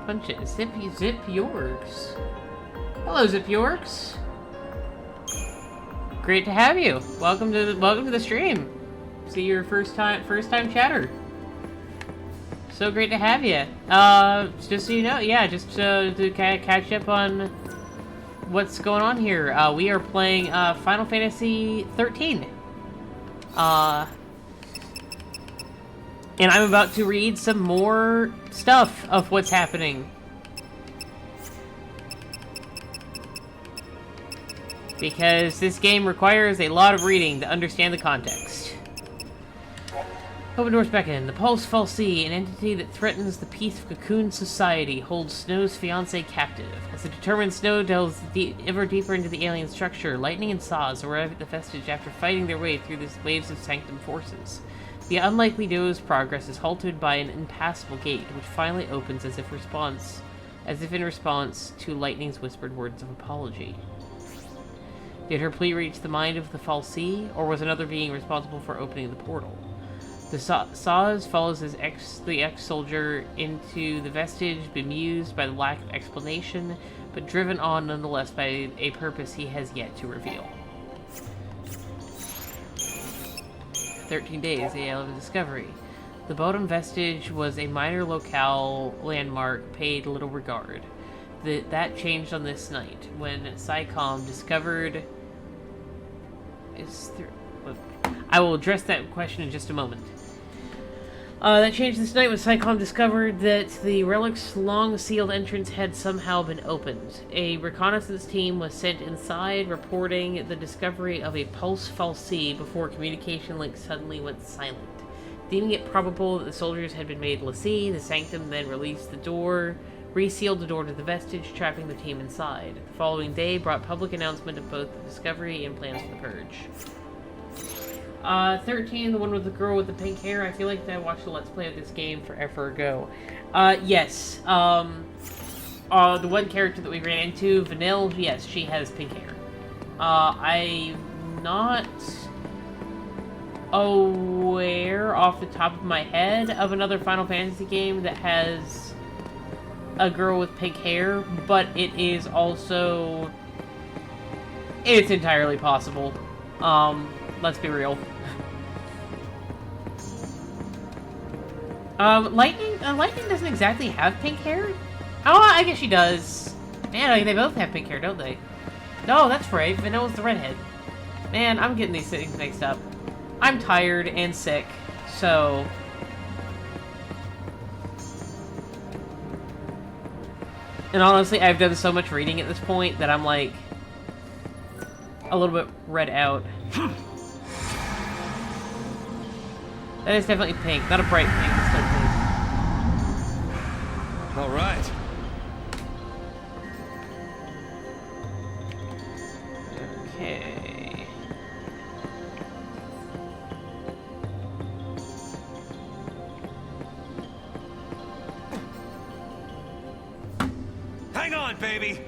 Punch it. Zippy Zip Yorks. Hello, Zip Yorks. Great to have you. Welcome to the stream. See your first time chatter. So great to have you. Just so you know, yeah, just to catch up on what's going on here. We are playing Final Fantasy 13. And I'm about to read some more stuff of what's happening. Because this game requires a lot of reading to understand the context. Open doors beckon. The Pulse Fal'Cie, an entity that threatens the peace of Cocoon society, holds Snow's fiancé captive. As the determined Snow delves ever deeper into the alien structure, Lightning and Xiii arrive at the vestige after fighting their way through the waves of Sanctum forces. The unlikely duo's progress is halted by an impassable gate, which finally opens as if in response to Lightning's whispered words of apology. Did her plea reach the mind of the Fal'Cie, or was another being responsible for opening the portal? The Xiii follows the ex-soldier into the vestige, bemused by the lack of explanation, but driven on nonetheless by a purpose he has yet to reveal. 13 days, the Ale of Discovery. The Bodum vestige was a minor locale landmark paid little regard. That changed on this night, when Psycom discovered... I will address that question in just a moment. That changed this night when Psycom discovered that the relic's long-sealed entrance had somehow been opened. A reconnaissance team was sent inside, reporting the discovery of a Pulse Fal'Cie before communication links suddenly went silent. Deeming it probable that the soldiers had been made l'Cie, the Sanctum then resealed the door to the vestige, trapping the team inside. The following day brought public announcement of both the discovery and plans for the purge. 13, the one with the girl with the pink hair. I feel like I watched a Let's Play of this game forever ago. Yes. The one character that we ran into, Vanille, yes, she has pink hair. I'm not aware off the top of my head of another Final Fantasy game that has a girl with pink hair, but it is also... it's entirely possible. Let's be real. Lightning doesn't exactly have pink hair. Oh, I guess she does. Man, they both have pink hair, don't they? No, that's right. Vanilla's the redhead. Man, I'm getting these things mixed up. I'm tired and sick, so... And honestly, I've done so much reading at this point that I'm, like, a little bit read out. That is definitely pink. Not a bright pink, it's still pink. All right. Okay. Hang on, baby.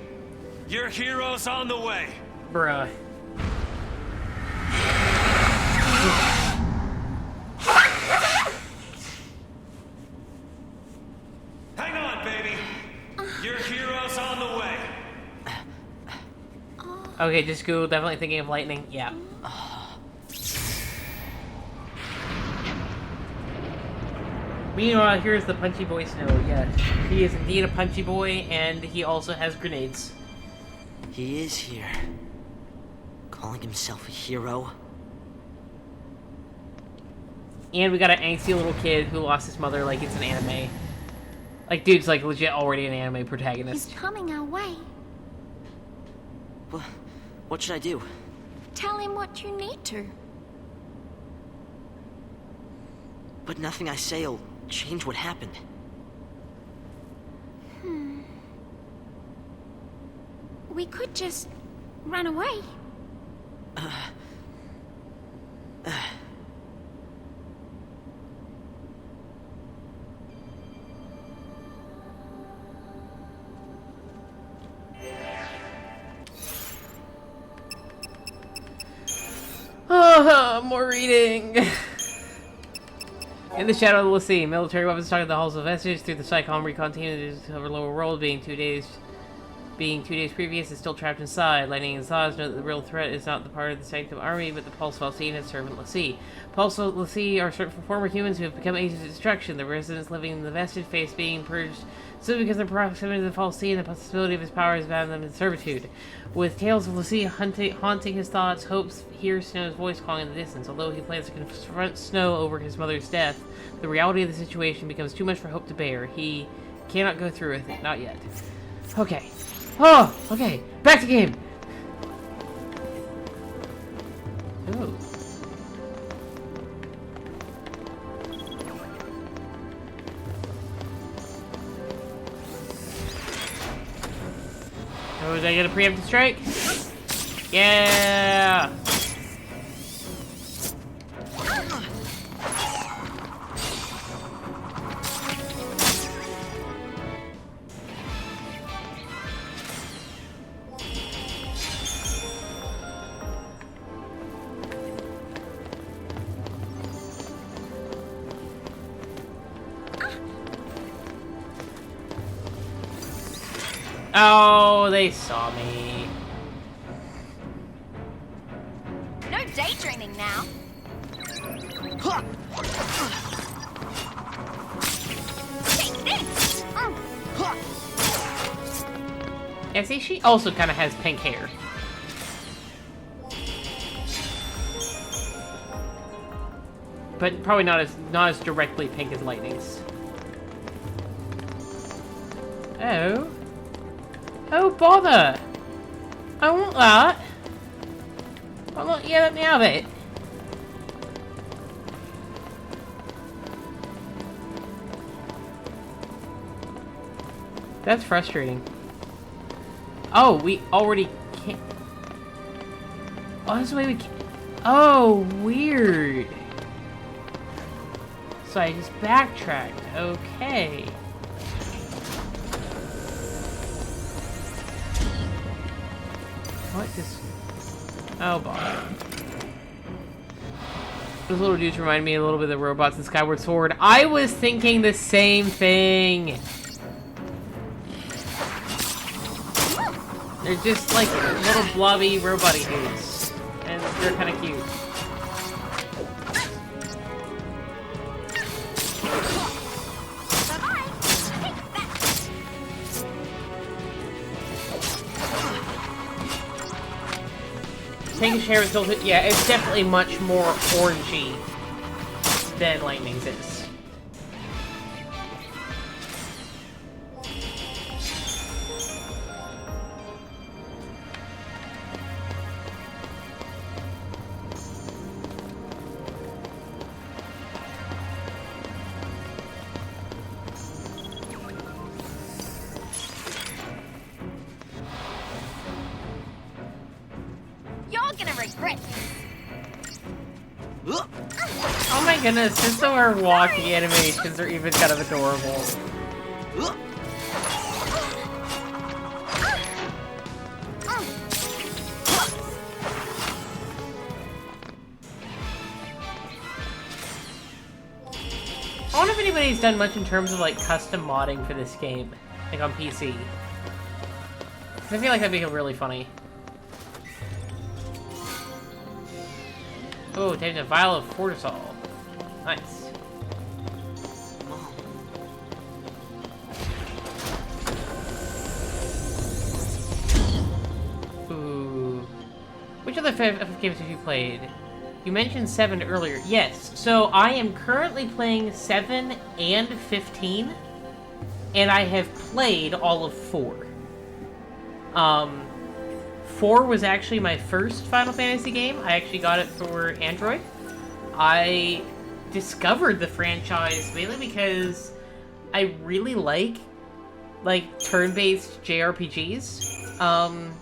Your hero's on the way. Bruh. Hang on, baby. Your hero's on the way. Okay, just Google, definitely thinking of lightning. Yeah. Meanwhile, here's the punchy boy Snow. Yes, he is indeed a punchy boy, and he also has grenades. He is here. Calling himself a hero. And we got an angsty little kid who lost his mother like it's an anime. Like, dude's like legit already an anime protagonist. He's coming our way. What should I do? Tell him what you need to. But nothing I say'll change what happened. We could just run away. Oh, more reading. In the shadow of the Xiii, military weapons target the halls of vestige through the Psychom recon team to the lower world, being 2 days previous is still trapped inside. Lightning and Zaz know that the real threat is not the part of the Sanctum army, but the Pulse Valsine and servant Xiii. Pulse Xiii are former humans who have become agents of destruction. The residents living in the vestige face being purged simply because of their proximity to the Valsine and the possibility of his power has bound them in servitude. With tales of Xiii haunting his thoughts, Hope hears Snow's voice calling in the distance. Although he plans to confront Snow over his mother's death, the reality of the situation becomes too much for Hope to bear. He cannot go through with it. Not yet. Okay. Oh, okay. Back to game. Ooh. Oh, did I get a preemptive strike? Yeah. Oh, they saw me. No daydreaming now. Take this. Yeah, see, she also kind of has pink hair. But probably not as directly pink as Lightning's. Oh. Oh, bother! I want that! Why not you let me have it? That's frustrating. Oh, we already can't... Oh, that's the way we can't... Oh, weird! So I just backtracked. Okay. What is... Oh, bother. Those little dudes remind me a little bit of the robots in Skyward Sword. I was thinking the same thing! They're just like little blobby robot-y dudes. And they're kind of cute. Pinkish hair is still... Yeah, it's definitely much more orangey than Lightning's is. Oh my goodness, just the her walking animations are even kind of adorable. I wonder if anybody's done much in terms of like custom modding for this game, like on PC. 'Cause I feel like that'd be really funny. Oh, taking a vial of cortisol. Nice. Ooh. Which other FF games have you played? You mentioned 7 earlier. Yes, so I am currently playing 7 and 15, and I have played all of 4. 4 was actually my first Final Fantasy game. I actually got it for Android. I discovered the franchise mainly because I really like turn-based JRPGs.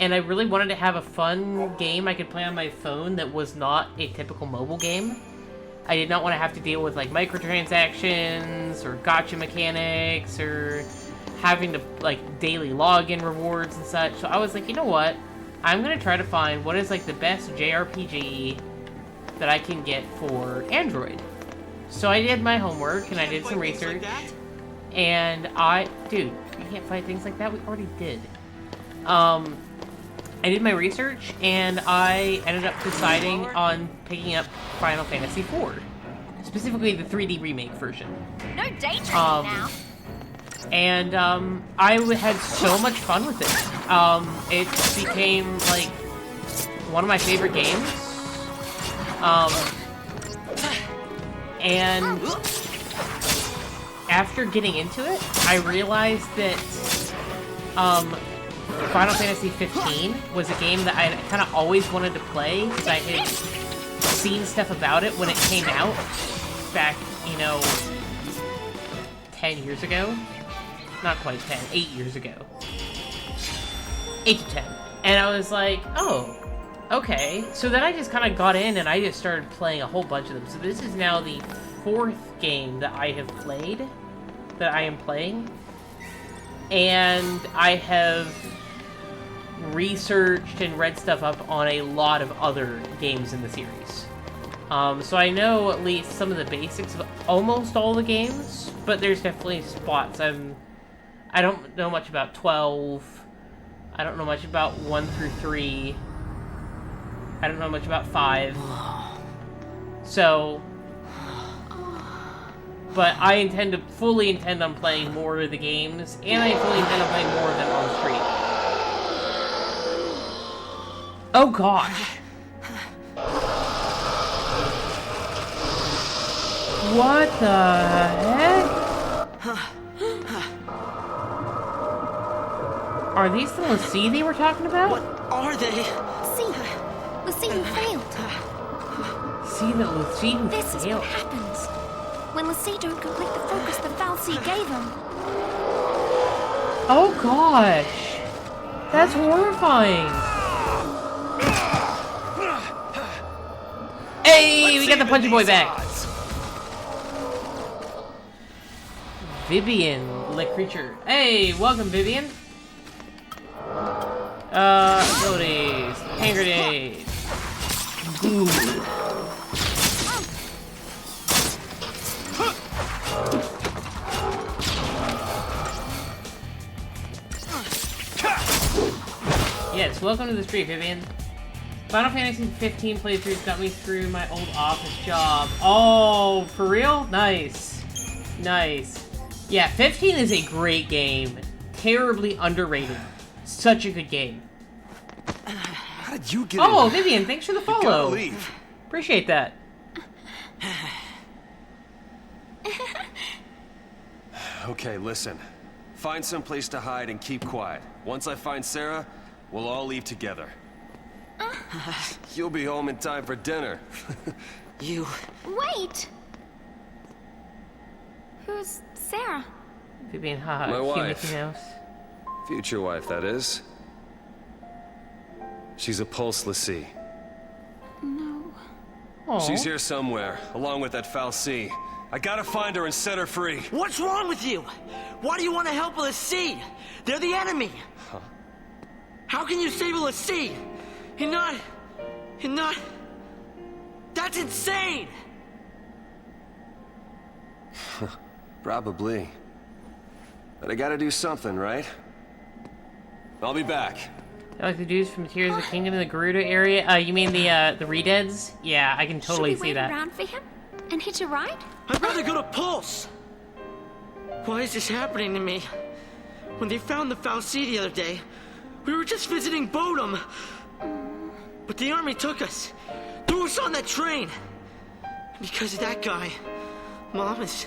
And I really wanted to have a fun game I could play on my phone that was not a typical mobile game. I did not want to have to deal with like microtransactions or gacha mechanics or having to like daily login rewards and such. So I was like, you know what? I'm gonna try to find what is like the best JRPG that I can get for Android. So I did my homework and I did some research. And dude, you can't fight things like that. We already did. I did my research, and I ended up deciding on picking up Final Fantasy IV. Specifically, the 3D remake version. No daydreaming now. And, I had so much fun with it. It became, like, one of my favorite games. And after getting into it, I realized that, Final Fantasy 15 was a game that I kind of always wanted to play because I had seen stuff about it when it came out back, 10 years ago. Not quite 10, 8 years ago. 8 to 10. And I was like, oh, okay. So then I just kind of got in and I just started playing a whole bunch of them. So this is now the 4th game that I have played, that I am playing. And I have researched and read stuff up on a lot of other games in the series. So I know at least some of the basics of almost all the games, but there's definitely spots. I don't know much about 12. I don't know much about 1 through 3. I don't know much about 5. So, but I fully intend on playing more of the games, and I fully intend on playing more of them on stream. Oh gosh. What the heck? Are these the Xiii they were talking about? What are they? Xiii who failed. Xiii who failed. This is what happens when Xiii don't complete the focus the Xiii gave him. Oh gosh. That's horrifying. Hey, we got the Punchy Boy back. Vivian, the creature. Hey, welcome, Vivian. Abilities. Hand grenade. Goo. Yes, welcome to the street, Vivian. Final Fantasy 15 playthroughs got me through my old office job. Oh, for real? Nice. Nice. Yeah, 15 is a great game. Terribly underrated. Such a good game. How did you get Oh, in? Vivian, thanks for the follow. You gotta leave. Appreciate that. Okay, listen. Find some place to hide and keep quiet. Once I find Sarah, we'll all leave together. You'll be home in time for dinner. You... Wait! Who's Sarah? Vivian, haha. My cute wife. Mickey Mouse. Future wife, that is. She's a Pulse Xiii. No. Aw. She's here somewhere, along with that Xiii. I gotta find her and set her free. What's wrong with you? Why do you want to help Xiii? They're the enemy. Huh? How can you save Xiii? You're not... That's insane! Probably. But I gotta do something, right? I'll be back. I like the dudes from Tears of the Kingdom in the Gerudo area. You mean the Redeads? Yeah, I can totally Should we see wait that. around for him and hitch a ride? I'd rather go to Pulse! Why is this happening to me? When they found the Xiii the other day, we were just visiting Bodum. But the army took us. Threw was on that train. Because of that guy, Mom is...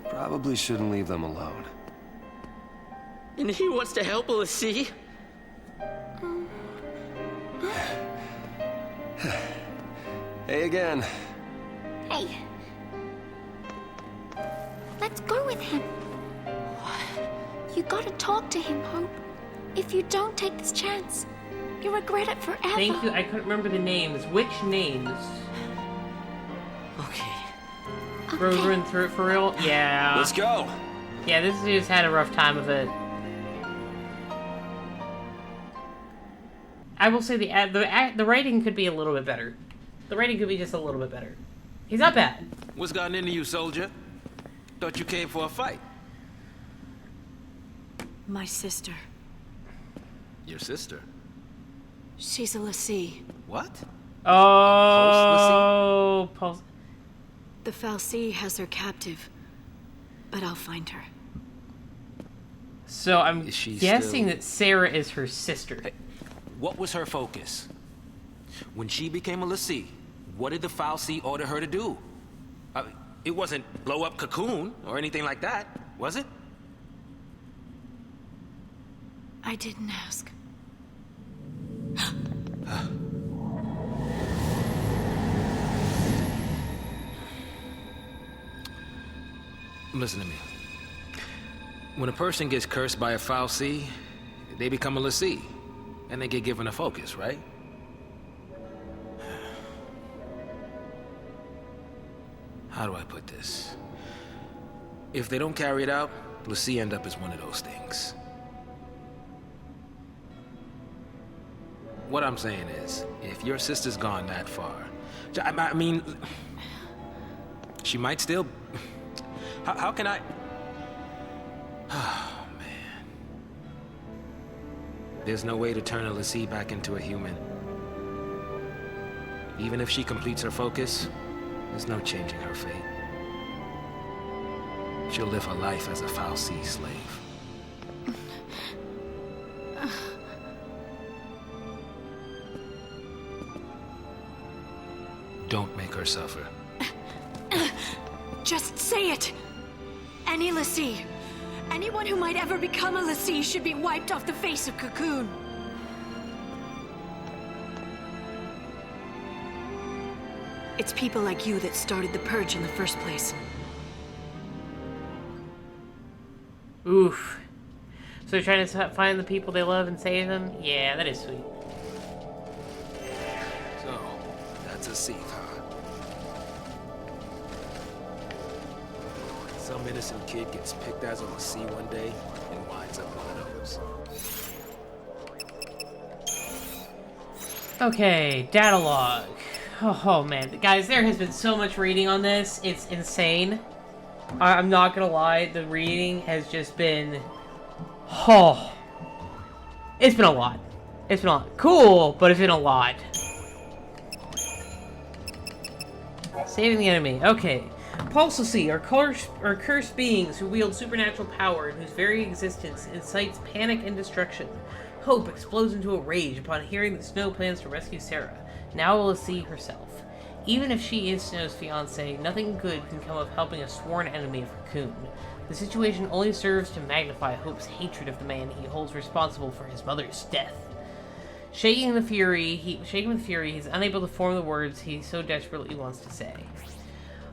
Probably shouldn't leave them alone. And he wants to help Xiii. Hey again. Hey. Let's go with him. You gotta talk to him, Hope. If you don't take this chance, you'll regret it forever. Thank you. I couldn't remember the names. Which names? Okay. We're running through it for real? Yeah. Let's go. Yeah, this dude's had a rough time of it. I will say the writing could be a little bit better. The writing could be just a little bit better. He's not bad. What's gotten into you, soldier? Thought you came for a fight. My sister. Your sister? She's a Xiii. What? Oh, Pulse. The Fal'Cie has her captive, but I'll find her. So I'm guessing still... that Sarah is her sister. Hey, what was her focus? When she became a Xiii, what did the Fal'Cie order her to do? It wasn't blow up Cocoon or anything like that, was it? I didn't ask. Listen to me. When a person gets cursed by a Fal'Cie, they become a Xiii, and they get given a focus, right? How do I put this? If they don't carry it out, Xiii end up as one of those things. What I'm saying is, if your sister's gone that far, I mean, she might still... How can I... Oh, man. There's no way to turn a Xiii back into a human. Even if she completes her focus, there's no changing her fate. She'll live her life as a Fal'Cie slave. Don't make her suffer. Just say it! Any Xiii, anyone who might ever become a Xiii should be wiped off the face of Cocoon. It's people like you that started the Purge in the first place. Oof. So they're trying to find the people they love and save them? Yeah, that is sweet. So, that's a Xiii, huh? Some innocent kid gets picked as a Xiii one day and winds up one of those. Okay, data log. Oh man, guys, there has been so much reading on this. It's insane. I'm not gonna lie, the reading has just been... Oh. It's been a lot. It's been a lot. Cool, but it's been a lot. Saving the enemy. Okay. Xiii are cursed beings who wield supernatural power and whose very existence incites panic and destruction. Hope explodes into a rage upon hearing that Snow plans to rescue Sarah, now a Xiii herself. Even if she is Snow's fiancée, nothing good can come of helping a sworn enemy of Cocoon. The situation only serves to magnify Hope's hatred of the man he holds responsible for his mother's death. Shaking with fury, he's unable to form the words he so desperately wants to say.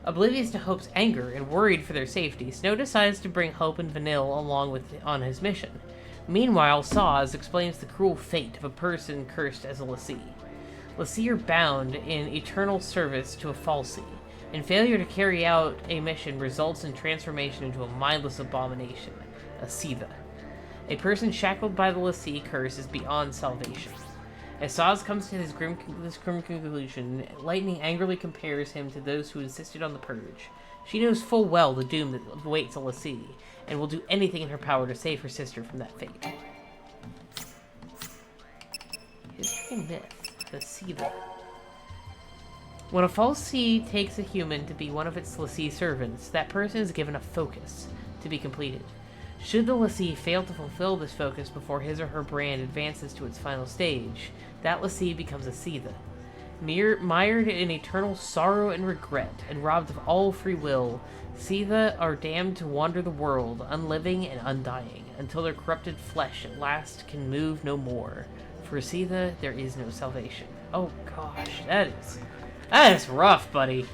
Oblivious to Hope's anger and worried for their safety, Snow decides to bring Hope and Vanille along on his mission. Meanwhile, Saz explains the cruel fate of a person cursed as a Xiii. Xiii are bound in eternal service to a Fal'Cie, and failure to carry out a mission results in transformation into a mindless abomination, a Xiii. A person shackled by the Xiii curse is beyond salvation. As Saz comes to this grim conclusion, Lightning angrily compares him to those who insisted on the Purge. She knows full well the doom that awaits a Xiii, and will do anything in her power to save her sister from that fate. History and myth. The Xiii. When a Fal'Cie takes a human to be one of its Xiii servants, that person is given a focus to be completed. Should the Xiii fail to fulfill this focus before his or her brand advances to its final stage, that Xiii becomes a Xiii. Mired in eternal sorrow and regret, and robbed of all free will, Xiii are damned to wander the world, unliving and undying, until their corrupted flesh at last can move no more. For Xiii, there is no salvation. Oh gosh, that is rough, buddy.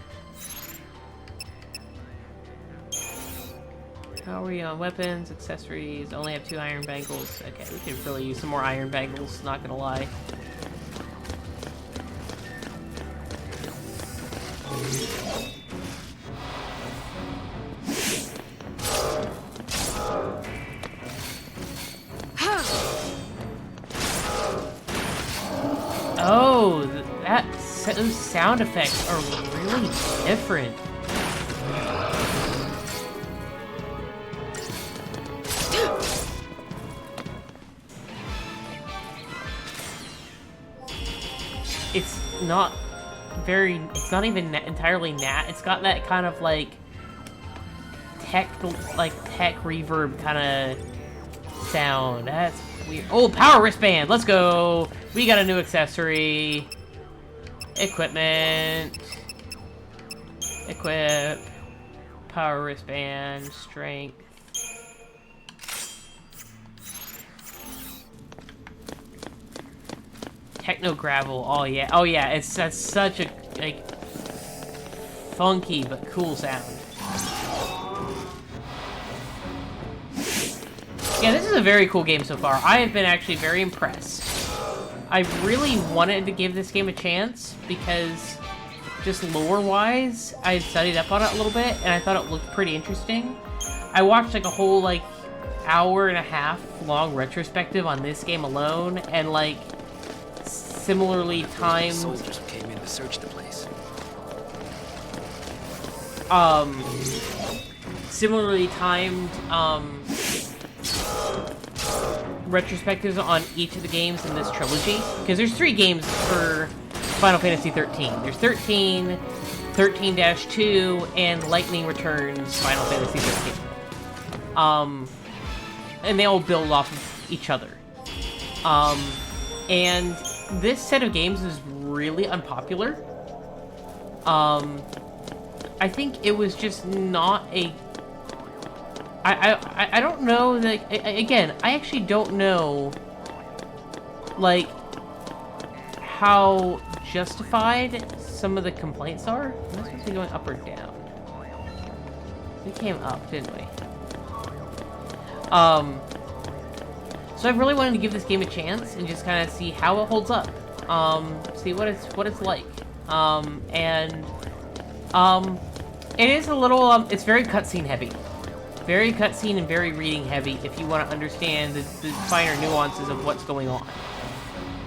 How are we on weapons, accessories? Only have 2 iron bangles. Okay, we could really use some more iron bangles, not gonna lie. Oh, those sound effects are really different. It's not even entirely nat. It's got that kind of like tech reverb kind of sound. That's weird. Oh, power wristband. Let's go. We got a new accessory. Equipment. Equip. Power wristband. Strength. Techno gravel. Oh yeah. Oh yeah. That's such a like funky but cool sound. Yeah, this is a very cool game so far. I have been actually very impressed. I really wanted to give this game a chance because just lore-wise, I studied up on it a little bit and I thought it looked pretty interesting. I watched like a whole like hour-and-a-half long retrospective on this game alone, and like similarly timed Soldiers came in to search the place. Similarly timed retrospectives on each of the games in this trilogy, because there's 3 games for Final Fantasy 13. There's 13, 13-2, and Lightning Returns Final Fantasy 13. And they all build off of each other. And this set of games is really unpopular. I think it was just not a... I don't know, like, again, I actually don't know, like, how justified some of the complaints are. Am I supposed to be going up or down? We came up, didn't we? So I really wanted to give this game a chance and just kind of see how it holds up. See what it's like. It is a little, it's very cutscene heavy. Very cutscene and very reading heavy if you want to understand the finer nuances of what's going on.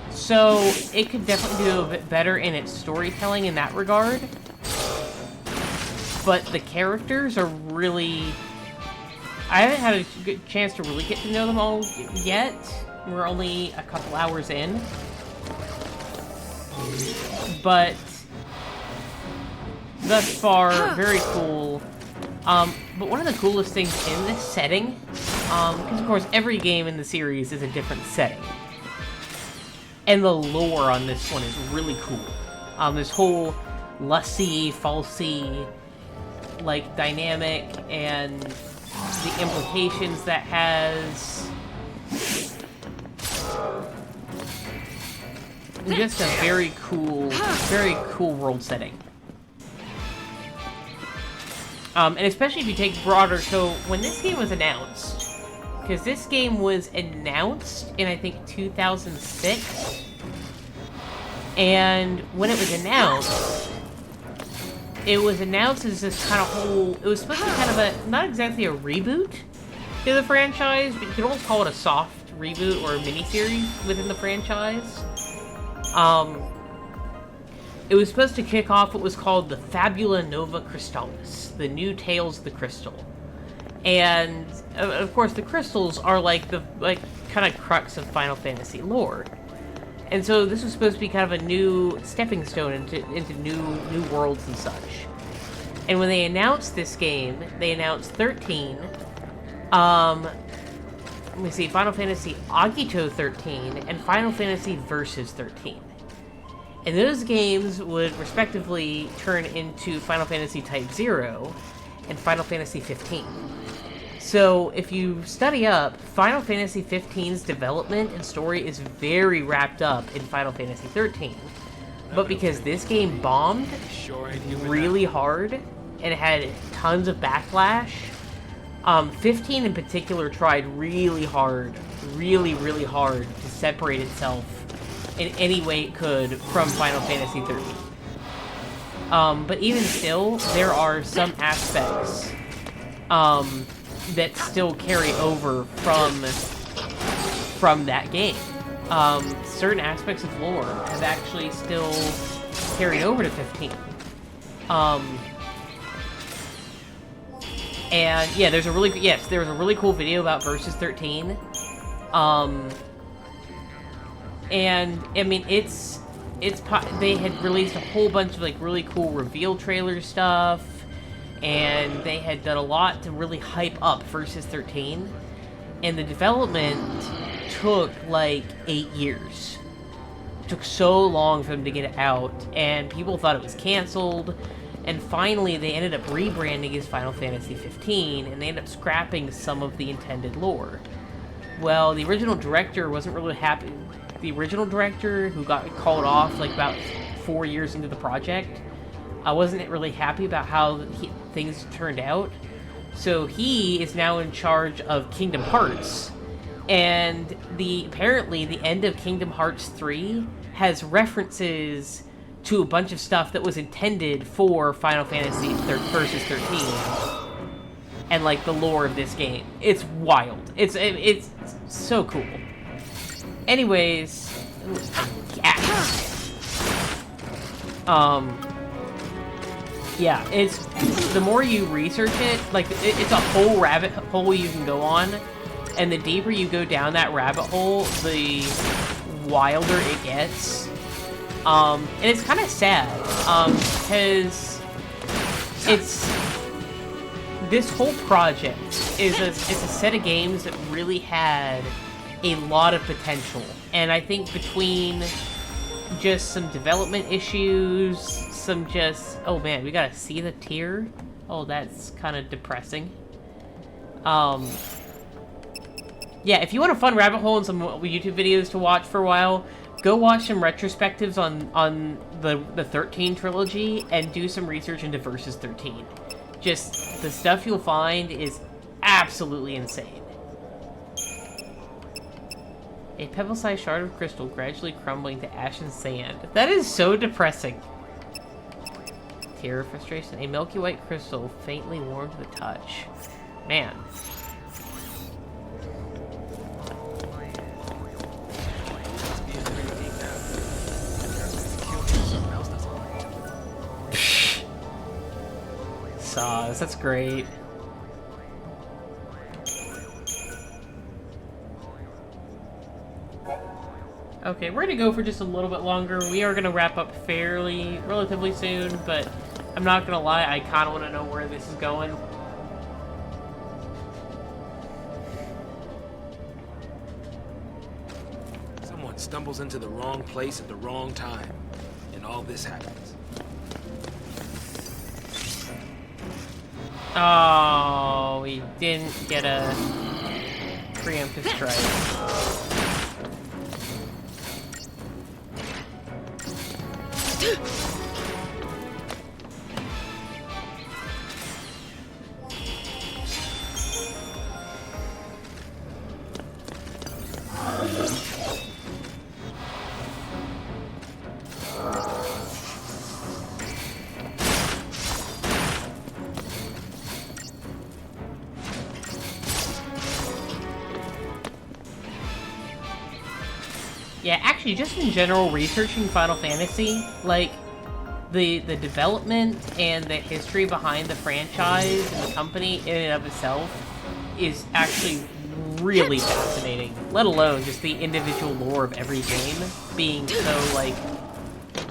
So it could definitely do a bit better in its storytelling in that regard. But the characters are really... I haven't had a good chance to really get to know them all yet. We're only a couple hours in. But thus far, very cool. But one of the coolest things in this setting, because of course every game in the series is a different setting, and the lore on this one is really cool. This whole Xiii, falsy, like, dynamic, and the implications that has. Just a very cool world setting. And especially if you take broader, so when this game was announced, because this game was announced in, I think, 2006, and when it was announced as this kind of whole, it was supposed to be kind of a, not exactly a reboot to the franchise, but you could almost call it a soft reboot or a miniseries within the franchise. It was supposed to kick off what was called the Fabula Nova Crystallis, the New Tales of the Crystal. And, of course, the crystals are like the, kind of crux of Final Fantasy lore. And so this was supposed to be kind of a new stepping stone into new worlds and such. And when they announced this game, they announced 13, let me see, Final Fantasy Agito 13 and Final Fantasy Versus 13. And those games would respectively turn into Final Fantasy Type 0 and Final Fantasy 15. So if you study up, Final Fantasy 15's development and story is very wrapped up in Final Fantasy 13. But because this game bombed really hard and had tons of backlash, 15 in particular tried really hard to separate itself in any way it could from Final Fantasy 13. But even still, there are some aspects that still carry over from that game. Certain aspects of lore have actually still carried over to 15. And yeah, there was a really cool video about Versus 13. And I mean, they had released a whole bunch of like really cool reveal trailer stuff, and they had done a lot to really hype up Versus 13. And the development took like 8 years. It took so long for them to get it out, and people thought it was canceled. And finally, they ended up rebranding as Final Fantasy 15, and they ended up scrapping some of the intended lore. Well, the original director wasn't really happy. The original director, who got called off like about 4 years into the project, wasn't really happy about how things turned out. So he is now in charge of Kingdom Hearts. And apparently the end of Kingdom Hearts 3 has references to a bunch of stuff that was intended for Final Fantasy Versus 13. And like the lore of this game. It's wild. It's so cool. Anyways, yeah, it's the more you research it, like it's a whole rabbit hole you can go on, and the deeper you go down that rabbit hole, the wilder it gets. And it's kind of sad, because this whole project it's a set of games that really had a lot of potential, and I think between just some development issues, oh man, we gotta see the tier. Oh, that's kind of depressing. Yeah, if you want a fun rabbit hole and some YouTube videos to watch for a while, go watch some retrospectives on the 13 trilogy and do some research into Versus 13. Just, the stuff you'll find is absolutely insane. A pebble-sized shard of crystal gradually crumbling to ash and sand. That is so depressing. Tear of frustration. A milky white crystal, faintly warm to the touch. Man. Saws, that's great. Okay, we're gonna go for just a little bit longer. We are gonna wrap up relatively soon, but I'm not gonna lie, I kinda wanna know where this is going. Someone stumbles into the wrong place at the wrong time, and all this happens. Oh, we didn't get a preemptive strike. Yeah, actually, just in general, researching Final Fantasy, like, the development and the history behind the franchise and the company in and of itself is actually really fascinating. Let alone just the individual lore of every game being so, like,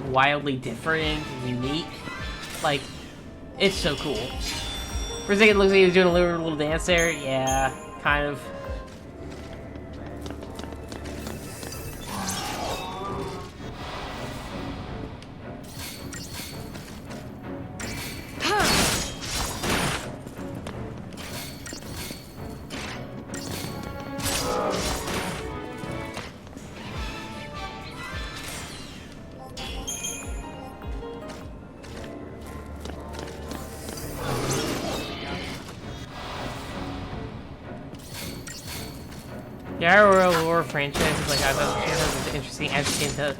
wildly different and unique. Like, it's so cool. For a second, it looks like he was doing a little dance there. Yeah, kind of. The IRL lore franchises, like I thought was interesting as into.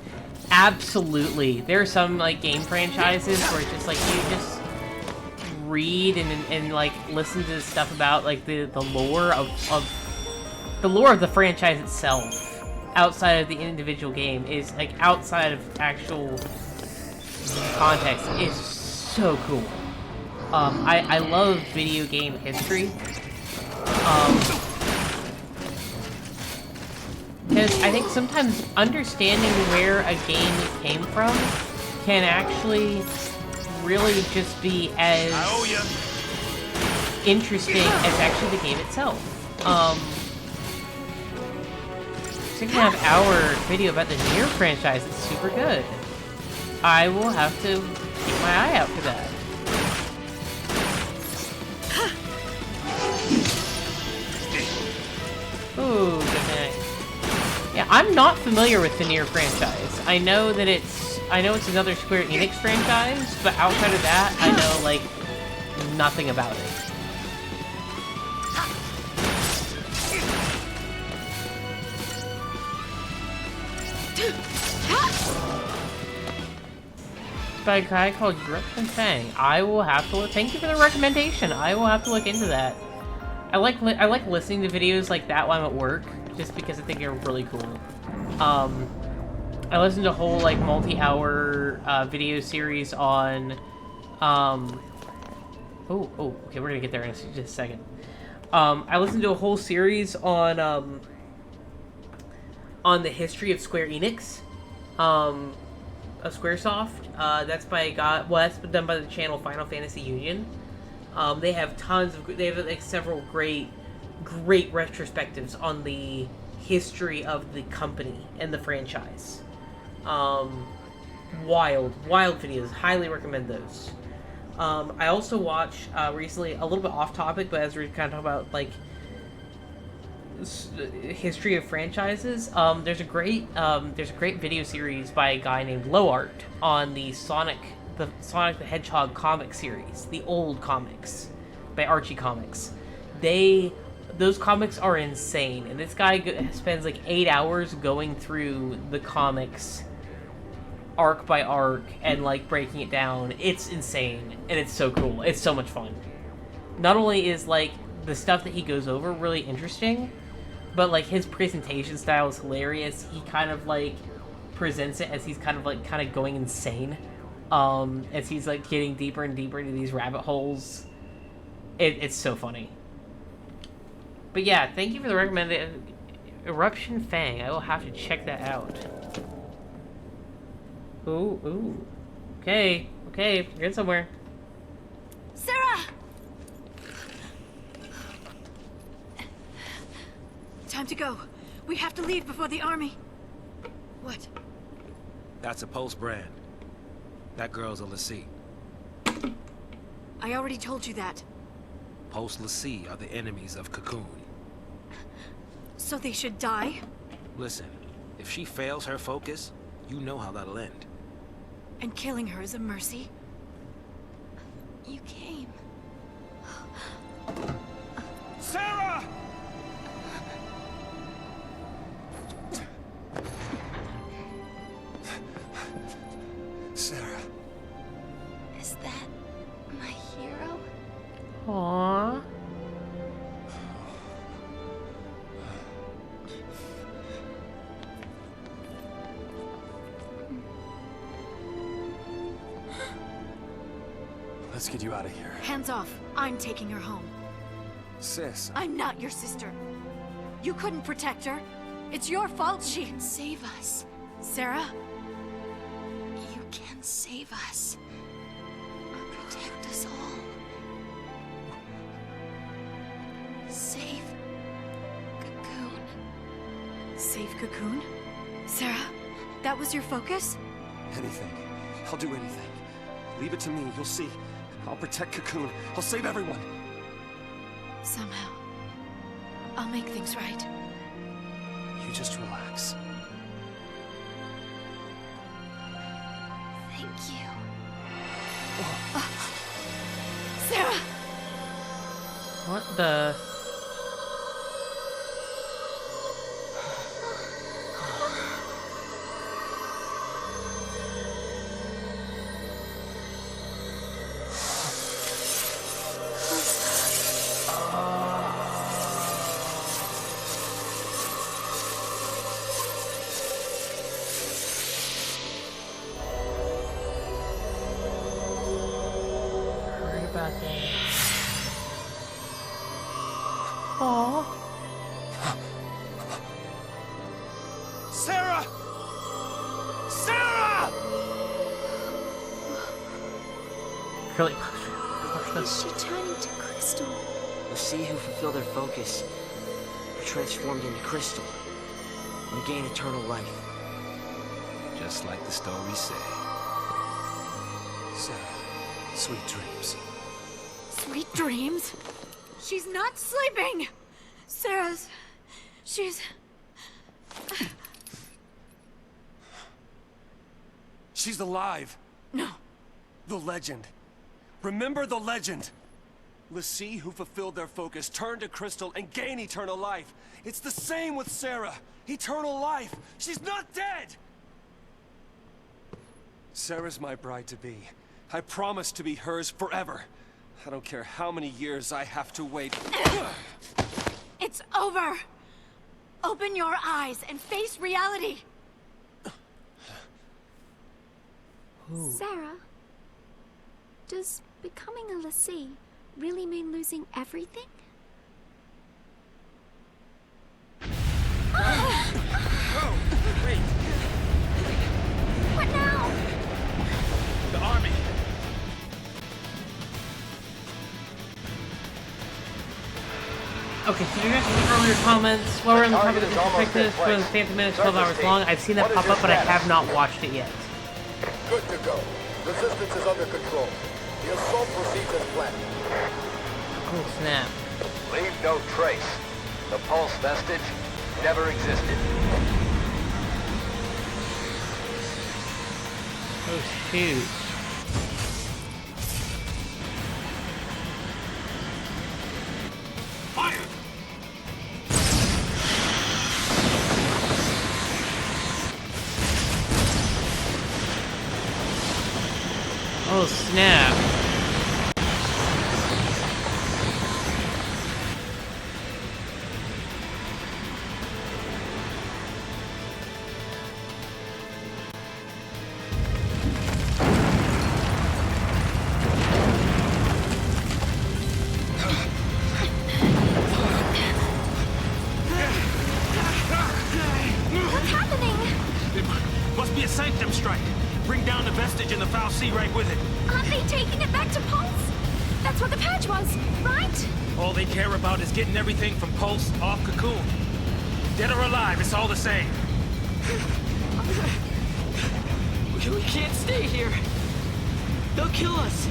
Absolutely, there are some like game franchises where it's just like you just read and like listen to stuff about like the lore of the lore of the franchise itself outside of the individual game is like outside of actual context is so cool. I love video game history. Because I think sometimes understanding where a game came from can actually really just be as interesting as actually the game itself. 6.5-hour video about the Nier franchise is super good. I will have to keep my eye out for that. Ooh, good night. Yeah, I'm not familiar with the Nier franchise. I know it's another Square Enix franchise, but outside of that, I know, like, nothing about it. It's by a guy called Eruption Fang. I will have to look. Thank you for the recommendation. I will have to look into that. I like listening to videos like that while I'm at work, just because I think they're really cool. I listened to a whole like multi-hour video series on. Okay, we're gonna get there in just a second. I listened to a whole series on the history of Square Enix, of SquareSoft. That's by a guy. Well, that's done by the channel Final Fantasy Union. They have like several great retrospectives on the history of the company and the franchise. Wild videos. Highly recommend those. I also watched recently, a little bit off topic, but as we're kind of talking about like history of franchises, there's a great video series by a guy named Loart on the Sonic the Hedgehog comic series, the old comics by Archie Comics. Those comics are insane, and this guy spends like 8 hours going through the comics arc by arc and like breaking it down. It's insane, and it's so cool. It's so much fun. Not only is like the stuff that he goes over really interesting, but like his presentation style is hilarious. He kind of like presents it as he's kind of going insane. As he's like getting deeper and deeper into these rabbit holes. It's so funny. But yeah, thank you for the recommended Eruption Fang. I will have to check that out. Ooh. Okay, you're getting somewhere. Sarah! Time to go. We have to leave before the army. What? That's a Pulse brand. That girl's a Xiii. I already told you that. Pulse Xiii are the enemies of Cocoon. So they should die? Listen, if she fails her focus, you know how that'll end. And killing her is a mercy? You came. Sarah! Sarah. Is that my hero? Aww. Let's get you out of here. Hands off. I'm taking her home. Sis. I'm not your sister. You couldn't protect her. It's your fault she... You can save us. Sarah? You can save us. Protect us all. Save Cocoon. Save Cocoon? Sarah, that was your focus? Anything. I'll do anything. Leave it to me. You'll see. I'll protect Cocoon. I'll save everyone. Somehow. I'll make things right. You just relax. Thank you. Sarah! What the... talking. Aww. Sarah! Sarah! Really? Is she turning to crystal? The Xiii who fulfill their focus are transformed into crystal and gain eternal life. Just like the stories say. Sarah, sweet dreams. Sweet dreams? She's not sleeping! She's... She's alive. No. The legend. Remember the legend. Xiii who fulfilled their focus turned to crystal and gained eternal life. It's the same with Sarah. Eternal life. She's not dead! Sarah's my bride-to-be. I promise to be hers forever. I don't care how many years I have to wait. It's over! Open your eyes and face reality! Sarah, does becoming a Xiii really mean losing everything? Oh, wait. What now? The army. Okay, so you guys in the earlier comments, while we're in the topic of the perspective for the Phantom Menace 12 hours long, I've seen that pop up, but I have not watched it yet. Good to go. Resistance is under control. The assault proceeds as planned. Oh, snap. Leave no trace. The pulse vestige never existed. Oh, shoot. Fire! Oh, snap. What's happening? It must be a sanctum strike. Bring down the vestige and the foul sea right with it. Aren't they taking it back to Pulse? That's what the patch was, right? All they care about is getting everything from Pulse off Cocoon. Dead or alive, it's all the same. We can't stay here. They'll kill us.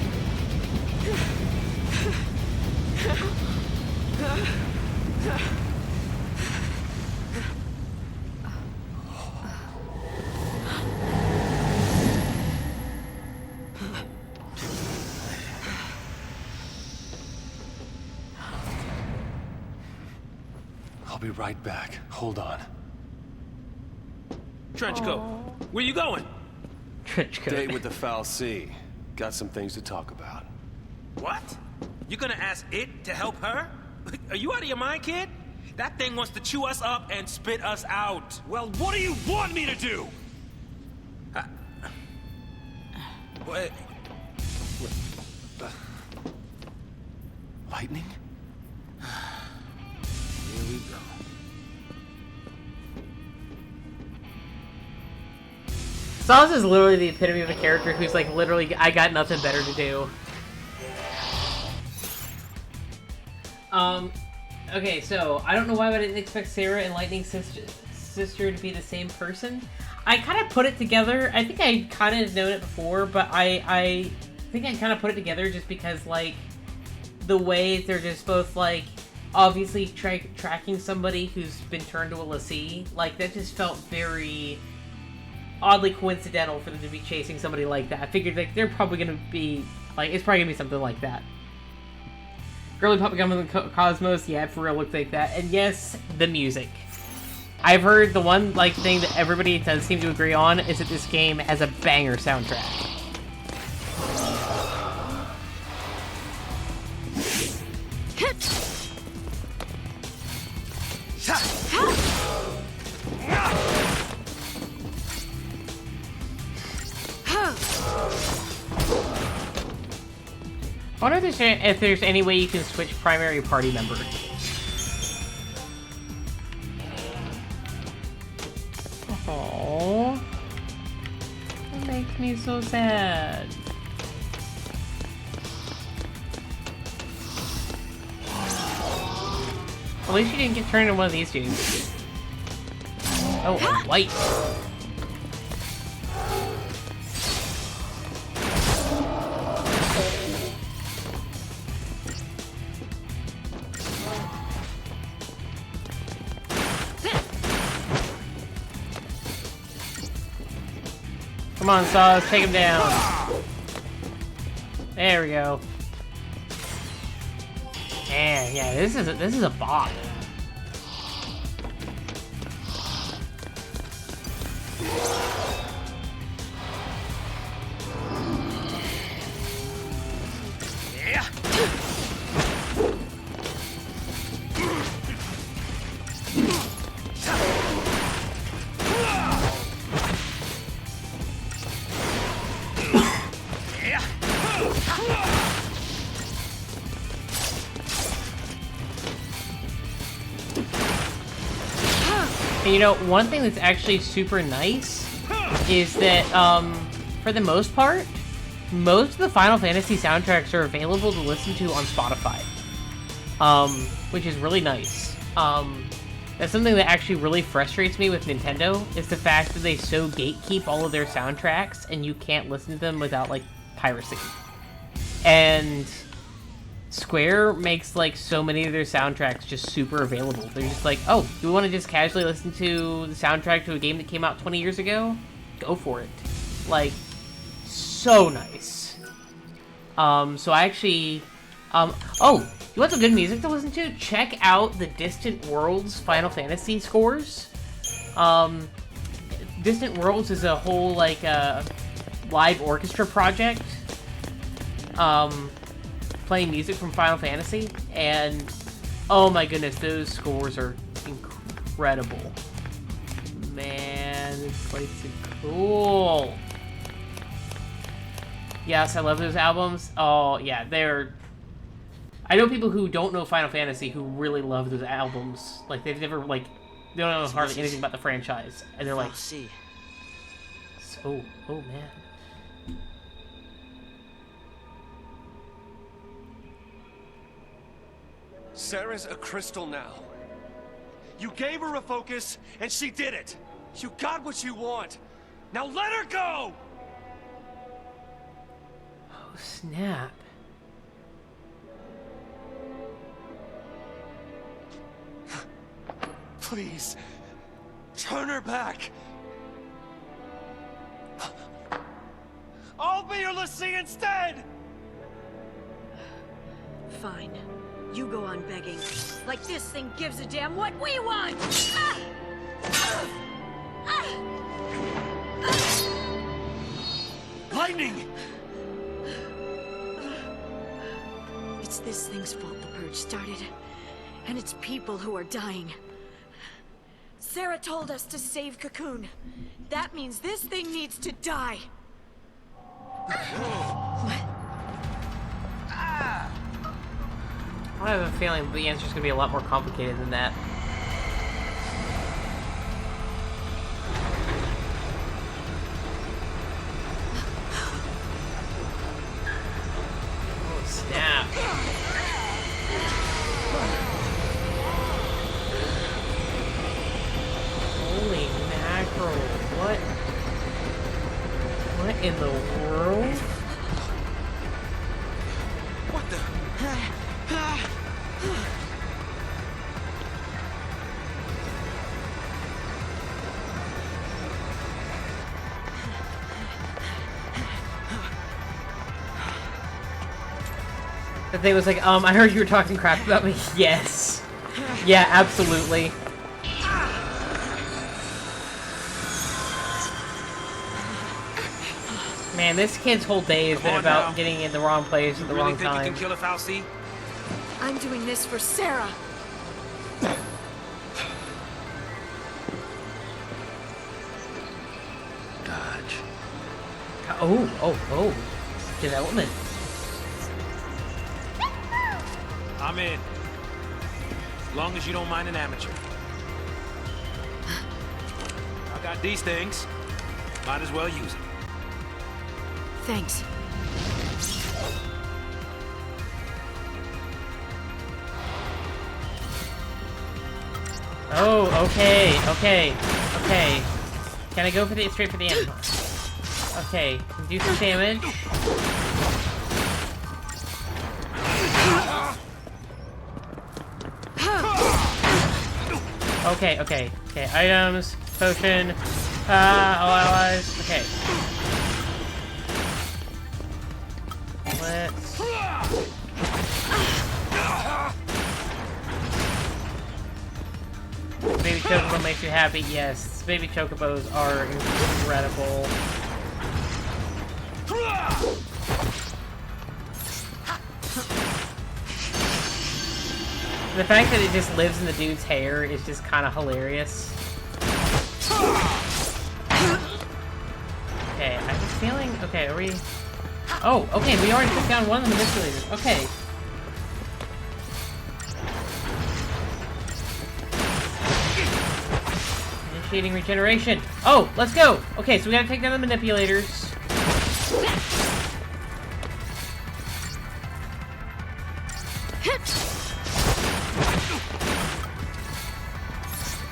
I'll be right back. Hold on. Trenchcoat, where you going? Trenchcoat. Date with the foul sea. Got some things to talk about. What? You gonna ask it to help her? Are you out of your mind, kid? That thing wants to chew us up and spit us out. Well, what do you want me to do? What? Lightning? Here we go. Saz is literally the epitome of a character who's like, literally, I got nothing better to do. Okay, so, I don't know why I didn't expect Sarah and Lightning's sister to be the same person. I kind of put it together. I think I kind of known it before, but I think I kind of put it together just because, like, the way they're just both, like, obviously tracking somebody who's been turned to a Xiii. Like, that just felt very oddly coincidental for them to be chasing somebody like that. I figured, like, they're probably gonna be, like, it's probably gonna be something like that. Girly Pop Gun in the Cosmos, yeah, for real, looks like that. And yes, the music. I've heard the one, like, thing that everybody does seem to agree on is that this game has a banger soundtrack. I wonder if there's any way you can switch primary party member. Oh, that makes me so sad. At least you didn't get turned into one of these dudes. Oh, and white. Come on, Saws, take him down. There we go. Man, yeah, this is a bop. And you know, one thing that's actually super nice is that, for the most part, most of the Final Fantasy soundtracks are available to listen to on Spotify. Which is really nice. That's something that actually really frustrates me with Nintendo, is the fact that they so gatekeep all of their soundtracks and you can't listen to them without, like, piracy. And Square makes, like, so many of their soundtracks just super available. They're just like, oh, do we want to just casually listen to the soundtrack to a game that came out 20 years ago? Go for it. Like, so nice. So I actually, oh, you want some good music to listen to? Check out the Distant Worlds Final Fantasy scores. Distant Worlds is a whole, like, live orchestra project. Playing music from Final Fantasy, and oh my goodness, those scores are incredible. Man, this place is cool. Yes, I love those albums. Oh yeah, I know people who don't know Final Fantasy who really love those albums. Like, they've never, like, they don't know hardly anything about the franchise, and they're like, Xiii. so, oh man. Sarah's a crystal now. You gave her a focus, and she did it. You got what you want. Now let her go! Oh, snap. Please, turn her back. I'll be your Lassie instead! Fine. You go on begging. Like this thing gives a damn what we want! Lightning! It's this thing's fault the purge started. And it's people who are dying. Sarah told us to save Cocoon. That means this thing needs to die. I have a feeling the answer's gonna be a lot more complicated than that. Oh, snap. Holy mackerel, what in the world? What the? The thing was like, I heard you were talking crap about me. Yes. Yeah, absolutely. Man, this kid's whole day has been about getting in the wrong place at the wrong time. You can kill a Xiii? I'm doing this for Sarah. Dodge. Oh. Development. I'm in. As long as you don't mind an amateur. I got these things. Might as well use them. Thanks. Oh, okay. Can I go for straight for the end? Okay, do some damage. Okay. Items, potion, all allies. Okay. Let's. Baby chocobo makes you happy. Yes, baby chocobos are incredible. The fact that it just lives in the dude's hair is just kind of hilarious. Okay, I have a feeling. Okay, are we? Oh, okay, we already took down one of the manipulators. Okay. Initiating regeneration. Oh, let's go. Okay, so we gotta take down the manipulators.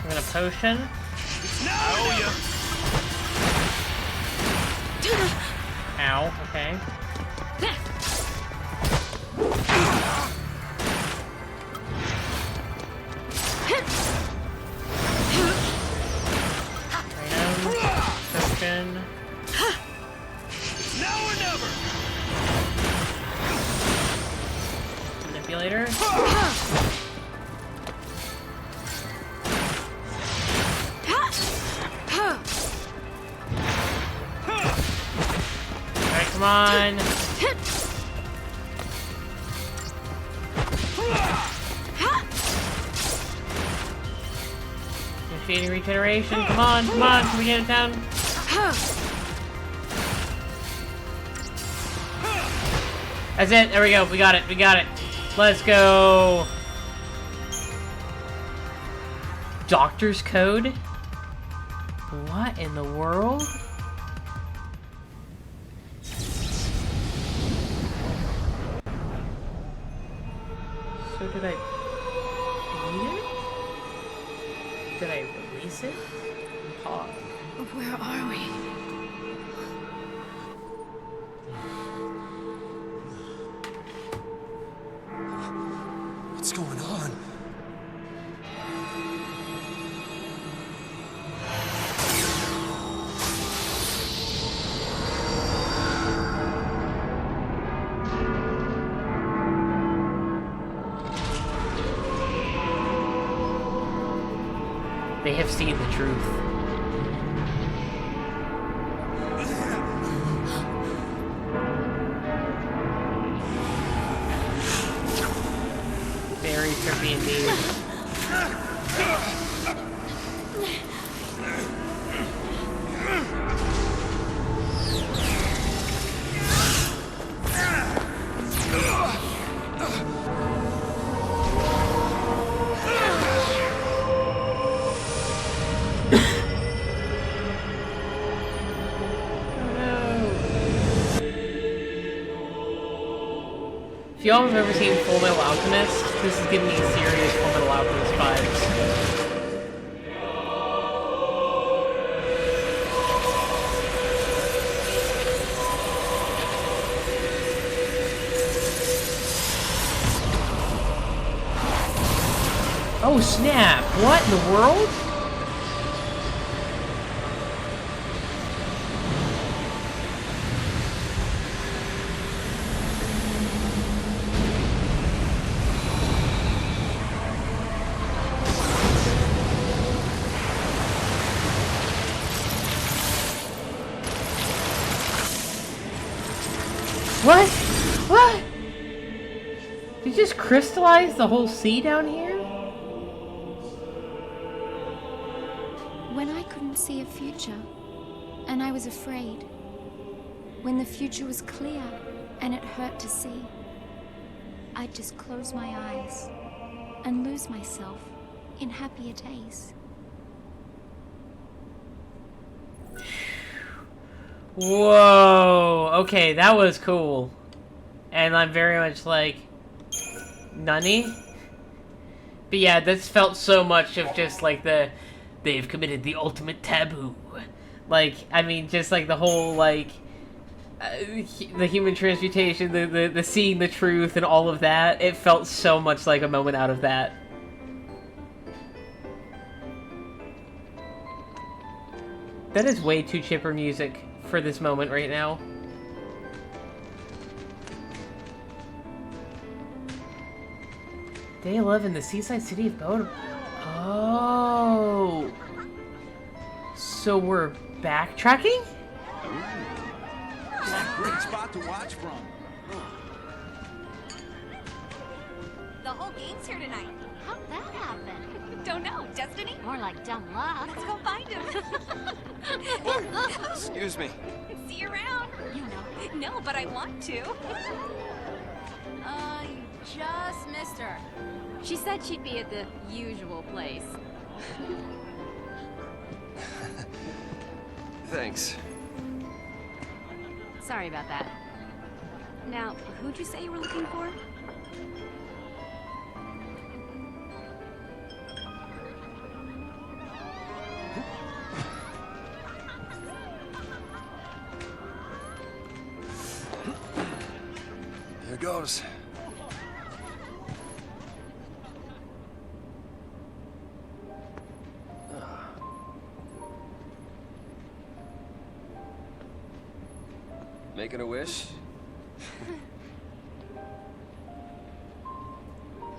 I'm gonna potion. Ow, okay. Potion. Now or never. Manipulator. Alright, come on. Initiating regeneration. Come on, can we get it down? That's it, there we go, we got it. Let's go. Doctor's code? What in the world? So did I beat it? Did I release it? Pause. Where are we? What's going on? They have seen the truth. Very trippy indeed. If y'all have ever seen Full Metal Alchemist, this is giving me serious Full Metal Alchemist vibes. Oh snap! What in the world? What? What? Did you just crystallize the whole sea down here? When I couldn't see a future, and I was afraid. When the future was clear, and it hurt to see. I'd just close my eyes and lose myself in happier days. Whoa. Okay, that was cool. And I'm very much like, Nani? But yeah, this felt so much of just like they've committed the ultimate taboo. Like, I mean, just like the whole like, the human transmutation, the seeing the truth and all of that. It felt so much like a moment out of that. That is way too chipper music for this moment right now. Day 11, the seaside city of Bodom. Oh. So we're backtracking? Great spot to watch from. The whole gang's here tonight. How'd that happen? Don't know. Destiny? More like dumb luck. Let's go find him. Excuse me. See you around. You know. No, but I want to. You just missed her. She said she'd be at the usual place. Thanks. Sorry about that. Now, who'd you say you were looking for? Here goes. Making a wish?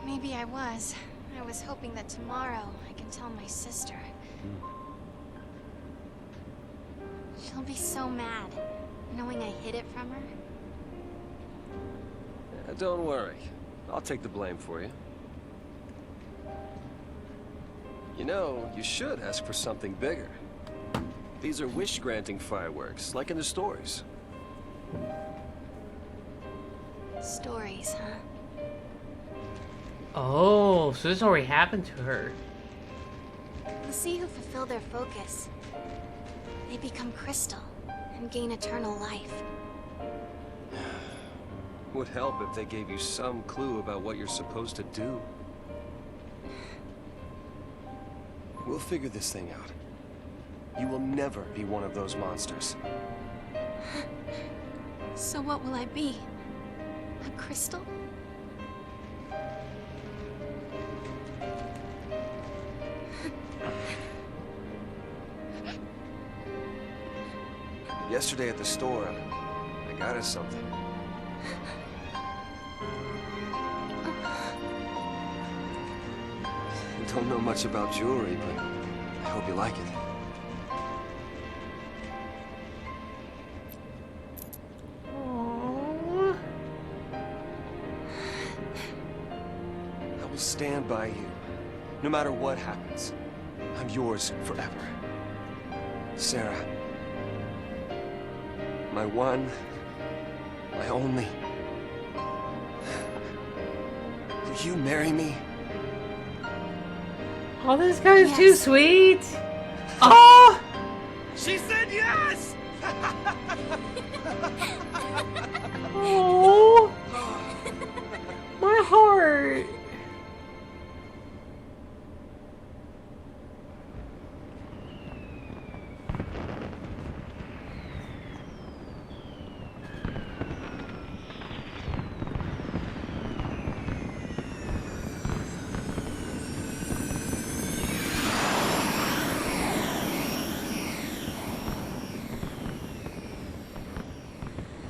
Maybe I was. I was hoping that tomorrow I can tell my sister. She'll be so mad, knowing I hid it from her. Don't worry. I'll take the blame for you. You know, you should ask for something bigger. These are wish-granting fireworks, like in the stories. Stories, huh? Oh, so this already happened to her. The Xiii who fulfill their focus. They become crystal and gain eternal life. Would help if they gave you some clue about what you're supposed to do. We'll figure this thing out. You will never be one of those monsters. So what will I be? A crystal? Yesterday at the store, I got us something. I don't know much about jewelry, but I hope you like it. I will stand by you, no matter what happens. I'm yours forever. Sarah. My one, my only. Will you marry me? Oh, this guy's too sweet. Oh! She said yes! Oh! My heart.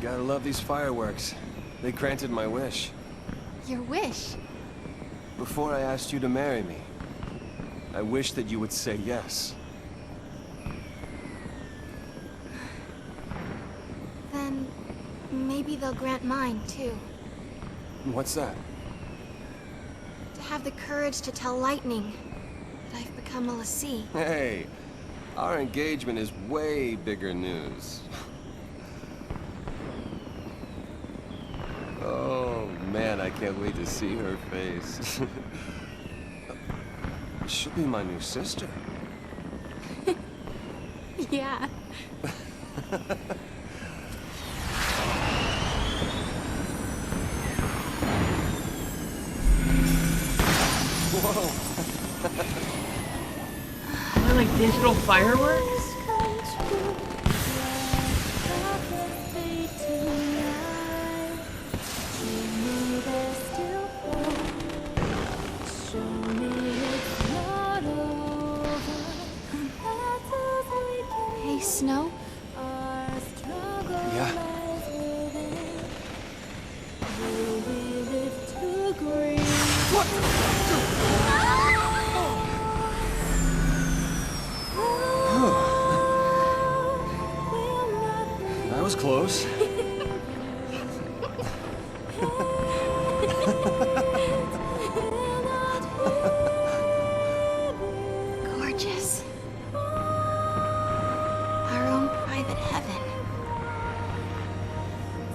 Gotta love these fireworks. They granted my wish. Your wish? Before I asked you to marry me, I wished that you would say yes. Then maybe they'll grant mine, too. What's that? To have the courage to tell Lightning that I've become a Xiii. Hey, our engagement is way bigger news. Oh, man, I can't wait to see her face. She'll be my new sister. Yeah. Whoa. Are they like digital fireworks? Hey, Snow? Yeah. That was close. Gorgeous. Our own private heaven.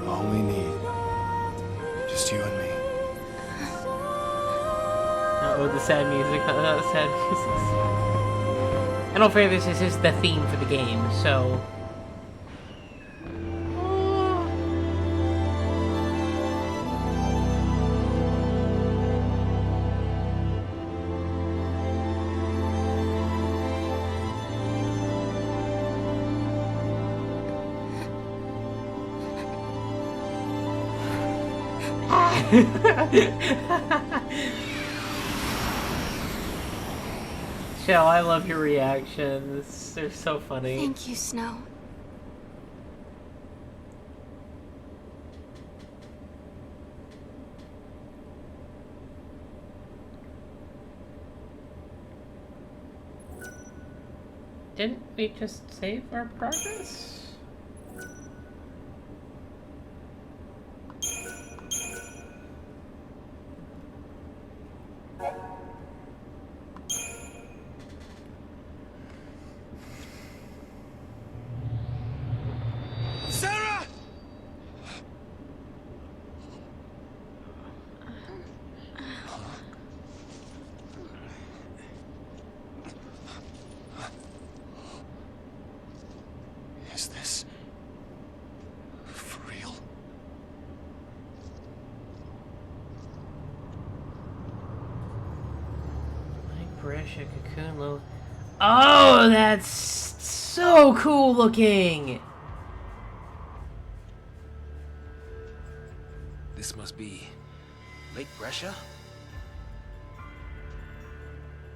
All we need. Just you and me. Oh, the sad music. The sad music. In all fairness, this is the theme for the game, so... Shell, I love your reactions. They're so funny. Thank you, Snow. Didn't we just save our progress? Sarah! Is this for real? Like Brescia cocoon loaf. Oh, that's so cool looking! This must be Lake Brescia?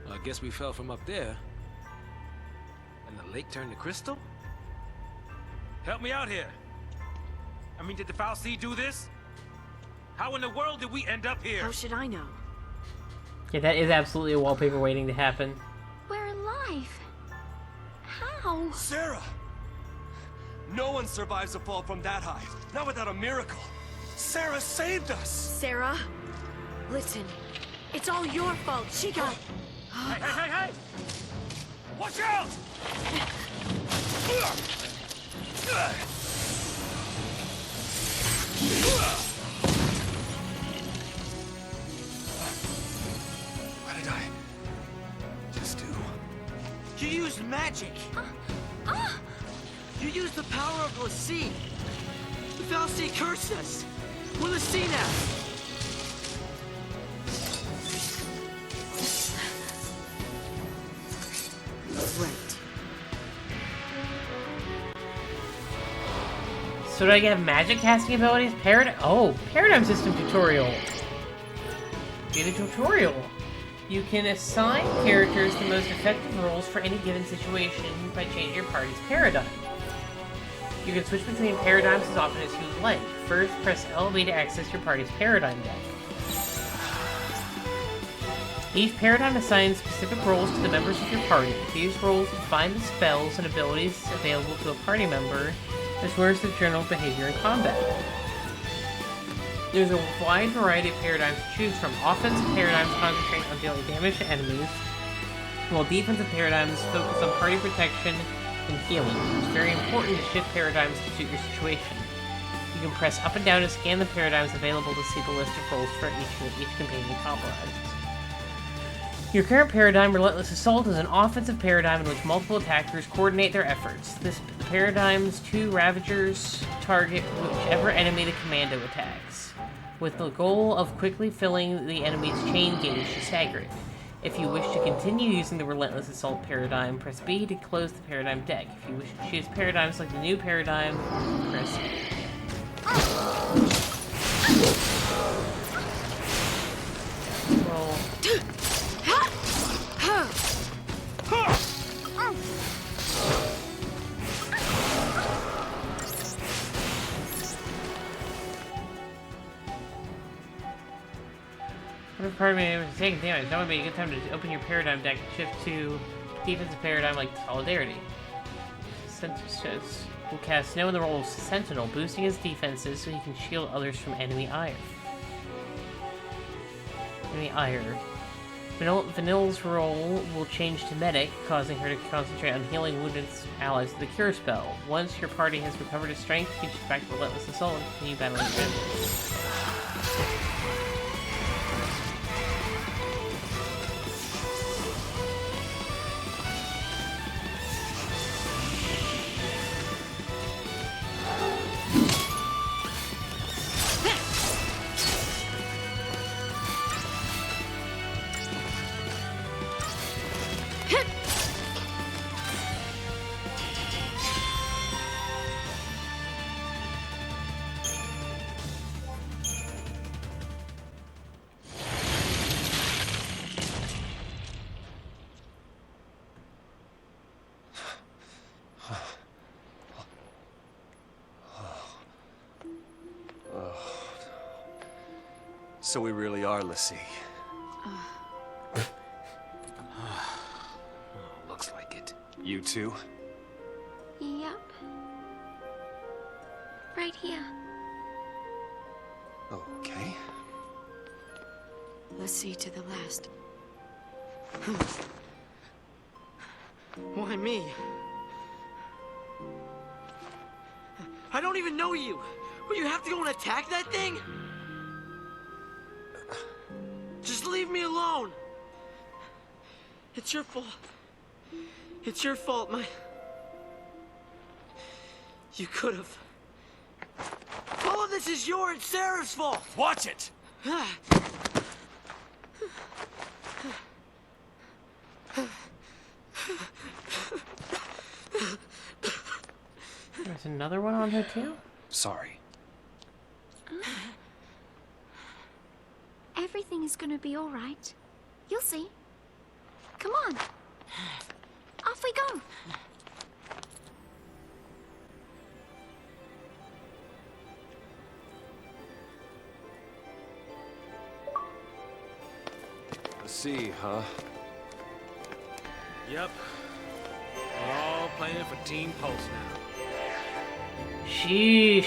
Well, I guess we fell from up there. And the lake turned to crystal? Help me out here. I mean, did the Xiii do this? How in the world did we end up here? How should I know? Yeah, that is absolutely a wallpaper waiting to happen. We're alive. How? Sarah! No one survives a fall from that high. Not without a miracle. Sarah saved us! Sarah, listen. It's all your fault. She got... Hey, hey, hey, hey! Watch out! What did I just do? You used magic. You used the power of Xiii. The Xiii cursed us. We're Xiii now. Right. So do I get magic casting abilities? Paradigm system tutorial. Get a tutorial. You can assign characters the most effective roles for any given situation by changing your party's paradigm. You can switch between paradigms as often as you would like. First, press LB to access your party's paradigm deck. Each paradigm assigns specific roles to the members of your party. These roles define the spells and abilities available to a party member, as well as the general behavior in combat. There's a wide variety of paradigms to choose from. Offensive paradigms concentrate on dealing damage to enemies, while defensive paradigms focus on party protection and healing. It's very important to shift paradigms to suit your situation. You can press up and down to scan the paradigms available to see the list of roles for each companion compromise. Your current paradigm, Relentless Assault, is an offensive paradigm in which multiple attackers coordinate their efforts. The paradigm's 2 Ravagers target whichever enemy the commando attacks, with the goal of quickly filling the enemy's chain gauge to stagger it. If you wish to continue using the Relentless Assault paradigm, press B to close the paradigm deck. If you wish to choose paradigm, select the new paradigm, press A. Roll. Whatever part of me is taking damage, that would be a good time to open your paradigm deck and shift to defensive paradigm like Solidarity. Will cast Snow in the role of Sentinel, boosting his defenses so he can shield others from enemy ire. Vanille's role will change to Medic, causing her to concentrate on healing wounded allies with the Cure spell. Once your party has recovered its strength, you can shift back to Relentless Assault and continue battling your enemies. So we really are Xiii. Looks like it. You too? Yep. Right here. Okay. Xiii to the last. Why me? I don't even know you! Will you have to go and attack that thing? Just leave me alone! It's your fault. It's your fault, You could have. All of this is your and Sarah's fault! Watch it! There's another one on her too? Sorry. Everything is gonna be all right. You'll see. Come on. Off we go. Xiii, huh? Yep. We're all playing for Team Pulse now. Sheesh.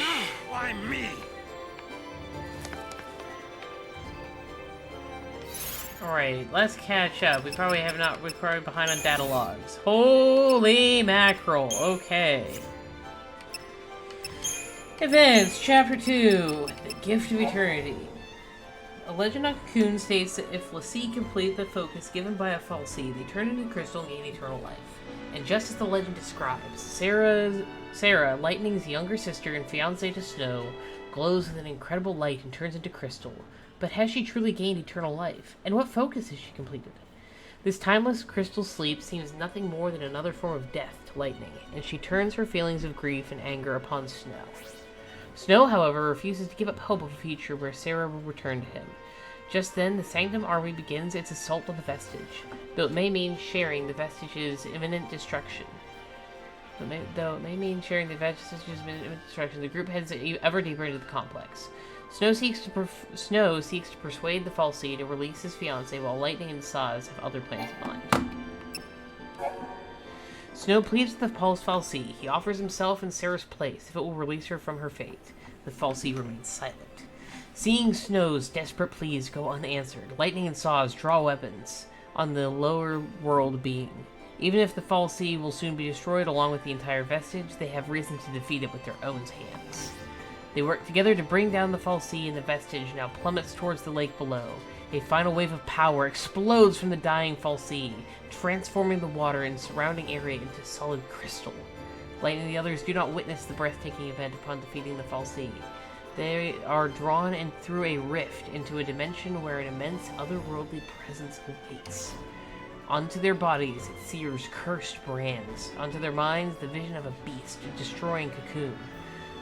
Why me? Alright, let's catch up. We're probably behind on data logs. Holy mackerel. Okay. Events, Chapter 2, The Gift of Eternity. A legend on Cocoon states that if Xiii complete the focus given by a Fal'Cie, they turn into crystal and gain eternal life. And just as the legend describes, Sarah, Lightning's younger sister and fiancée to Snow, glows with an incredible light and turns into crystal. But has she truly gained eternal life? And what focus has she completed? This timeless crystal sleep seems nothing more than another form of death to Lightning, and she turns her feelings of grief and anger upon Snow. Snow, however, refuses to give up hope of a future where Sarah will return to him. Just then, the Sanctum army begins its assault on the Vestige, though it may mean sharing the Vestige's imminent destruction. The group heads ever deeper into the complex. Snow seeks to persuade the Fal'Cie to release his fiancée, while Lightning and Saz have other plans in mind. Snow pleads with the Fal'Cie. He offers himself in Sarah's place if it will release her from her fate. The Fal'Cie remains silent. Seeing Snow's desperate pleas go unanswered, Lightning and Saz draw weapons on the lower world being. Even if the Fal'Cie will soon be destroyed along with the entire Vestige, they have reason to defeat it with their own hands. They work together to bring down the Fal'Cie, and the vestige now plummets towards the lake below. A final wave of power explodes from the dying Fal'Cie, transforming the water and surrounding area into solid crystal. Lightning and the others do not witness the breathtaking event upon defeating the Fal'Cie. They are drawn in through a rift into a dimension where an immense otherworldly presence awaits. Onto their bodies it sears cursed brands. Onto their minds the vision of a beast destroying Cocoon.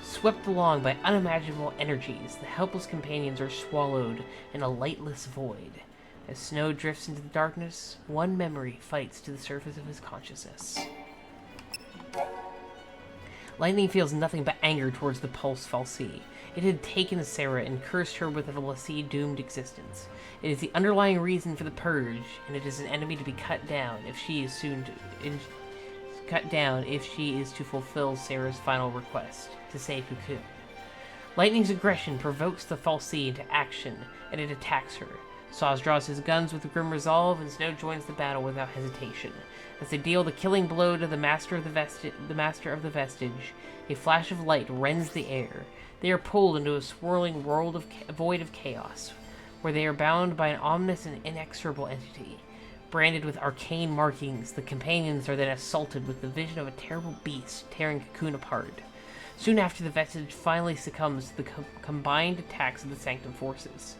Swept along by unimaginable energies, the helpless companions are swallowed in a lightless void. As Snow drifts into the darkness, one memory fights to the surface of his consciousness. Lightning feels nothing but anger towards the Pulse Fal'Cie. It had taken Sarah and cursed her with a Lassie-doomed existence. It is the underlying reason for the purge, and it is an enemy to be cut down if she is to fulfill Sarah's final request, to save Cocoon. Lightning's aggression provokes the Fal'Cie into action, and it attacks her. Saz draws his guns with grim resolve, and Snow joins the battle without hesitation. As they deal the killing blow to the Master of the Vestige, a flash of light rends the air. They are pulled into a swirling void of chaos, where they are bound by an ominous and inexorable entity. Branded with arcane markings, the companions are then assaulted with the vision of a terrible beast tearing Cocoon apart. Soon after, the Vestige finally succumbs to the combined attacks of the Sanctum forces.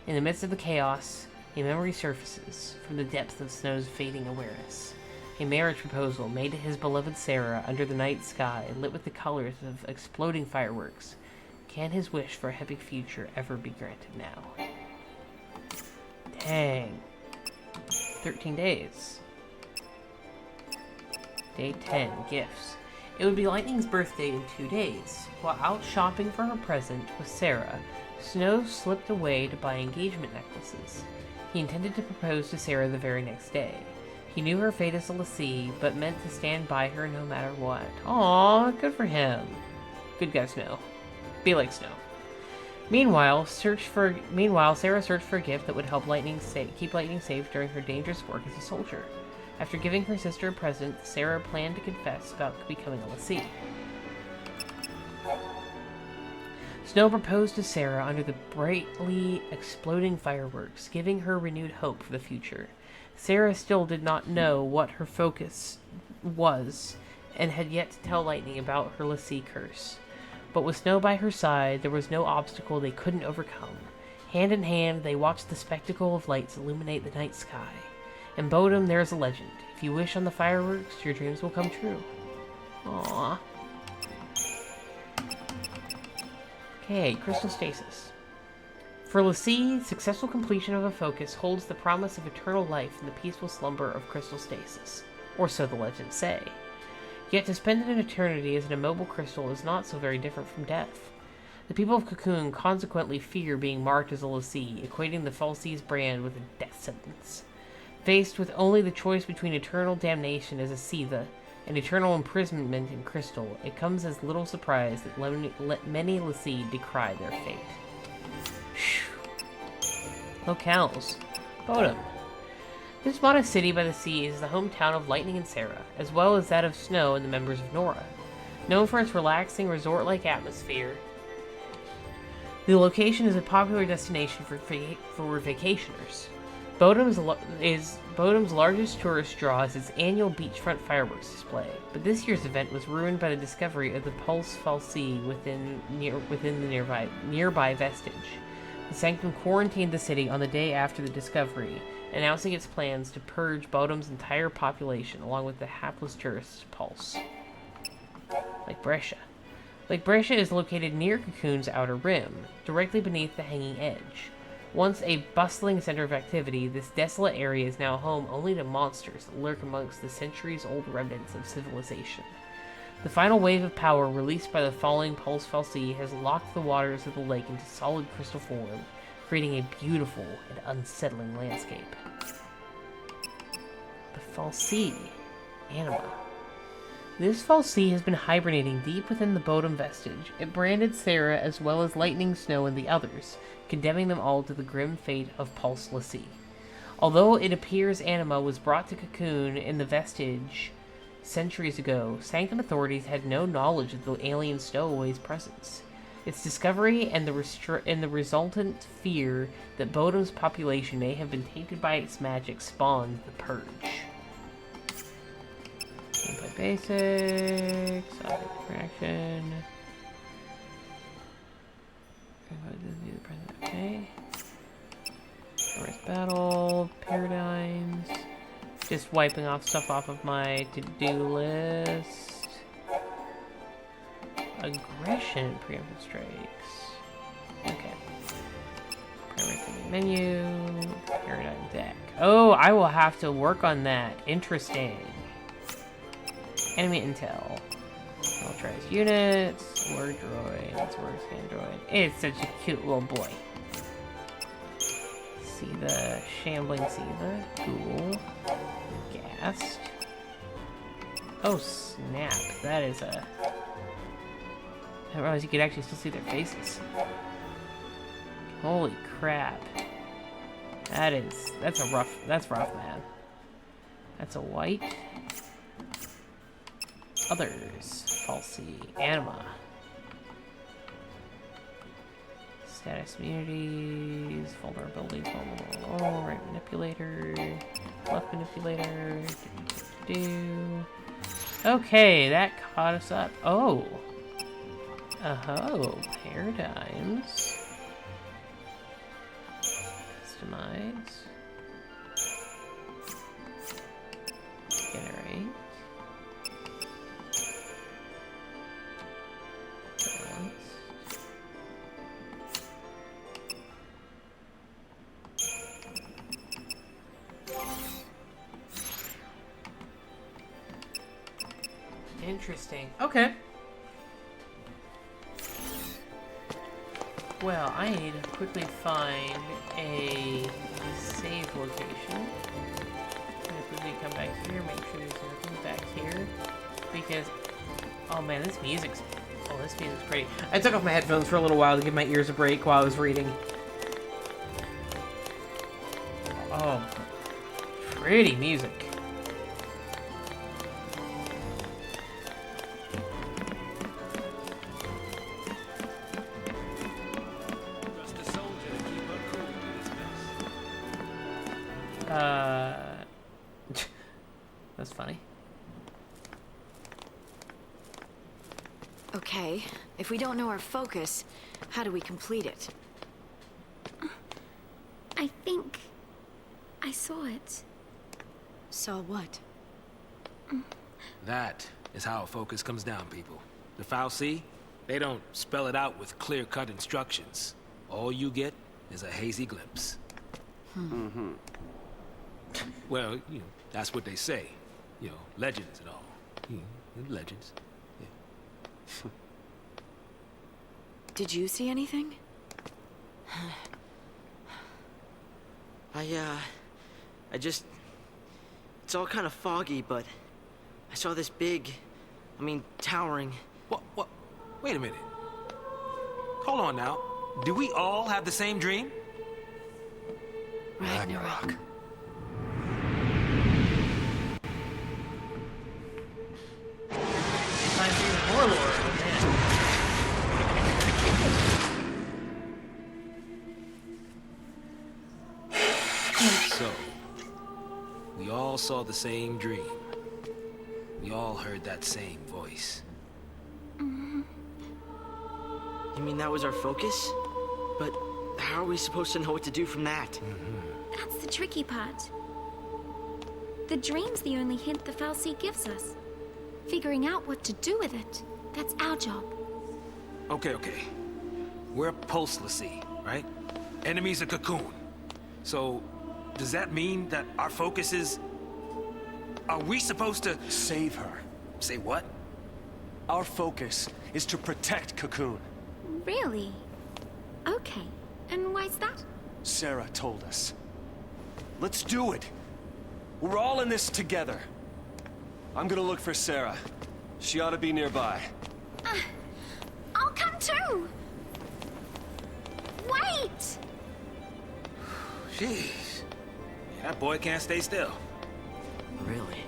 In the midst of the chaos, a memory surfaces from the depths of Snow's fading awareness. A marriage proposal made to his beloved Sarah under the night sky, lit with the colors of exploding fireworks. Can his wish for a happy future ever be granted now? Dang. 13 days. Day 10, gifts. It would be Lightning's birthday in 2 days. While out shopping for her present with Sarah, Snow slipped away to buy engagement necklaces. He intended to propose to Sarah the very next day. He knew her fate as a Lassie, but meant to stand by her no matter what. Aww, good for him. Good guy, Snow. Be like Snow. Meanwhile, Sarah searched for a gift that would help keep Lightning safe during her dangerous work as a soldier. After giving her sister a present, Sarah planned to confess about becoming a Lassie. Snow proposed to Sarah under the brightly exploding fireworks, giving her renewed hope for the future. Sarah still did not know what her focus was, and had yet to tell Lightning about her Lassie curse. But with Snow by her side, there was no obstacle they couldn't overcome. Hand in hand, they watched the spectacle of lights illuminate the night sky. In Bodum, there is a legend. If you wish on the fireworks, your dreams will come true. Aww. Okay, Crystal Stasis. For Lassie, successful completion of a focus holds the promise of eternal life in the peaceful slumber of Crystal Stasis. Or so the legends say. Yet to spend an eternity as an immobile crystal is not so very different from death. The people of Cocoon consequently fear being marked as a Lassie, equating the Fal'Cie's brand with a death sentence. Faced with only the choice between eternal damnation as a Xiii and eternal imprisonment in Crystal, it comes as little surprise that many Lassie decry their fate. Locales. Bodum. This modest city by the sea is the hometown of Lightning and Sarah, as well as that of Snow and the members of Nora. Known for its relaxing resort-like atmosphere, the location is a popular destination for vacationers. Bodum's largest tourist draw is its annual beachfront fireworks display, but this year's event was ruined by the discovery of the Pulse Fal'Cie within the nearby vestige. The Sanctum quarantined the city on the day after the discovery, announcing its plans to purge Bodum's entire population along with the hapless tourist Pulse. Lake Brescia. Lake Brescia is located near Cocoon's outer rim, directly beneath the Hanging Edge. Once a bustling center of activity, this desolate area is now home only to monsters that lurk amongst the centuries-old remnants of civilization. The final wave of power released by the falling Pulse Fal'Cie has locked the waters of the lake into solid crystal form, creating a beautiful and unsettling landscape. The Fal'Cie. Anima. This Fal'Cie has been hibernating deep within the Bodum vestige. It branded Sarah as well as Lightning, Snow, and the others, condemning them all to the grim fate of Pulse Lassie. Although it appears Anima was brought to Cocoon in the vestige centuries ago, Sanctum authorities had no knowledge of the alien stowaway's presence. Its discovery and the resultant fear that Bodom's population may have been tainted by its magic spawned the Purge. Gameplay basics, reaction. Okay. Forest battle, paradigms. Just wiping off stuff off of my to-do list. Aggression, preemptive strikes. Okay. Primary menu, paradigm deck. Oh, I will have to work on that. Interesting. Enemy intel. Militarized units. Word droid. That's where's android. It's such a cute little boy. See the shambling Xiii. Cool. Gassed. Oh snap! That is a. I didn't realize you could actually still see their faces. Holy crap! That's rough, man. That's a white. Others. Falsy. Anima. Status immunities. Vulnerabilities. Right manipulator. Left manipulator. Okay, that caught us up. Oh. Oh, paradigms. Customize. Generate. Balance. Interesting. Okay. Well, I need to quickly find a save location. I'm gonna quickly come back here, make sure there's nothing back here. Because, oh man, this music's pretty. I took off my headphones for a little while to give my ears a break while I was reading. Oh, pretty music. That's funny. Okay, if we don't know our focus, how do we complete it? I think I saw it. Saw what? That is how a focus comes down, people. The Xiii, they don't spell it out with clear-cut instructions. All you get is a hazy glimpse. Well, you know, that's what they say. You know, legends and all. You know, legends. Yeah. Did you see anything? It's all kind of foggy, but I saw this big, towering. What? Wait a minute. Hold on now. Do we all have the same dream? Ragnarok. Time for your warlord, oh man. So, we all saw the same dream. We all heard that same voice. You mean that was our focus? But how are we supposed to know what to do from that? That's the tricky part. The dream's the only hint the Xiii gives us. Figuring out what to do with it, that's our job. Okay. We're post-Xiii, right? Enemy's a cocoon. So, does that mean that our focus is... Are we supposed to... Save her. Say what? Our focus is to protect Cocoon. Really? Okay. And why's that? Sarah told us. Let's do it. We're all in this together. I'm gonna look for Sarah. She ought to be nearby. I'll come too! Wait! Jeez. That boy can't stay still. Really?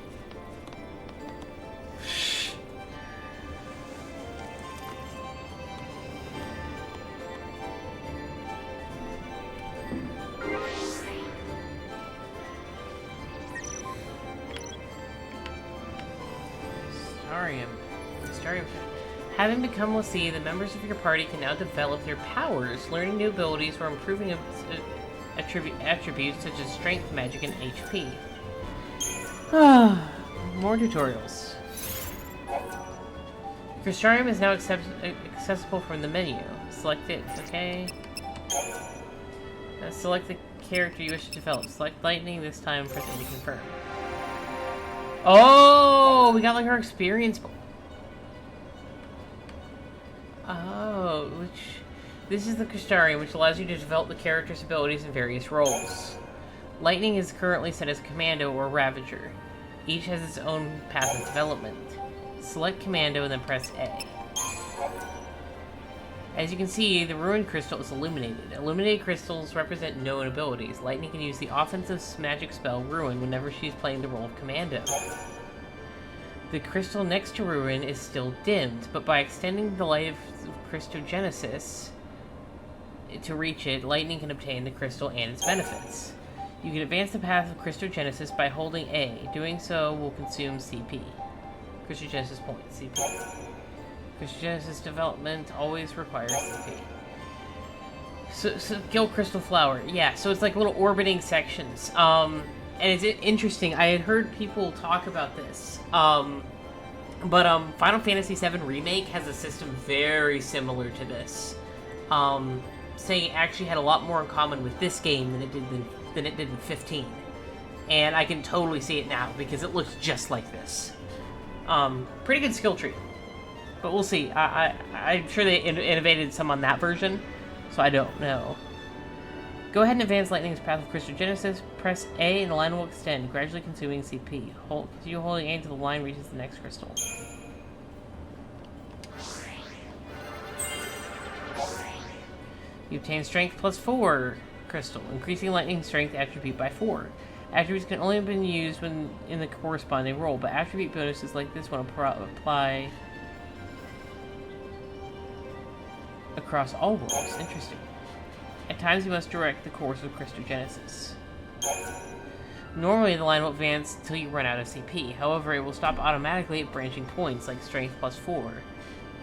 Crystarium. Having become Xiii, the members of your party can now develop their powers, learning new abilities or improving attributes such as strength, magic, and HP. More tutorials. Crystarium is now accessible from the menu. Select it, okay. Select the character you wish to develop. Select lightning this time, press A to confirm. Oh, we got like our experience. Oh, this is the Crystarium, which allows you to develop the character's abilities in various roles. Lightning is currently set as Commando or Ravager. Each has its own path of development. Select Commando and then press A. As you can see, the Ruined Crystal is illuminated. Illuminated crystals represent known abilities. Lightning can use the offensive magic spell Ruin whenever she's playing the role of Commando. The crystal next to Ruin is still dimmed, but by extending the light of Cristogenesis to reach it, Lightning can obtain the crystal and its benefits. You can advance the path of Cristogenesis by holding A. Doing so will consume CP. Cristogenesis points, CP. Cristogenesis development always requires CP. So Gill Crystal Flower. Yeah, so it's like little orbiting sections. And it's interesting. I had heard people talk about this. Final Fantasy VII Remake has a system very similar to this. Saying it actually had a lot more in common with this game than it did in 15. And I can totally see it now, because it looks just like this. Pretty good skill tree. But we'll see. I'm sure they innovated some on that version, so I don't know. Go ahead and advance Lightning's path of Cristogenesis. Press A and the line will extend, gradually consuming CP. Continue holding A until the line reaches the next crystal. You obtain Strength plus 4 crystal, increasing Lightning strength attribute by 4. Attributes can only have been used when in the corresponding role, but attribute bonuses like this one apply across all roles. Interesting. At times you must direct the course of Cristogenesis. Normally the line will advance until you run out of CP. However, it will stop automatically at branching points like Strength plus 4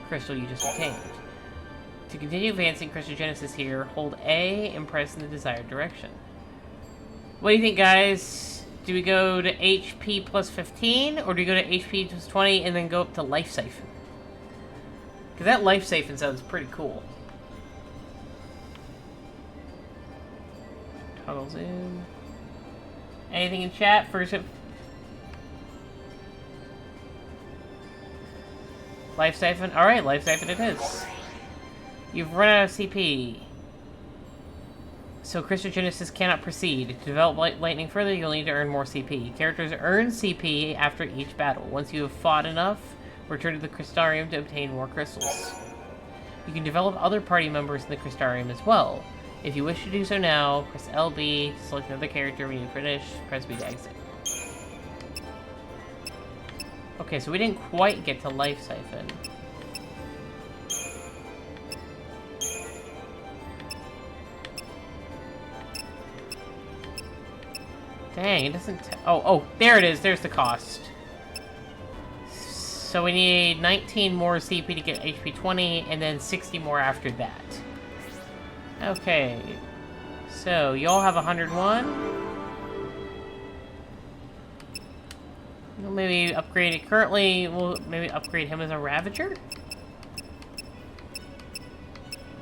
crystal you just obtained. To continue advancing Cristogenesis here, hold A and press in the desired direction. What do you think, guys? Do we go to HP plus 15, or do we go to HP plus 20 and then go up to Life Siphon? Because that Life Siphon sounds pretty cool. Toggle zoom. Anything in chat? First, Life Siphon? Alright, Life Siphon it is. You've run out of CP. So Cristogenesis cannot proceed. To develop Lightning further, you'll need to earn more CP. Characters earn CP after each battle. Once you have fought enough, return to the Crystarium to obtain more crystals. You can develop other party members in the Crystarium as well. If you wish to do so now, press LB to select another character. When you finish, press B to exit. Okay, so we didn't quite get to Life Siphon. Dang, it doesn't... Oh, there it is. There's the cost. So we need 19 more CP to get HP 20, and then 60 more after that. Okay. So, y'all have 101. We'll maybe upgrade it. Currently, we'll maybe upgrade him as a Ravager?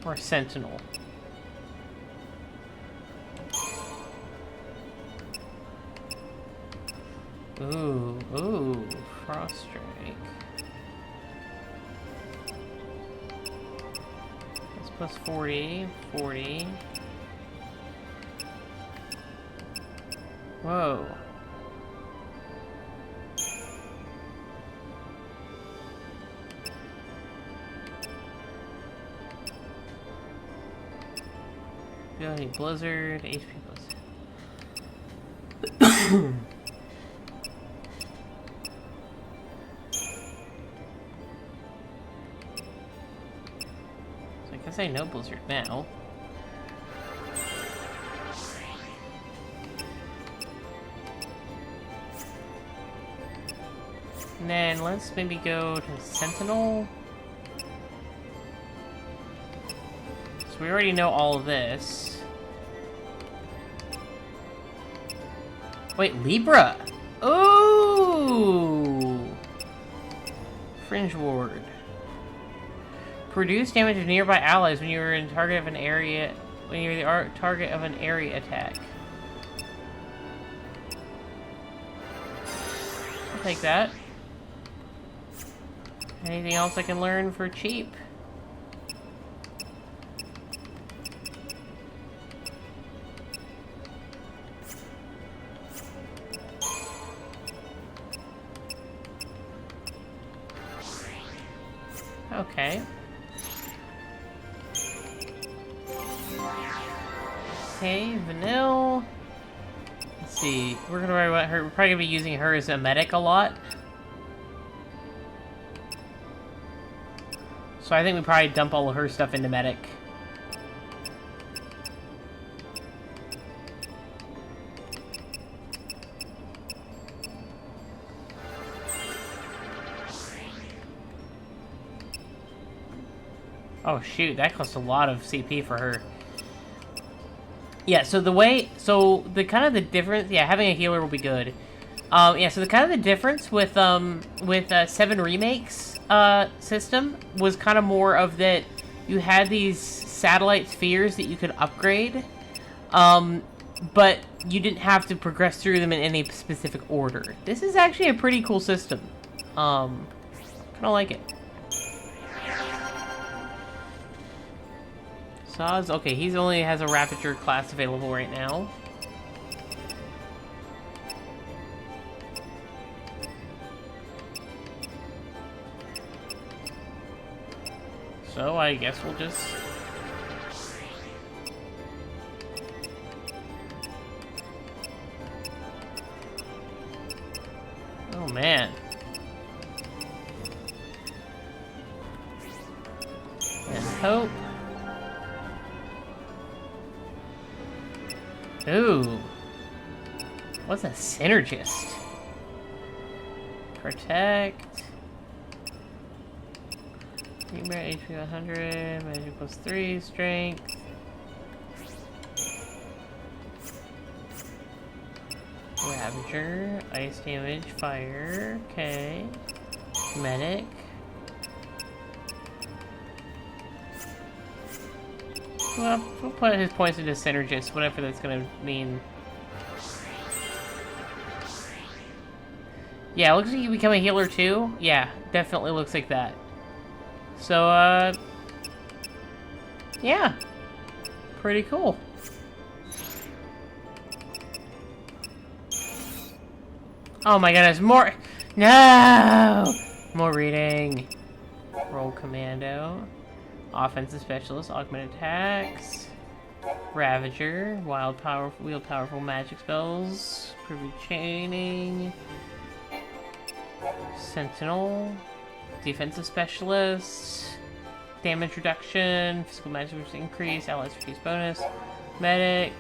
Or Sentinel. Ooh, Frost Strike. That's plus 40, 40. Whoa. Ability Blizzard, HP Blizzard. I guess I know Blizzard now. And then let's maybe go to Sentinel. So we already know all of this. Wait, Libra! Ooh! Fringe Ward. Produce damage to nearby allies when you are in target of an area. When you're the target of an area attack. I'll take that. Anything else I can learn for cheap? Okay. Okay, Vanille. Let's see. We're gonna worry about her. We're probably gonna be using her as a medic a lot. So I think we probably dump all of her stuff into medic. Oh shoot, that cost a lot of CP for her. Yeah, so the kind of the difference, yeah, having a healer will be good. Yeah, so the kind of the difference with 7 Remakes system was kind of more of that you had these satellite spheres that you could upgrade, but you didn't have to progress through them in any specific order. This is actually a pretty cool system. Kind of like it. Saz, okay, he's only has a Ravager class available right now. So I guess we'll just... Oh man. And hope. Ooh. What's a synergist? Protect. HP 100, magic plus 3, strength. Ravager, ice damage, fire, okay. Medic. Well, we'll put his points into synergist, whatever that's gonna mean. Yeah, looks like you become a healer too. Yeah, definitely looks like that. So, yeah. Pretty cool. Oh my goodness, more! No! More reading. Roll Commando. Offensive Specialist, Augmented Attacks. Ravager, wield powerful magic spells. Privy Chaining. Sentinel. Defensive Specialist. Damage Reduction. Physical magic increase. Allies reduce bonus. Medic.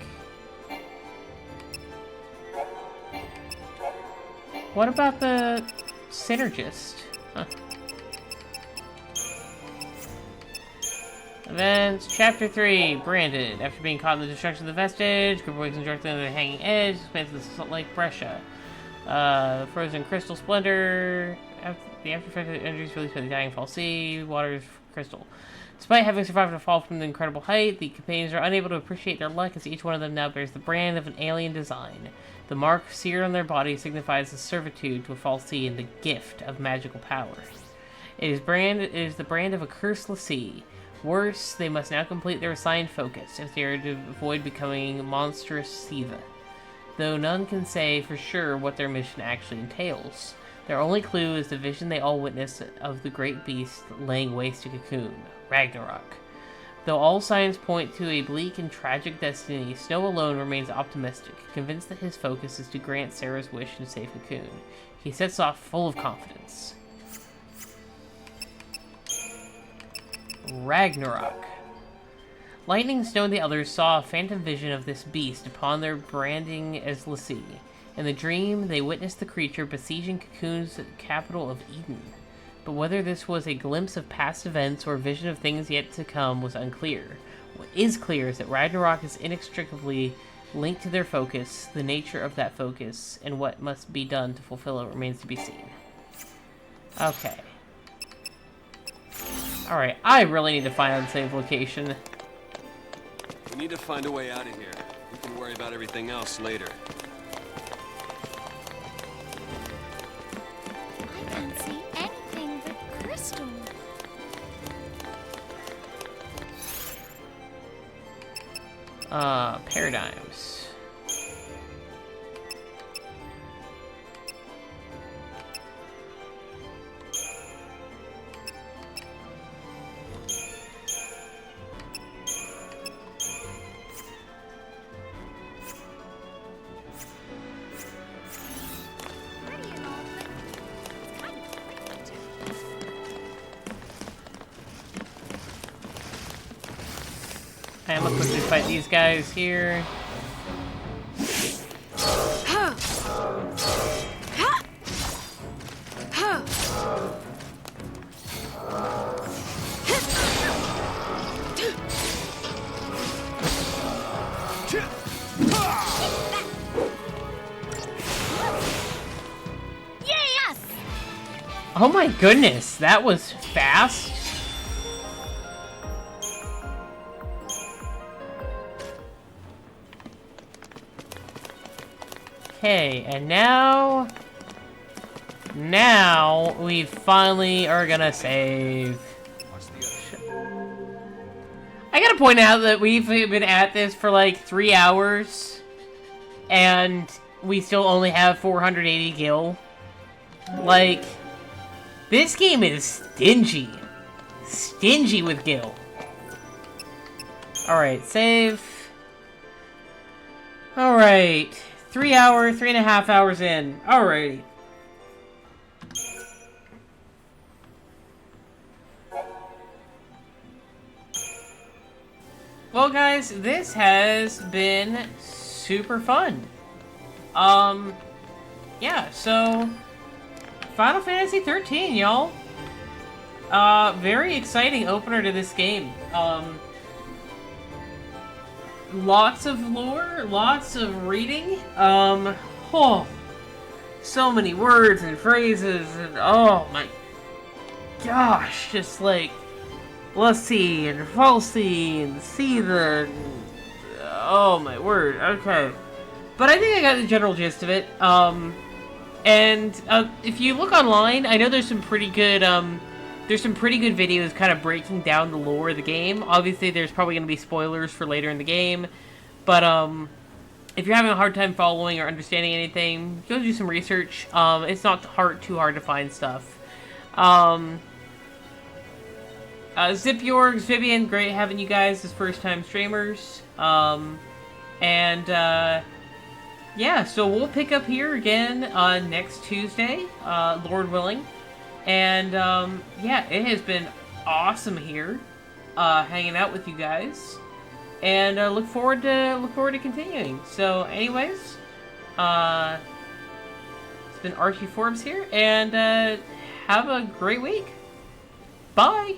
What about the Synergist? Huh. Events, Chapter 3, Branded. After being caught in the destruction of the vestige, group awakens directly under the hanging edge, expands to the Salt Lake Brescia. Frozen Crystal Splendor. The after effect of the energy is released by the dying Fall Sea. Waters Crystal. Despite having survived a fall from the incredible height, the companions are unable to appreciate their luck as each one of them now bears the brand of an alien design. The mark seared on their body signifies the servitude to a Fall Sea and the gift of magical power. It is the brand of a cursed Xiii. Worse, they must now complete their assigned focus if they are to avoid becoming monstrous Siva. Though none can say for sure what their mission actually entails. Their only clue is the vision they all witness of the great beast laying waste to Cocoon, Ragnarok. Though all signs point to a bleak and tragic destiny, Snow alone remains optimistic, convinced that his focus is to grant Sarah's wish and save Cocoon. He sets off full of confidence. Ragnarok. Lightning, Snow, and the others saw a phantom vision of this beast upon their branding as Xiii. In the dream, they witnessed the creature besieging Cocoon's capital of Eden. But whether this was a glimpse of past events or a vision of things yet to come was unclear. What is clear is that Ragnarok is inextricably linked to their focus, the nature of that focus, and what must be done to fulfill it remains to be seen. Okay. Alright, I really need to find an unsafe location. We need to find a way out of here. We can worry about everything else later. I can't see anything but crystal. Paradigms. I'm gonna quickly fight these guys here. Yes! Oh my goodness, that was fast. Okay, and now we finally are gonna save. I gotta point out that we've been at this for like 3 hours, and we still only have 480 gil. Like, this game is stingy. Stingy with gil. Alright, save. Alright. 3.5 hours in. Alrighty. Well, guys, this has been super fun. Yeah, so Final Fantasy 13, y'all. Very exciting opener to this game. Lots of lore, lots of reading. Oh, so many words and phrases, and oh my gosh, just like Lassie and Falsey and Seetha. Oh my word. Okay, but I think I got the general gist of it. And if you look online, I know there's some pretty good videos kind of breaking down the lore of the game. Obviously, there's probably going to be spoilers for later in the game, but if you're having a hard time following or understanding anything, go do some research. It's not too hard to find stuff. Zipyorgs, Vivian, great having you guys as first-time streamers. Yeah, so we'll pick up here again next Tuesday, Lord willing. And yeah, it has been awesome here, hanging out with you guys, and look forward to continuing. So, anyways, it's been Archie Forbes here, and have a great week. Bye.